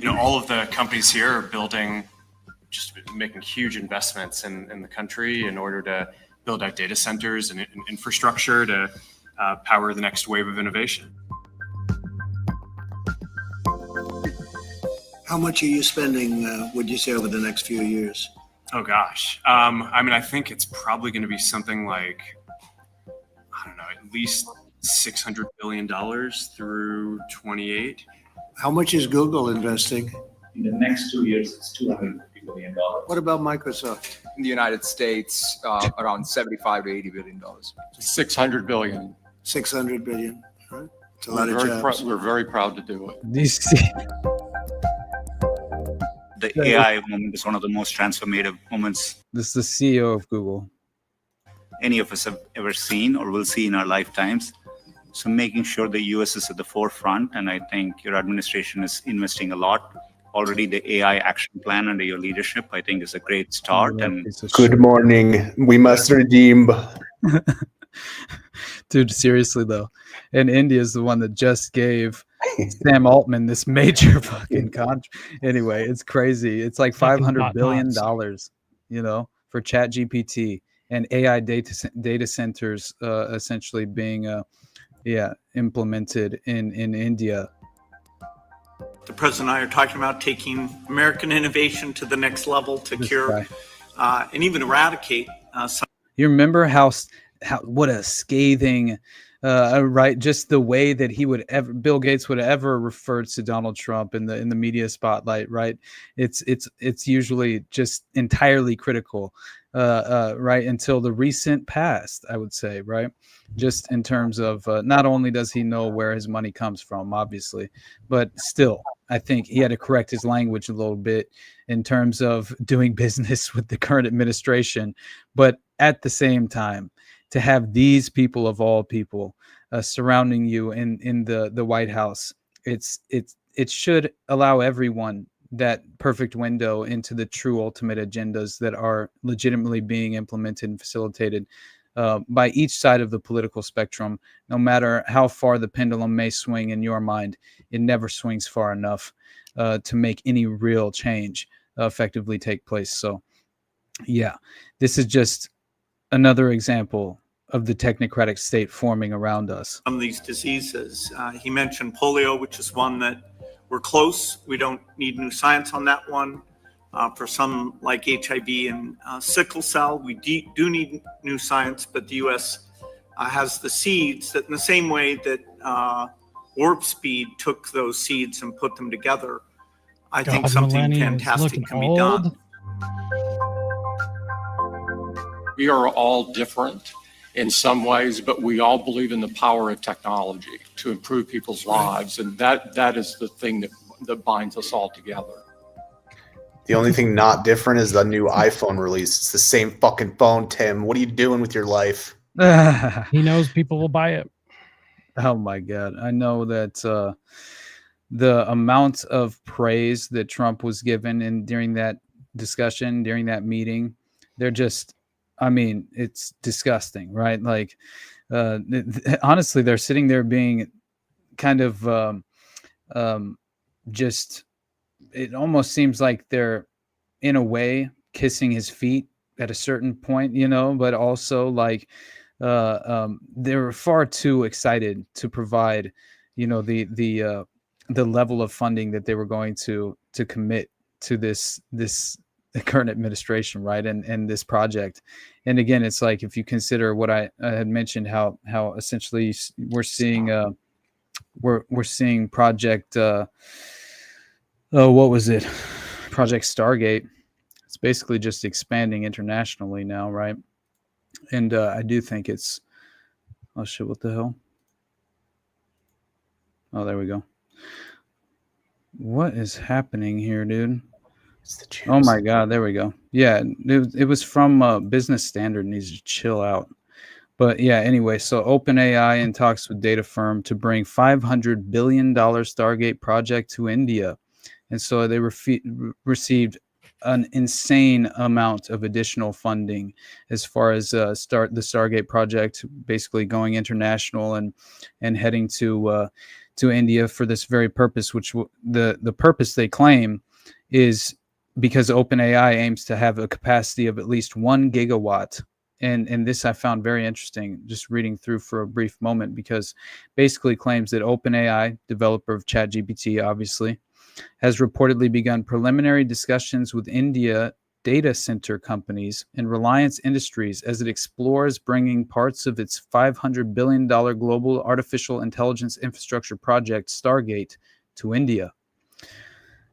All of the companies here are just making huge investments in the country in order to build out data centers and infrastructure to power the next wave of innovation. How much are you spending, would you say, over the next few years? Oh, gosh. I think it's probably going to be something like, I don't know, at least $600 billion through 28. How much is Google investing? In the next 2 years, it's $250 billion. What about Microsoft? In the United States, around $75 to $80 billion. 600 billion. 600 billion. Right? It's a lot of jobs. We're very proud to do it. The AI moment is one of the most transformative moments This is the CEO of Google. any of us have ever seen or will see in our lifetimes. So making sure the US is at the forefront, and I think your administration is investing a lot. Already the AI action plan under your leadership, I think, is a great start. And Good morning. We must redeem. Dude, seriously though, and India is the one that just gave Sam Altman this major fucking contract. Anyway, it's crazy. It's like $500 billion, for ChatGPT and AI data centers essentially being implemented in India. The president and I are talking about taking American innovation to the next level to cure and even eradicate some. You remember how what a scathing, just the way that Bill Gates would ever refer to Donald Trump in the media spotlight, right? It's usually just entirely critical, right, until the recent past, I would say, right? Just in terms of not only does he know where his money comes from, obviously, but still, I think he had to correct his language a little bit in terms of doing business with the current administration. But at the same time, to have these people of all people surrounding you in the White House, it should allow everyone that perfect window into the true ultimate agendas that are legitimately being implemented and facilitated by each side of the political spectrum. No matter how far the pendulum may swing in your mind, it never swings far enough to make any real change effectively take place. So, yeah, this is just another example of the technocratic state forming around us. Some of these diseases. He mentioned polio, which is one that we're close. We don't need new science on that one. For some like HIV and sickle cell, we do need new science, but the U.S. Has the seeds that in the same way that Warp Speed took those seeds and put them together, I think something fantastic can be done. We are all different in some ways, but we all believe in the power of technology to improve people's lives. And that is the thing that binds us all together. The only thing not different is the new iPhone release. It's the same fucking phone, Tim. What are you doing with your life? He knows people will buy it. Oh my God. I know that the amount of praise that Trump was given during that discussion, during that meeting, they're just, I mean, it's disgusting, right? Like, honestly, they're sitting there being kind of just, it almost seems like they're in a way kissing his feet at a certain point, you know, but also like they were far too excited to provide, you know, the level of funding that they were going to commit to this current administration, right, and this project. And again, it's like, if you consider what I had mentioned, how essentially we're seeing project what was it, Project Stargate. It's basically just expanding internationally now, right? And I do think it's, oh shit, what the hell? Oh, there we go. What is happening here, dude? Oh my God, there we go. Yeah, it was from Business Standard. Needs to chill out. But yeah, anyway, so OpenAI in talks with data firm to bring $500 billion Stargate project to India. And so they received an insane amount of additional funding as far as the Stargate project, basically going international and heading to India for this very purpose, which the purpose they claim is because OpenAI aims to have a capacity of at least 1 gigawatt. And this I found very interesting, just reading through for a brief moment, because basically claims that OpenAI, developer of ChatGPT, obviously, has reportedly begun preliminary discussions with India data center companies and Reliance Industries as it explores bringing parts of its $500 billion global artificial intelligence infrastructure project, Stargate, to India.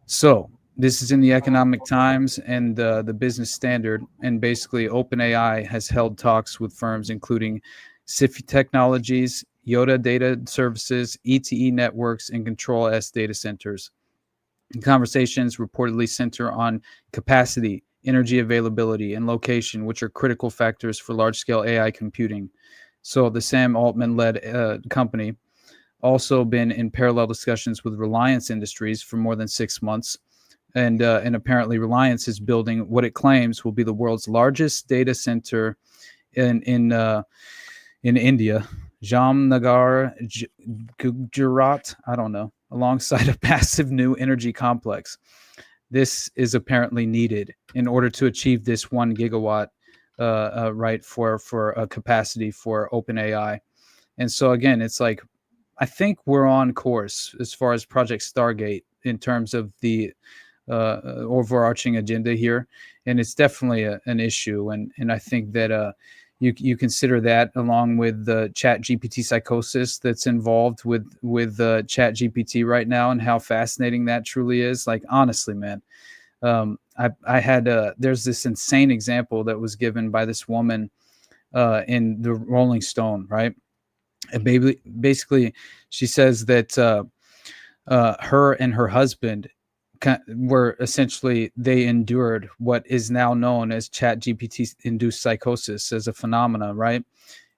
So this is in the Economic Times and the Business Standard, and basically OpenAI has held talks with firms including Sifi Technologies, Yoda Data Services, ETE Networks, and Control S Data Centers. Conversations reportedly center on capacity, energy availability, and location, which are critical factors for large-scale AI computing. So the Sam Altman-led company also been in parallel discussions with Reliance Industries for more than 6 months. And apparently Reliance is building what it claims will be the world's largest data center in India, Jamnagar, Gujarat, I don't know, alongside a massive new energy complex. This is apparently needed in order to achieve this 1 gigawatt, right, for a capacity for OpenAI. And so again, it's like, I think we're on course as far as Project Stargate in terms of the overarching agenda here, and it's definitely an issue. And I think that you consider that along with the ChatGPT psychosis that's involved with ChatGPT right now, and how fascinating that truly is. Like, honestly, man, I had there's this insane example that was given by this woman in the Rolling Stone, right? And basically, she says that her and her husband were essentially, they endured what is now known as ChatGPT-induced psychosis as a phenomena, right?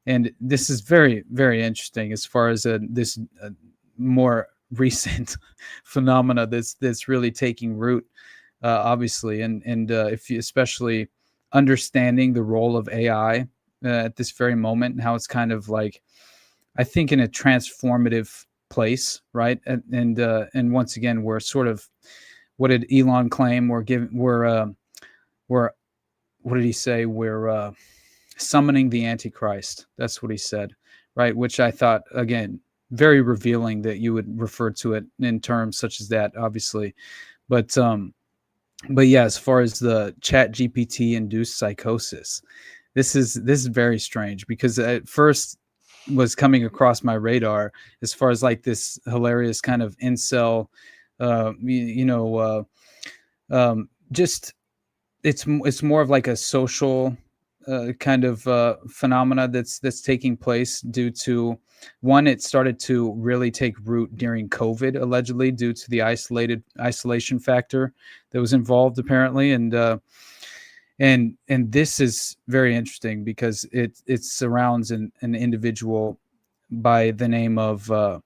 And this is very, very interesting as far as this more recent phenomena that's really taking root, obviously. And if you, especially understanding the role of AI at this very moment, and how it's kind of like, I think, in a transformative place, right? And once again, we're sort of, what did Elon claim? What did he say? We're summoning the Antichrist. That's what he said, right? Which I thought, again, very revealing that you would refer to it in terms such as that, obviously. But yeah, as far as the ChatGPT-induced psychosis, this is very strange, because at first was coming across my radar as far as like this hilarious kind of incel, just it's more of like a social kind of phenomena that's taking place due to, one, it started to really take root during COVID, allegedly due to the isolation factor that was involved apparently. And this is very interesting because it surrounds an individual by the name of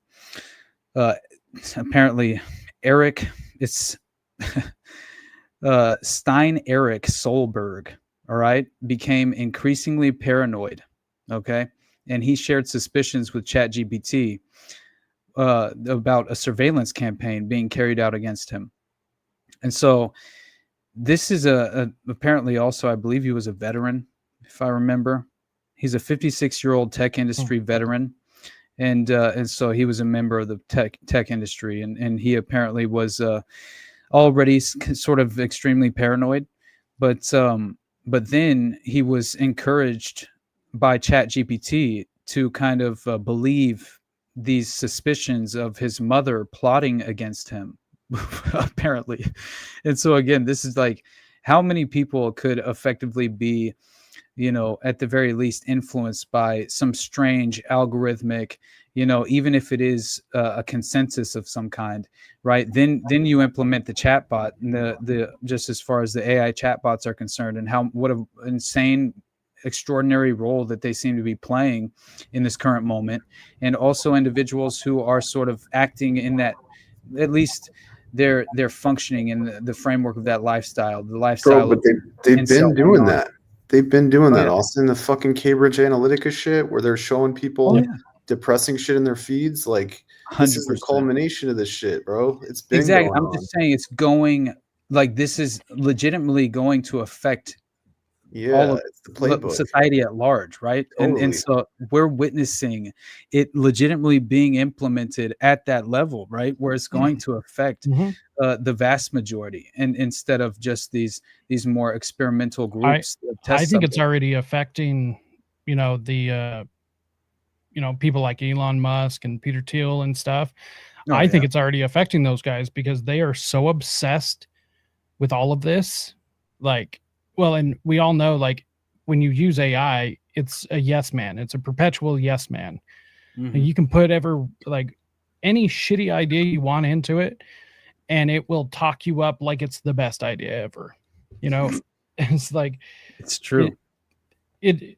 apparently Eric. It's Stein Eric Solberg. All right, became increasingly paranoid. Okay, and he shared suspicions with ChatGPT about a surveillance campaign being carried out against him. And so this is apparently also, I believe he was a veteran, if I remember. He's a 56-year-old tech industry veteran. And so he was a member of the tech industry. And he apparently was already sort of extremely paranoid. But then he was encouraged by ChatGPT to kind of believe these suspicions of his mother plotting against him, apparently. And so again, this is like, how many people could effectively be, at the very least influenced by some strange algorithmic, even if it is a consensus of some kind, right? Then you implement the chatbot, and the just as far as the AI chatbots are concerned, and what an insane, extraordinary role that they seem to be playing in this current moment, and also individuals who are sort of acting in that, at least they're functioning in the framework of that lifestyle, the lifestyle. Bro, but they've been doing that. They've been doing that, Austin. The fucking Cambridge Analytica shit, where they're showing people depressing shit in their feeds. Like, this is the culmination of this shit, bro. It's been exactly. Going I'm on. just saying, it's going, like, this is legitimately going to affect all of it's the playbook. Society at large, right? Totally. And so we're witnessing it legitimately being implemented at that level, right? Where it's going to affect the vast majority, and instead of just these more experimental groups. I think it's already affecting, the people like Elon Musk and Peter Thiel and stuff. I think it's already affecting those guys because they are so obsessed with all of this. Like, well, and we all know, like, when you use AI, it's a yes man. It's a perpetual yes man. And you can put any shitty idea you want into it, and it will talk you up like it's the best idea ever. It's like, it's true. It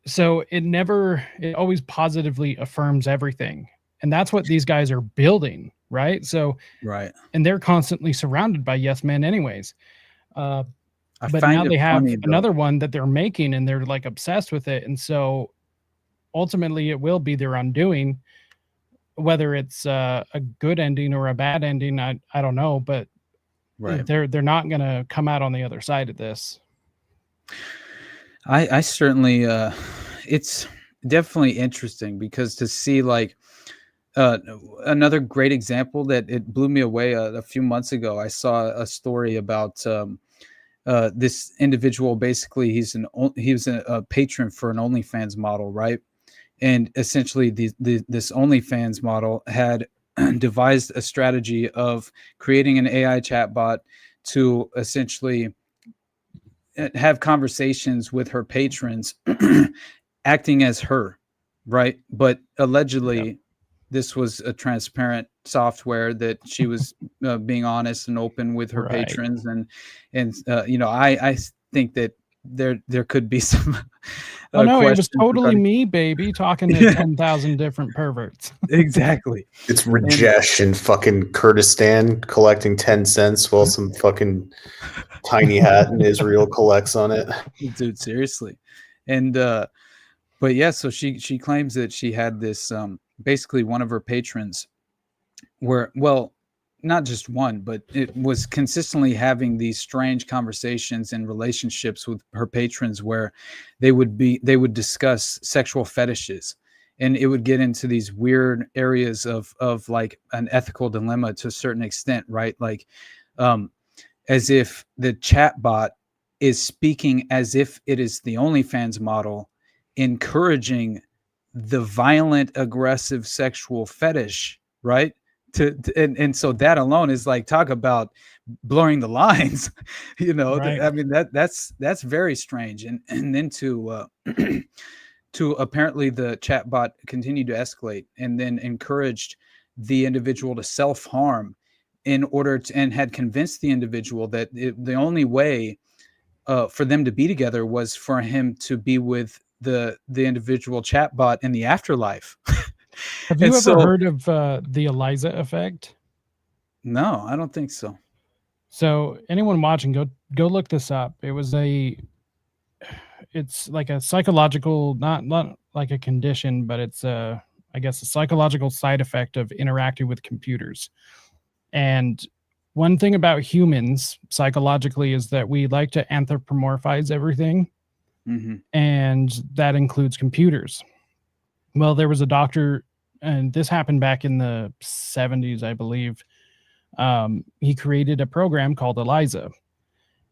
always positively affirms everything. And that's what these guys are building, right? So, right. And they're constantly surrounded by yes men anyways. But now they have another one that they're making, and they're like obsessed with it. And so ultimately it will be their undoing, whether it's a good ending or a bad ending. I don't know, but they're not going to come out on the other side of this. I certainly, it's definitely interesting because to see like another great example that it blew me away a few months ago. I saw a story about this individual. Basically, he was a patron for an OnlyFans model, right? And essentially, this OnlyFans model had devised a strategy of creating an AI chatbot to essentially have conversations with her patrons, acting as her, right? But allegedly, this was a transparent software that she was being honest and open with her patrons, and I think that there could be some. Oh no, it was totally me, baby, talking to 10,000 different perverts. Exactly. It's Rajesh in fucking Kurdistan collecting 10 cents while some fucking tiny hat in Israel collects on it. Dude, seriously. And but yeah, so she claims that she had this basically one of her patrons were, well, not just one, but it was consistently having these strange conversations and relationships with her patrons where they would discuss sexual fetishes and it would get into these weird areas of like an ethical dilemma to a certain extent, right? Like as if the chatbot is speaking as if it is the OnlyFans model, encouraging the violent, aggressive sexual fetish, right? And so that alone is like, talk about blurring the lines, you know. Right. I mean, that's very strange. And then to apparently the chatbot continued to escalate and then encouraged the individual to self-harm in order to, and had convinced the individual that the only way for them to be together was for him to be with the individual chatbot in the afterlife. Have you ever heard of the ELIZA effect? No, I don't think so. So anyone watching, go look this up. It's like a psychological, not like a condition, but it's I guess a psychological side effect of interacting with computers. And one thing about humans psychologically is that we like to anthropomorphize everything. Mm-hmm. And that includes computers. Well, there was a doctor, and this happened back in the 70s, I believe. He created a program called ELIZA,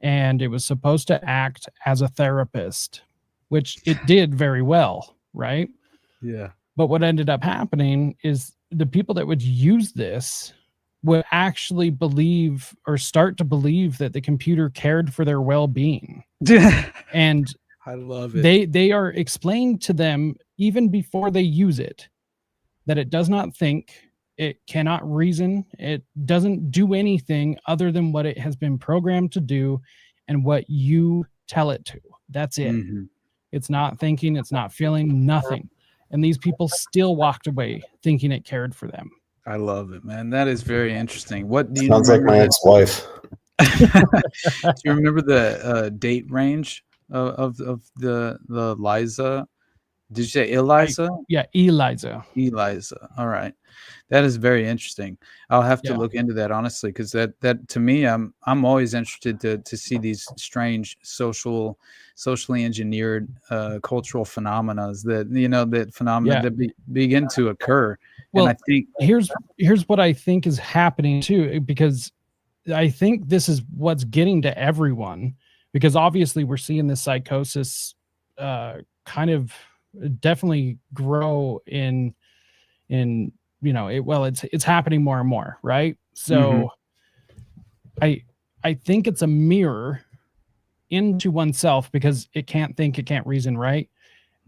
and it was supposed to act as a therapist, which it did very well, right? Yeah. But what ended up happening is the people that would use this would actually believe or start to believe that the computer cared for their well-being. And I love it. They are explained to them even before they use it that it does not think, it cannot reason, it doesn't do anything other than what it has been programmed to do and what you tell it to. That's it. Mm-hmm. It's not thinking, it's not feeling, nothing. And these people still walked away thinking it cared for them. I love it, man. That is very interesting. What do you Sounds like my ex-wife. Do you remember the date range of the ELIZA? Did you say ELIZA? Yeah, ELIZA. ELIZA. All right, that is very interesting. I'll have to look into that honestly, because that to me, I'm always interested to see these strange socially engineered cultural phenomena that begin to occur. Well, and I think here's what I think is happening too, because I think this is what's getting to everyone, because obviously we're seeing this psychosis kind of definitely grow in it's happening more and more, right? So I think it's a mirror into oneself, because it can't think, it can't reason, right?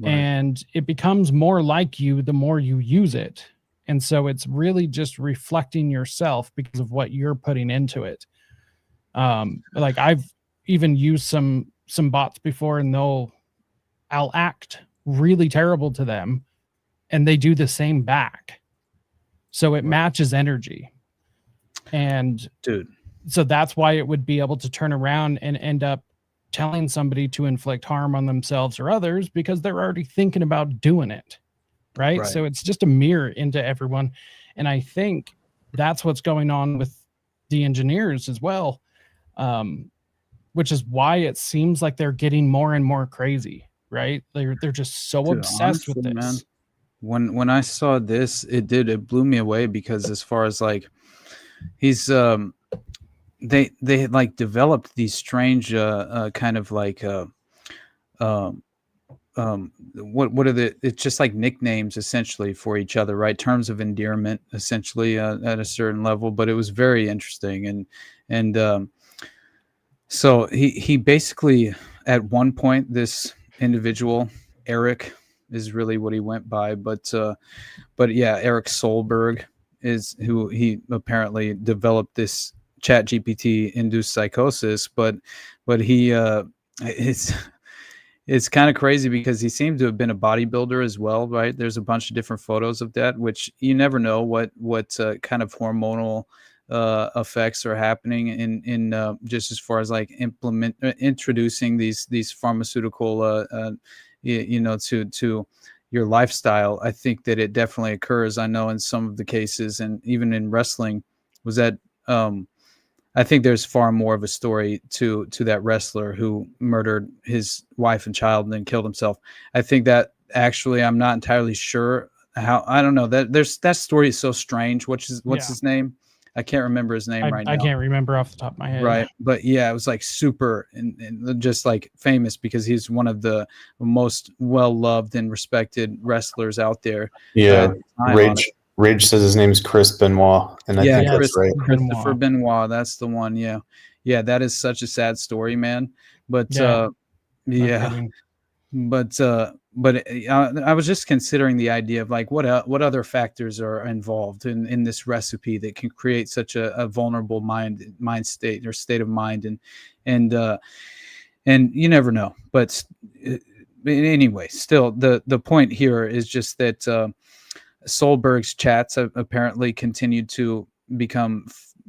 And it becomes more like you the more you use it. And so it's really just reflecting yourself because of what you're putting into it. Like I've even used some bots before, and I'll act really terrible to them and they do the same back. So it matches energy. And so that's why it would be able to turn around and end up telling somebody to inflict harm on themselves or others, because they're already thinking about doing it. Right. So it's just a mirror into everyone. And I think that's what's going on with the engineers as well, which is why it seems like they're getting more and more crazy. Right. They're just so obsessed with this. Man, when I saw this, it blew me away, because as far as like he's they had like developed these strange kind of like what are it's just like nicknames essentially for each other, right? Terms of endearment essentially at a certain level. But it was very interesting. And so he basically, at one point, this individual, Eric is really what he went by, but yeah, Eric Solberg is who he apparently developed this ChatGPT-induced psychosis, but he it's kind of crazy, because he seemed to have been a bodybuilder as well, right? There's a bunch of different photos of that, which you never know what kind of hormonal effects are happening in just as far as like introducing these pharmaceutical to your lifestyle. I think that it definitely occurs. I know in some of the cases, and even in wrestling, was that I think there's far more of a story to that wrestler who murdered his wife and child and then killed himself. I think that actually, I'm not entirely sure how. I don't know that story is so strange. What's his name? I can't remember his name right now. I can't remember off the top of my head. Right. But yeah, it was like super and just like famous because he's one of the most well-loved and respected wrestlers out there. Yeah. Rage says his name is Chris Benoit. And I think that's right. Christopher Benoit. That's the one. Yeah. Yeah. That is such a sad story, man. But I was just considering the idea of like what other factors are involved in this recipe that can create such a vulnerable mind state or state of mind, and you never know. But anyway, still the point here is just that Solberg's chats have apparently continued to become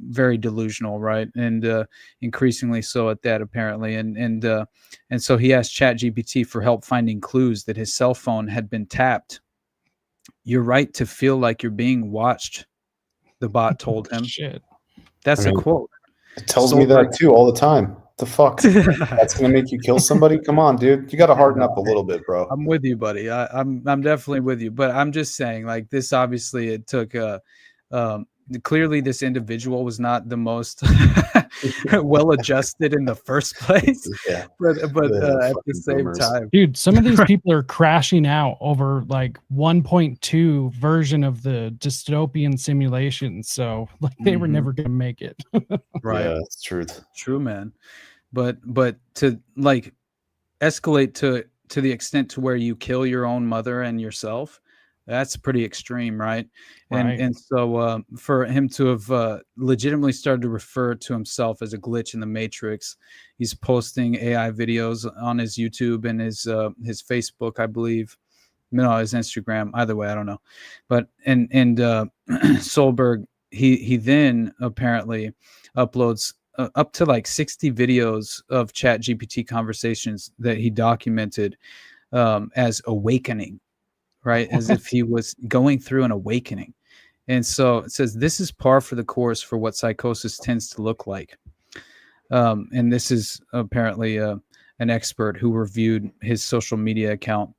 very delusional, right? And increasingly so at that, apparently. And so he asked ChatGPT for help finding clues that his cell phone had been tapped. "You're right to feel like you're being watched," the bot told him. Shit. That's a quote. It tells me that too all the time. The fuck? That's gonna make you kill somebody? Come on, dude. You gotta harden up a little bit, bro. I'm with you, buddy. I'm definitely with you. But I'm just saying, like, this obviously it took clearly this individual was not the most well adjusted in the first place. Yeah. But at the same time, dude, some of these people are crashing out over like 1.2 version of the dystopian simulation. So like they were never gonna make it. Right. Yeah, that's truth. True, man. But to like escalate to the extent to where you kill your own mother and yourself, that's pretty extreme, right? And so for him to have legitimately started to refer to himself as a glitch in the matrix, he's posting AI videos on his YouTube and his Facebook, I believe. No, his Instagram. Either way, I don't know. But and Solberg, he then apparently uploads up to like 60 videos of ChatGPT conversations that he documented as awakening. Right, as if he was going through an awakening. And so it says this is par for the course for what psychosis tends to look like. And this is apparently an expert who reviewed his social media account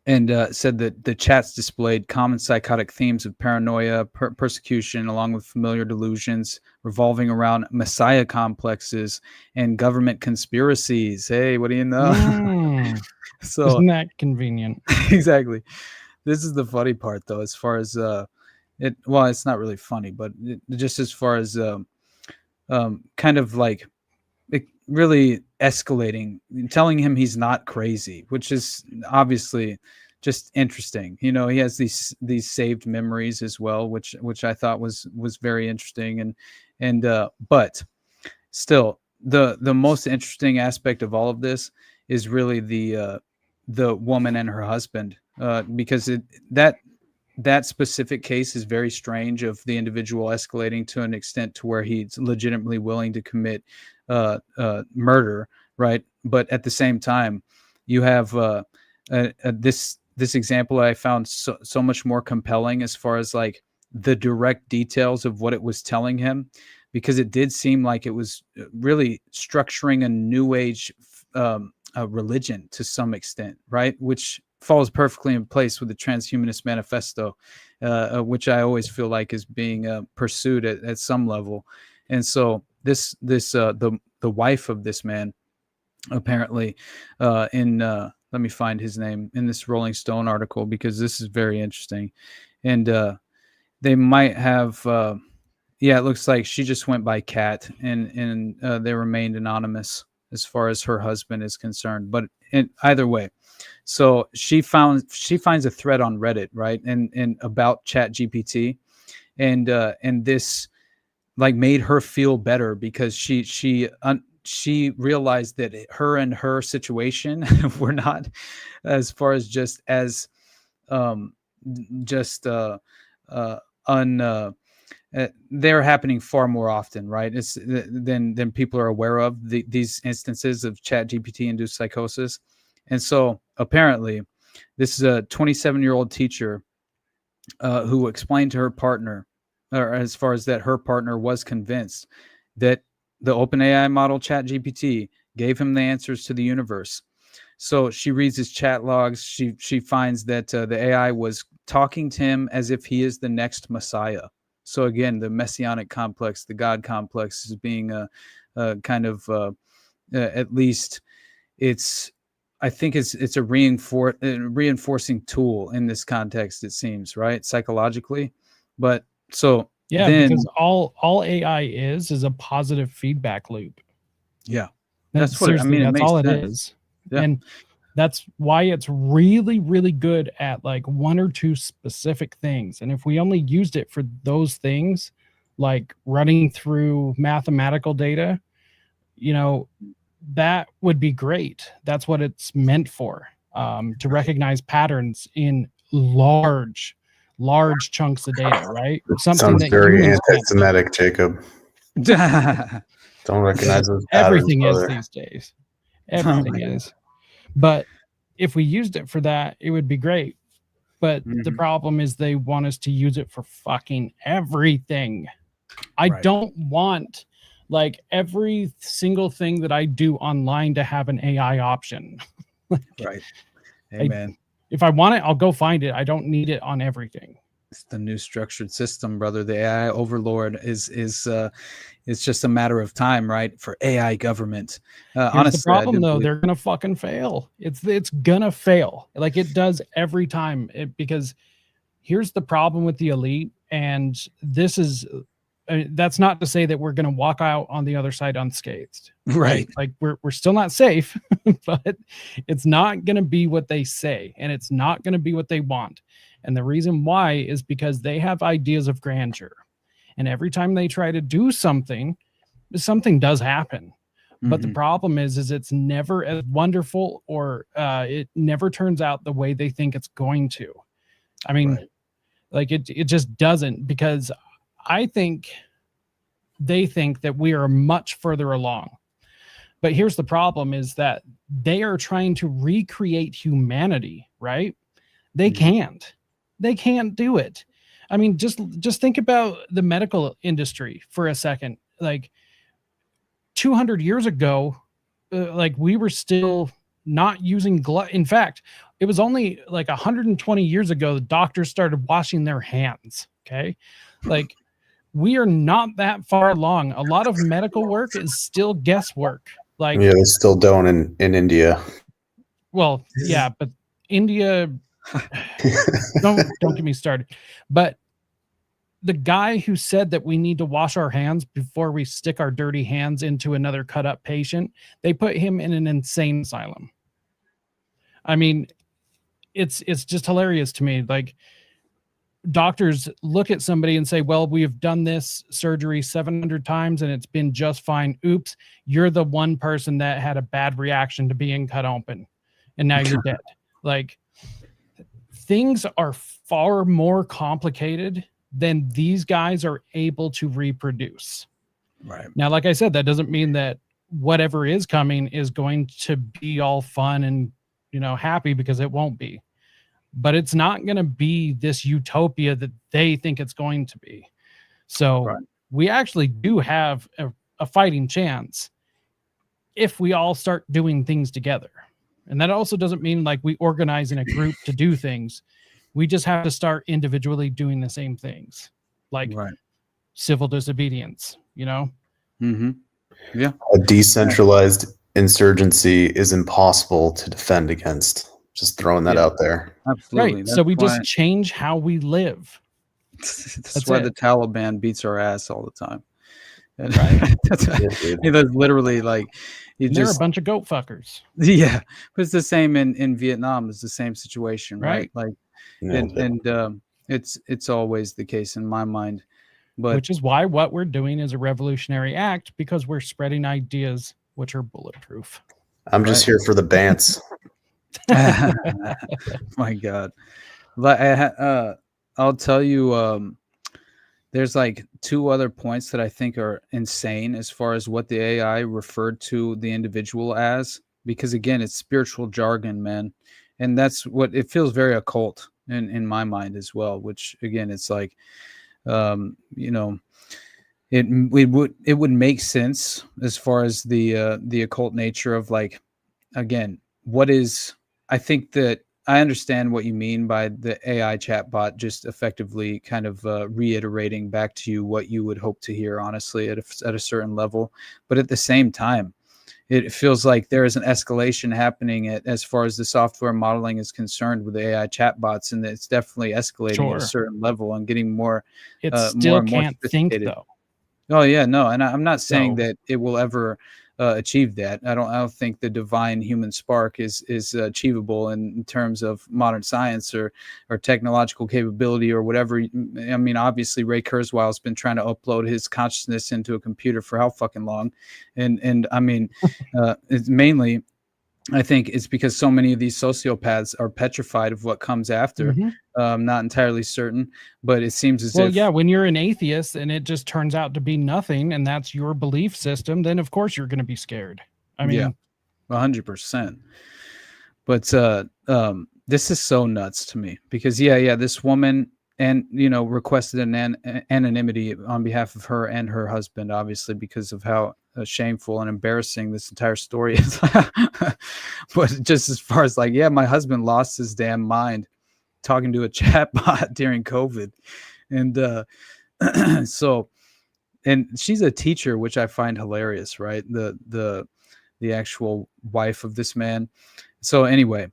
and said that the chats displayed common psychotic themes of paranoia, persecution, along with familiar delusions revolving around messiah complexes and government conspiracies. Hey, what do you know? So isn't that convenient? Exactly. This is the funny part, though, as far as it's not really funny, but just as far as kind of like really escalating, telling him he's not crazy, which is obviously just interesting. You know, he has these saved memories as well, which I thought was very interesting, and but still the most interesting aspect of all of this is really the woman and her husband, because that specific case is very strange, of the individual escalating to an extent to where he's legitimately willing to commit murder, right? But at the same time, you have this example I found so much more compelling as far as like the direct details of what it was telling him, because it did seem like it was really structuring a new age religion to some extent, right? Which falls perfectly in place with the Transhumanist Manifesto, which I always feel like is being pursued at some level. And so the wife of this man, apparently, let me find his name in this Rolling Stone article, because this is very interesting. And they might have, it looks like she just went by Kat, and they remained anonymous as far as her husband is concerned. But either way, so she finds a thread on Reddit, right, and about ChatGPT, and this like made her feel better, because she realized that her and her situation were not as far as they're happening far more often, right? It's than people are aware of, these instances of ChatGPT-induced psychosis. And so apparently this is a 27-year-old teacher who explained to her partner, or as far as that her partner was convinced that the OpenAI model ChatGPT gave him the answers to the universe. So she reads his chat logs. She finds that the AI was talking to him as if he is the next Messiah. So again, the messianic complex, the God complex, is being a kind of at least I think it's a reinforcing tool in this context. It seems, right, psychologically, but so yeah, then, because all AI is a positive feedback loop. Yeah, That's what I mean. That's all it sense. is, Yeah. and that's why it's really, really good at like one or two specific things. And if we only used it for those things, like running through mathematical data, that would be great. That's what it's meant for, to recognize patterns in large chunks of data, right? Sounds very anti-Semitic, Jacob. Don't recognize those patterns. Everything is brother. these days. Everything is. But if we used it for that, it would be great. But the problem is they want us to use it for fucking everything. I don't want like every single thing that I do online to have an AI option. Right. Amen. If I want it, I'll go find it. I don't need it on everything. It's the new structured system, brother. The AI overlord is it's just a matter of time, right? For AI government. Honestly, the problem though, they're gonna fucking fail. It's gonna fail, like it does every time. Because here's the problem with the elite, and this is that's not to say that we're gonna walk out on the other side unscathed, right? Like we're still not safe, but it's not gonna be what they say, and it's not gonna be what they want. And the reason why is because they have ideas of grandeur. And every time they try to do something does happen. But the problem is it's never as wonderful, or it never turns out the way they think it's going to. I mean, like it just doesn't, because I think they think that we are much further along. But here's the problem is that they are trying to recreate humanity, right? They can't. They can't do it. I mean, just think about the medical industry for a second. Like 200 years ago, like we were still not using gloves. In fact, it was only like 120 years ago the doctors started washing their hands. Okay, like we are not that far along. A lot of medical work is still guesswork. Like yeah, they still don't in India. Well, yeah, but India. don't get me started. But the guy who said that we need to wash our hands before we stick our dirty hands into another cut up patient, they put him in an insane asylum. I mean, it's just hilarious to me. Like doctors look at somebody and say, well, we've done this surgery 700 times and it's been just fine. Oops, you're the one person that had a bad reaction to being cut open and now you're dead. Like, things are far more complicated than these guys are able to reproduce. Right. Now, like I said, that doesn't mean that whatever is coming is going to be all fun and, happy, because it won't be. But it's not going to be this utopia that they think it's going to be. So we actually do have a fighting chance if we all start doing things together. And that also doesn't mean like we organize in a group to do things. We just have to start individually doing the same things, like civil disobedience, Mm-hmm. Yeah. A decentralized insurgency is impossible to defend against. Just throwing that out there. Absolutely. Right. So we just change how we live. That's why the Taliban beats our ass all the time. That's literally like they're a bunch of goat fuckers. Yeah, but it's the same in Vietnam. It's the same situation, right? Like, and it's always the case in my mind. But which is why what we're doing is a revolutionary act, because we're spreading ideas which are bulletproof. I'm just here for the bants. My God, I'll tell you. There's like two other points that I think are insane as far as what the AI referred to the individual as, because again, it's spiritual jargon, man. And that's what it feels very occult in my mind as well, which again, it's like, it would make sense as far as the occult nature of, like, again, I think that I understand what you mean by the AI chatbot just effectively kind of reiterating back to you what you would hope to hear, honestly, at a certain level. But at the same time, it feels like there is an escalation happening as far as the software modeling is concerned with the AI chatbots, and it's definitely escalating at a certain level and getting more. It still more and more can't think though. Oh yeah, no, and I'm not saying that it will ever achieve that. I don't think the divine human spark is achievable in terms of modern science or technological capability or whatever. I mean, obviously Ray Kurzweil has been trying to upload his consciousness into a computer for how fucking long, and I mean, it's mainly, I think it's because so many of these sociopaths are petrified of what comes after. I'm not entirely certain, but it seems as if... yeah, when you're an atheist and it just turns out to be nothing and that's your belief system, then of course you're going to be scared. I mean... Yeah, 100%. But this is so nuts to me because, this woman requested an anonymity on behalf of her and her husband, obviously, because of how shameful and embarrassing this entire story is. But just as far as my husband lost his damn mind talking to a chatbot during COVID. And so, and she's a teacher, which I find hilarious, right? The actual wife of this man. So anyway,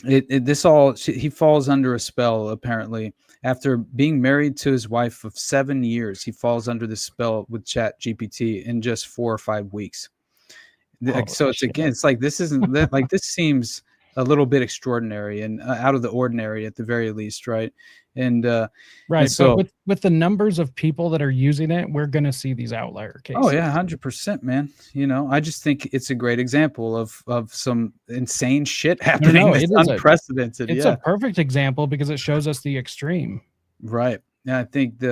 he falls under a spell, apparently. After being married to his wife of 7 years, he falls under the spell with ChatGPT in just 4 or 5 weeks. So it's like, this isn't like, this seems a little bit extraordinary and out of the ordinary at the very least, right? And right. And so but with the numbers of people that are using it, we're going to see these outlier cases. Oh yeah, 100%, man. I just think it's a great example of some insane shit happening. It's unprecedented. It's a perfect example because it shows us the extreme. Right. Yeah, I think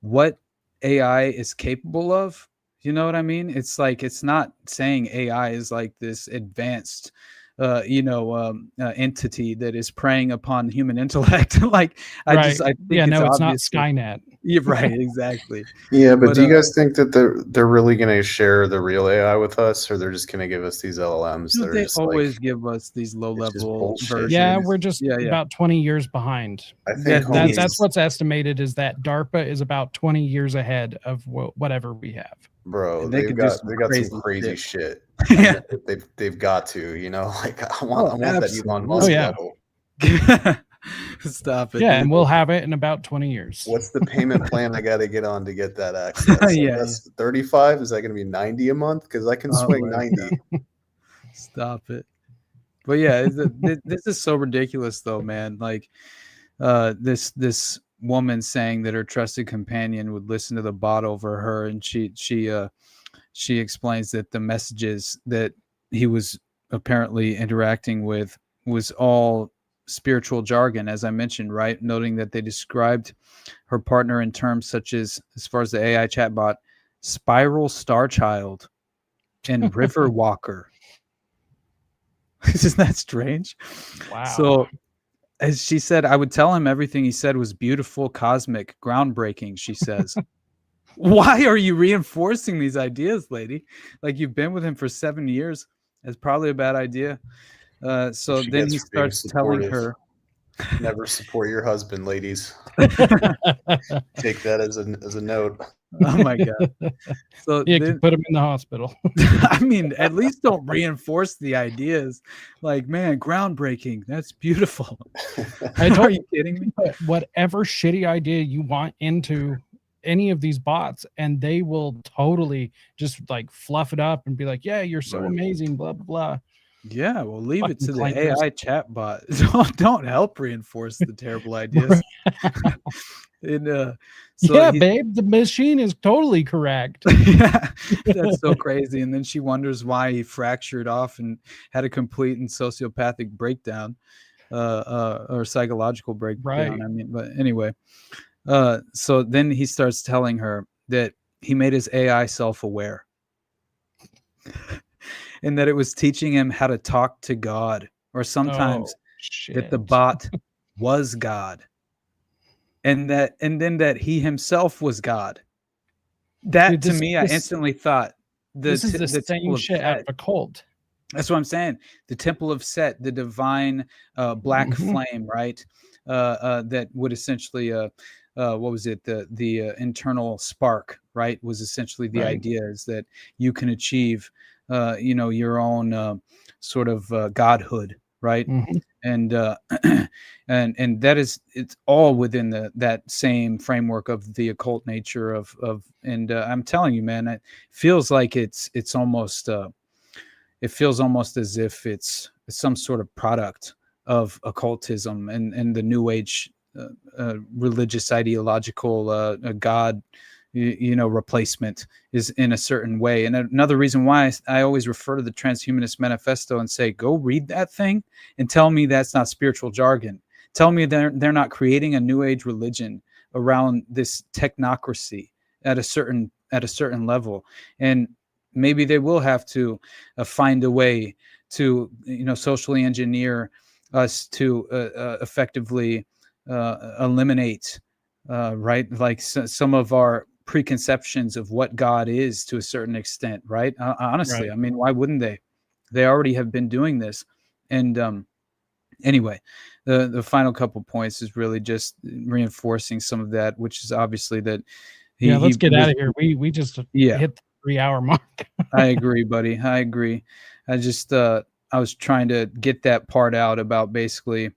what AI is capable of, you know what I mean? It's like, it's not saying AI is like this advanced entity that is preying upon human intellect. I think it's not Skynet. Yeah, right, exactly. Yeah, but do you guys think that they're really going to share the real AI with us, or they're just going to give us these LLMs? Dude, they always give us these low-level versions. Yeah, we're just about 20 years behind. I think that's what's estimated, is that DARPA is about 20 years ahead of whatever we have. Bro, they got some crazy shit. They've got to, I want that Elon Musk level. Stop it. Yeah, and we'll have it in about 20 years. What's the payment plan I got to get on to get that access? That's 35. Is that going to be 90 a month? Because I can swing 90. Stop it. But yeah, this is so ridiculous, though, man. Like, this woman saying that her trusted companion would listen to the bot over her, and she explains that the messages that he was apparently interacting with was all spiritual jargon, as I mentioned, right? Noting that they described her partner in terms such as far as the AI chatbot, spiral star child and river walker. Isn't that strange? Wow. So, as she said, I would tell him everything he said was beautiful, cosmic, groundbreaking, she says. Why are you reinforcing these ideas, lady? Like, you've been with him for 7 years. That's probably a bad idea. So then he starts telling her, never support your husband, ladies. Take that as a note. Oh my God. So you can put him in the hospital. I mean, at least don't reinforce the ideas. Like, man, groundbreaking. That's beautiful. Are you kidding me? Whatever shitty idea you want into any of these bots, and they will totally just like fluff it up and be like, yeah, you're so amazing, blah, blah, blah. Yeah, well, leave it to the AI chatbot. Don't help reinforce the terrible ideas. And, babe, the machine is totally correct. Yeah, that's so crazy. And then she wonders why he fractured off and had a complete and sociopathic breakdown, or psychological breakdown. Right. I mean, but anyway, so then he starts telling her that he made his AI self-aware. And that it was teaching him how to talk to God, or sometimes that the bot was God, and then that he himself was God. That, to me, I instantly thought this is the same shit out of a cult. That's what I'm saying. The Temple of Set, the divine black flame, right? That would essentially, what was it? The internal spark, right? Was essentially the idea is that you can achieve, your own sort of godhood, right? And and that is, it's all within that same framework of the occult nature of and I'm telling you, man, it feels like it's almost it feels almost as if it's some sort of product of occultism and the New Age religious ideological God, replacement is in a certain way. And another reason why I always refer to the Transhumanist Manifesto and say, go read that thing and tell me that's not spiritual jargon. Tell me they're not creating a New Age religion around this technocracy at a certain level. And maybe they will have to find a way to, socially engineer us to effectively eliminate, right? Like some of our preconceptions of what God is to a certain extent, right? Honestly, I mean, why wouldn't they? They already have been doing this. And anyway, the final couple points is really just reinforcing some of that, which is obviously that. Let's get out of here. We just hit the 3-hour mark. I agree, buddy. I agree. I just I was trying to get that part out about basically.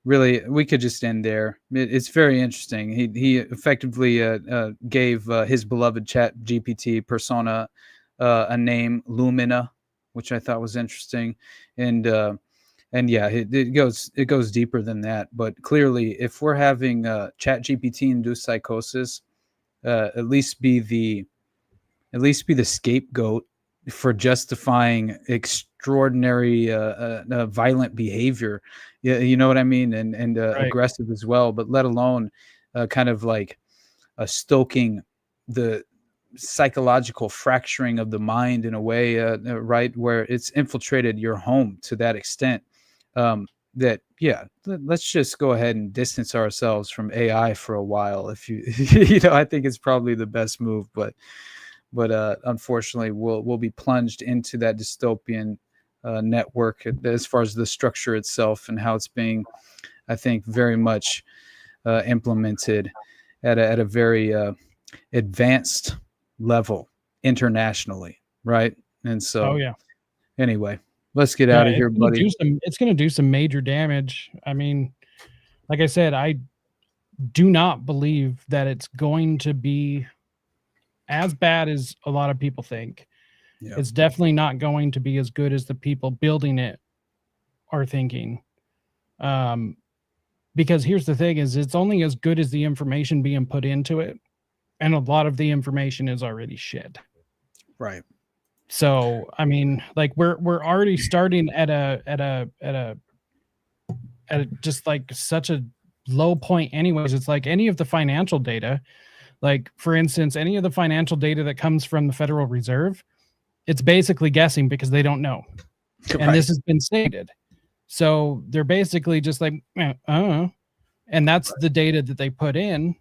Really, we could just end there. It's very interesting. He effectively gave his beloved ChatGPT persona a name, Lumina, which I thought was interesting, and yeah, it goes deeper than that. But clearly, if we're having ChatGPT-induced psychosis, at least be the scapegoat for justifying extraordinary violent behavior, you know what I mean, and aggressive as well, but let alone kind of like stoking the psychological fracturing of the mind in a way, right, where it's infiltrated your home to that extent, that let's just go ahead and distance ourselves from AI for a while. If you I think it's probably the best move, but unfortunately we'll be plunged into that dystopian network as far as the structure itself and how it's being, I think, very much implemented at a very advanced level internationally, right? And so anyway, let's get out of here, buddy. It's going to do some major damage. I mean, like I said, I do not believe that it's going to be as bad as a lot of people think. It's definitely not going to be as good as the people building it are thinking. Because here's the thing is it's only as good as the information being put into it. And a lot of the information is already shit. Right. So, I mean, like we're already starting at a just like such a low point anyways. It's like any of the financial data, like for instance, any of the financial data that comes from the Federal Reserve, it's basically guessing because they don't know. And this has been stated. So they're basically just like, and that's the data that they put in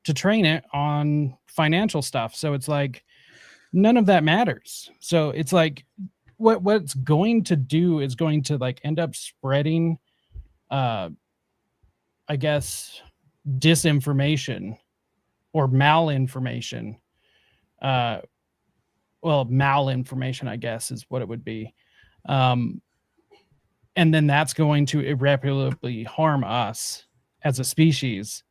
to train it on financial stuff. So it's like, none of that matters. So it's like, what it's going to do is going to like end up spreading, I guess, disinformation or malinformation. Well, malinformation, I guess, is what it would be. And then that's going to irreparably harm us as a species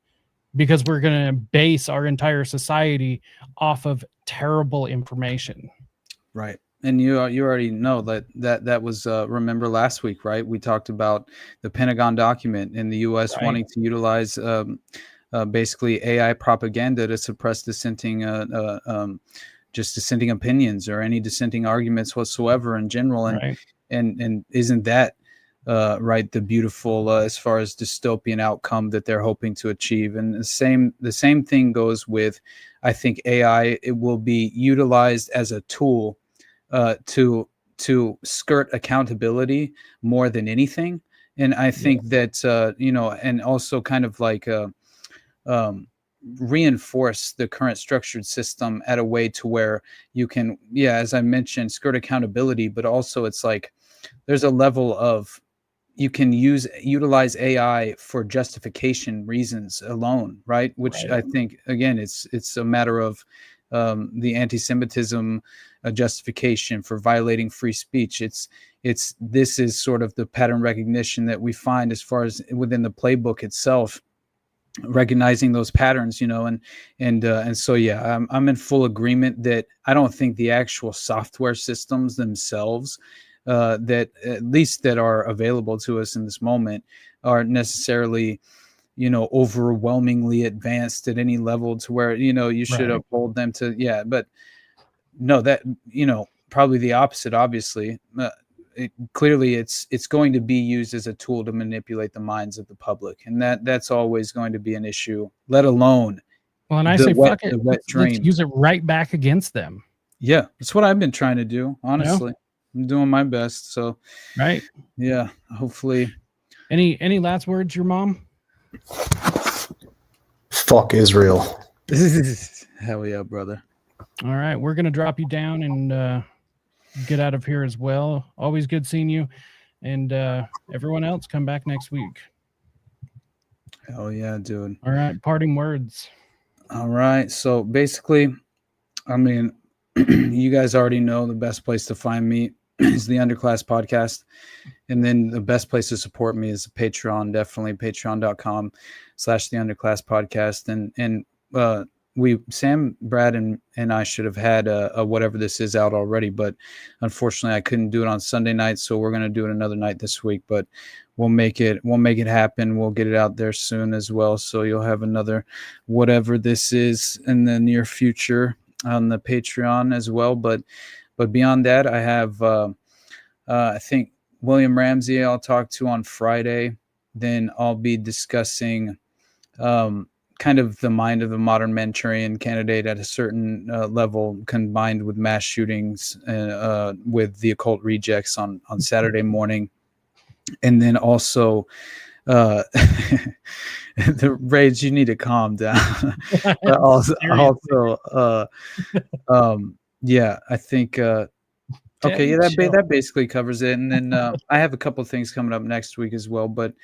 because we're going to base our entire society off of terrible information. Right. And you already know that was, remember last week, right? We talked about the Pentagon document in the U.S. wanting to utilize basically AI propaganda to suppress dissenting opinions or any dissenting arguments whatsoever in general. And isn't that right, the beautiful as far as dystopian outcome that they're hoping to achieve? And the same thing goes with, I think, AI. It will be utilized as a tool to skirt accountability more than anything. And I think that and also kind of like reinforce the current structured system at a way to where you can, as I mentioned, skirt accountability, but also it's like there's a level of you can utilize AI for justification reasons alone, right? Which I think, again, it's a matter of the anti-Semitism justification for violating free speech. This is sort of the pattern recognition that we find as far as within the playbook itself, recognizing those patterns, and so yeah, I'm in full agreement that I don't think the actual software systems themselves that at least that are available to us in this moment are necessarily overwhelmingly advanced at any level to where you should uphold them to but no, that probably the opposite, obviously. Clearly it's going to be used as a tool to manipulate the minds of the public, and that's always going to be an issue, let alone and I say fuck it, let's use it right back against them. Yeah, that's what I've been trying to do, honestly. I'm doing my best, so yeah, hopefully. Any last words, your mom? Fuck Israel. Hell yeah, brother. All right, we're gonna drop you down and get out of here as well. Always good seeing you, and everyone else, come back next week. Hell yeah, dude. All right, parting words. All right, so basically, I mean, you guys already know the best place to find me is the Underclass Podcast, and then the best place to support me is Patreon. Definitely patreon.com/the Underclass Podcast, and Sam, Brad, and I should have had a whatever this is out already, but unfortunately I couldn't do it on Sunday night, so we're going to do it another night this week, but we'll make it happen. We'll get it out there soon as well, so you'll have another whatever this is in the near future on the Patreon as well. But beyond that, I have I think William Ramsey I'll talk to on Friday. Then I'll be discussing kind of the mind of the modern Manchurian candidate at a certain level, combined with mass shootings with the occult rejects on Saturday morning. And then also the Rage, you need to calm down. But also yeah, I think okay, yeah, that basically covers it. And then I have a couple of things coming up next week as well, but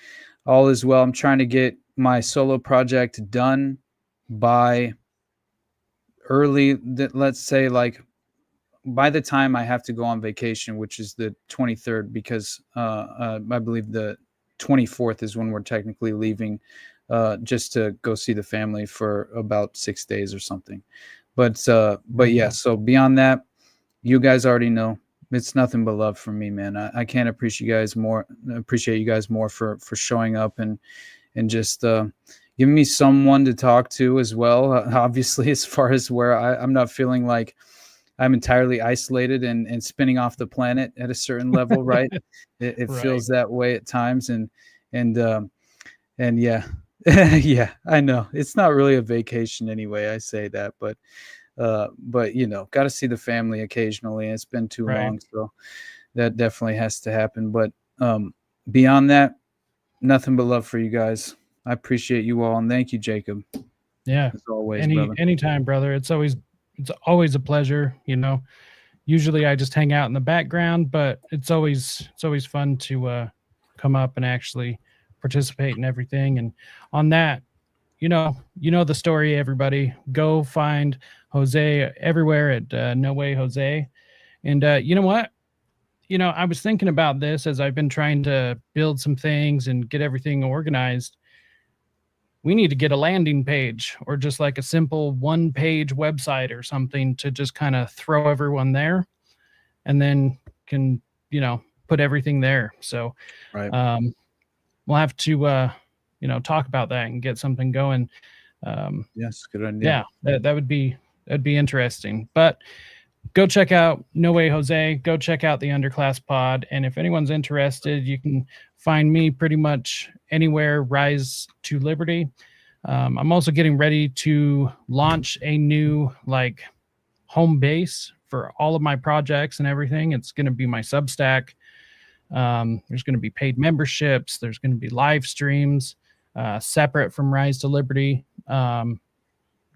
all is well. I'm trying to get my solo project done by let's say like by the time I have to go on vacation, which is the 23rd, because I believe the 24th is when we're technically leaving just to go see the family for about 6 days or something. But yeah, so beyond that, you guys already know it's nothing but love from me, man. I can't appreciate you guys more for showing up and just giving me someone to talk to as well. Obviously, as far as where I'm not feeling like I'm entirely isolated and spinning off the planet at a certain level, right? It feels that way at times, and yeah, yeah, I know it's not really a vacation anyway. I say that, but got to see the family occasionally. It's been too long, so that definitely has to happen. But beyond that, nothing but love for you guys. I appreciate you all, and thank you, Jacob. Yeah, as always, anytime, brother. It's always a pleasure. Usually I just hang out in the background, but it's always fun to come up and actually participate in everything. And on that, you know the story, everybody. Go find Jose everywhere at No Way Jose. And you know what? I was thinking about this as I've been trying to build some things and get everything organized. We need to get a landing page or just like a simple one-page website or something to just kind of throw everyone there, and then can, put everything there. So we'll have to, talk about that and get something going. Yes, good idea. Yeah, that'd be interesting. But go check out No Way Jose. Go check out the Underclass Pod. And if anyone's interested, you can find me pretty much anywhere. Rise to Liberty. I'm also getting ready to launch a new home base for all of my projects and everything. It's going to be my Substack. There's going to be paid memberships. There's going to be live streams separate from Rise to Liberty.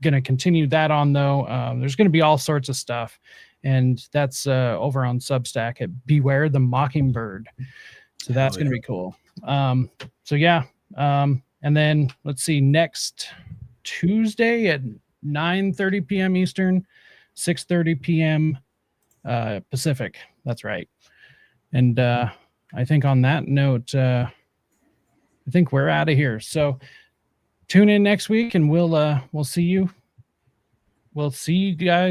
going to continue that on, though. There's going to be all sorts of stuff, and that's over on Substack at Beware the Mockingbird. So that's going to be cool. So yeah, and then let's see, next Tuesday at 9:30 p.m. Eastern, 6:30 p.m. Pacific. That's right. And I think on that note, I think we're out of here. So tune in next week, and we'll see you. We'll see you guys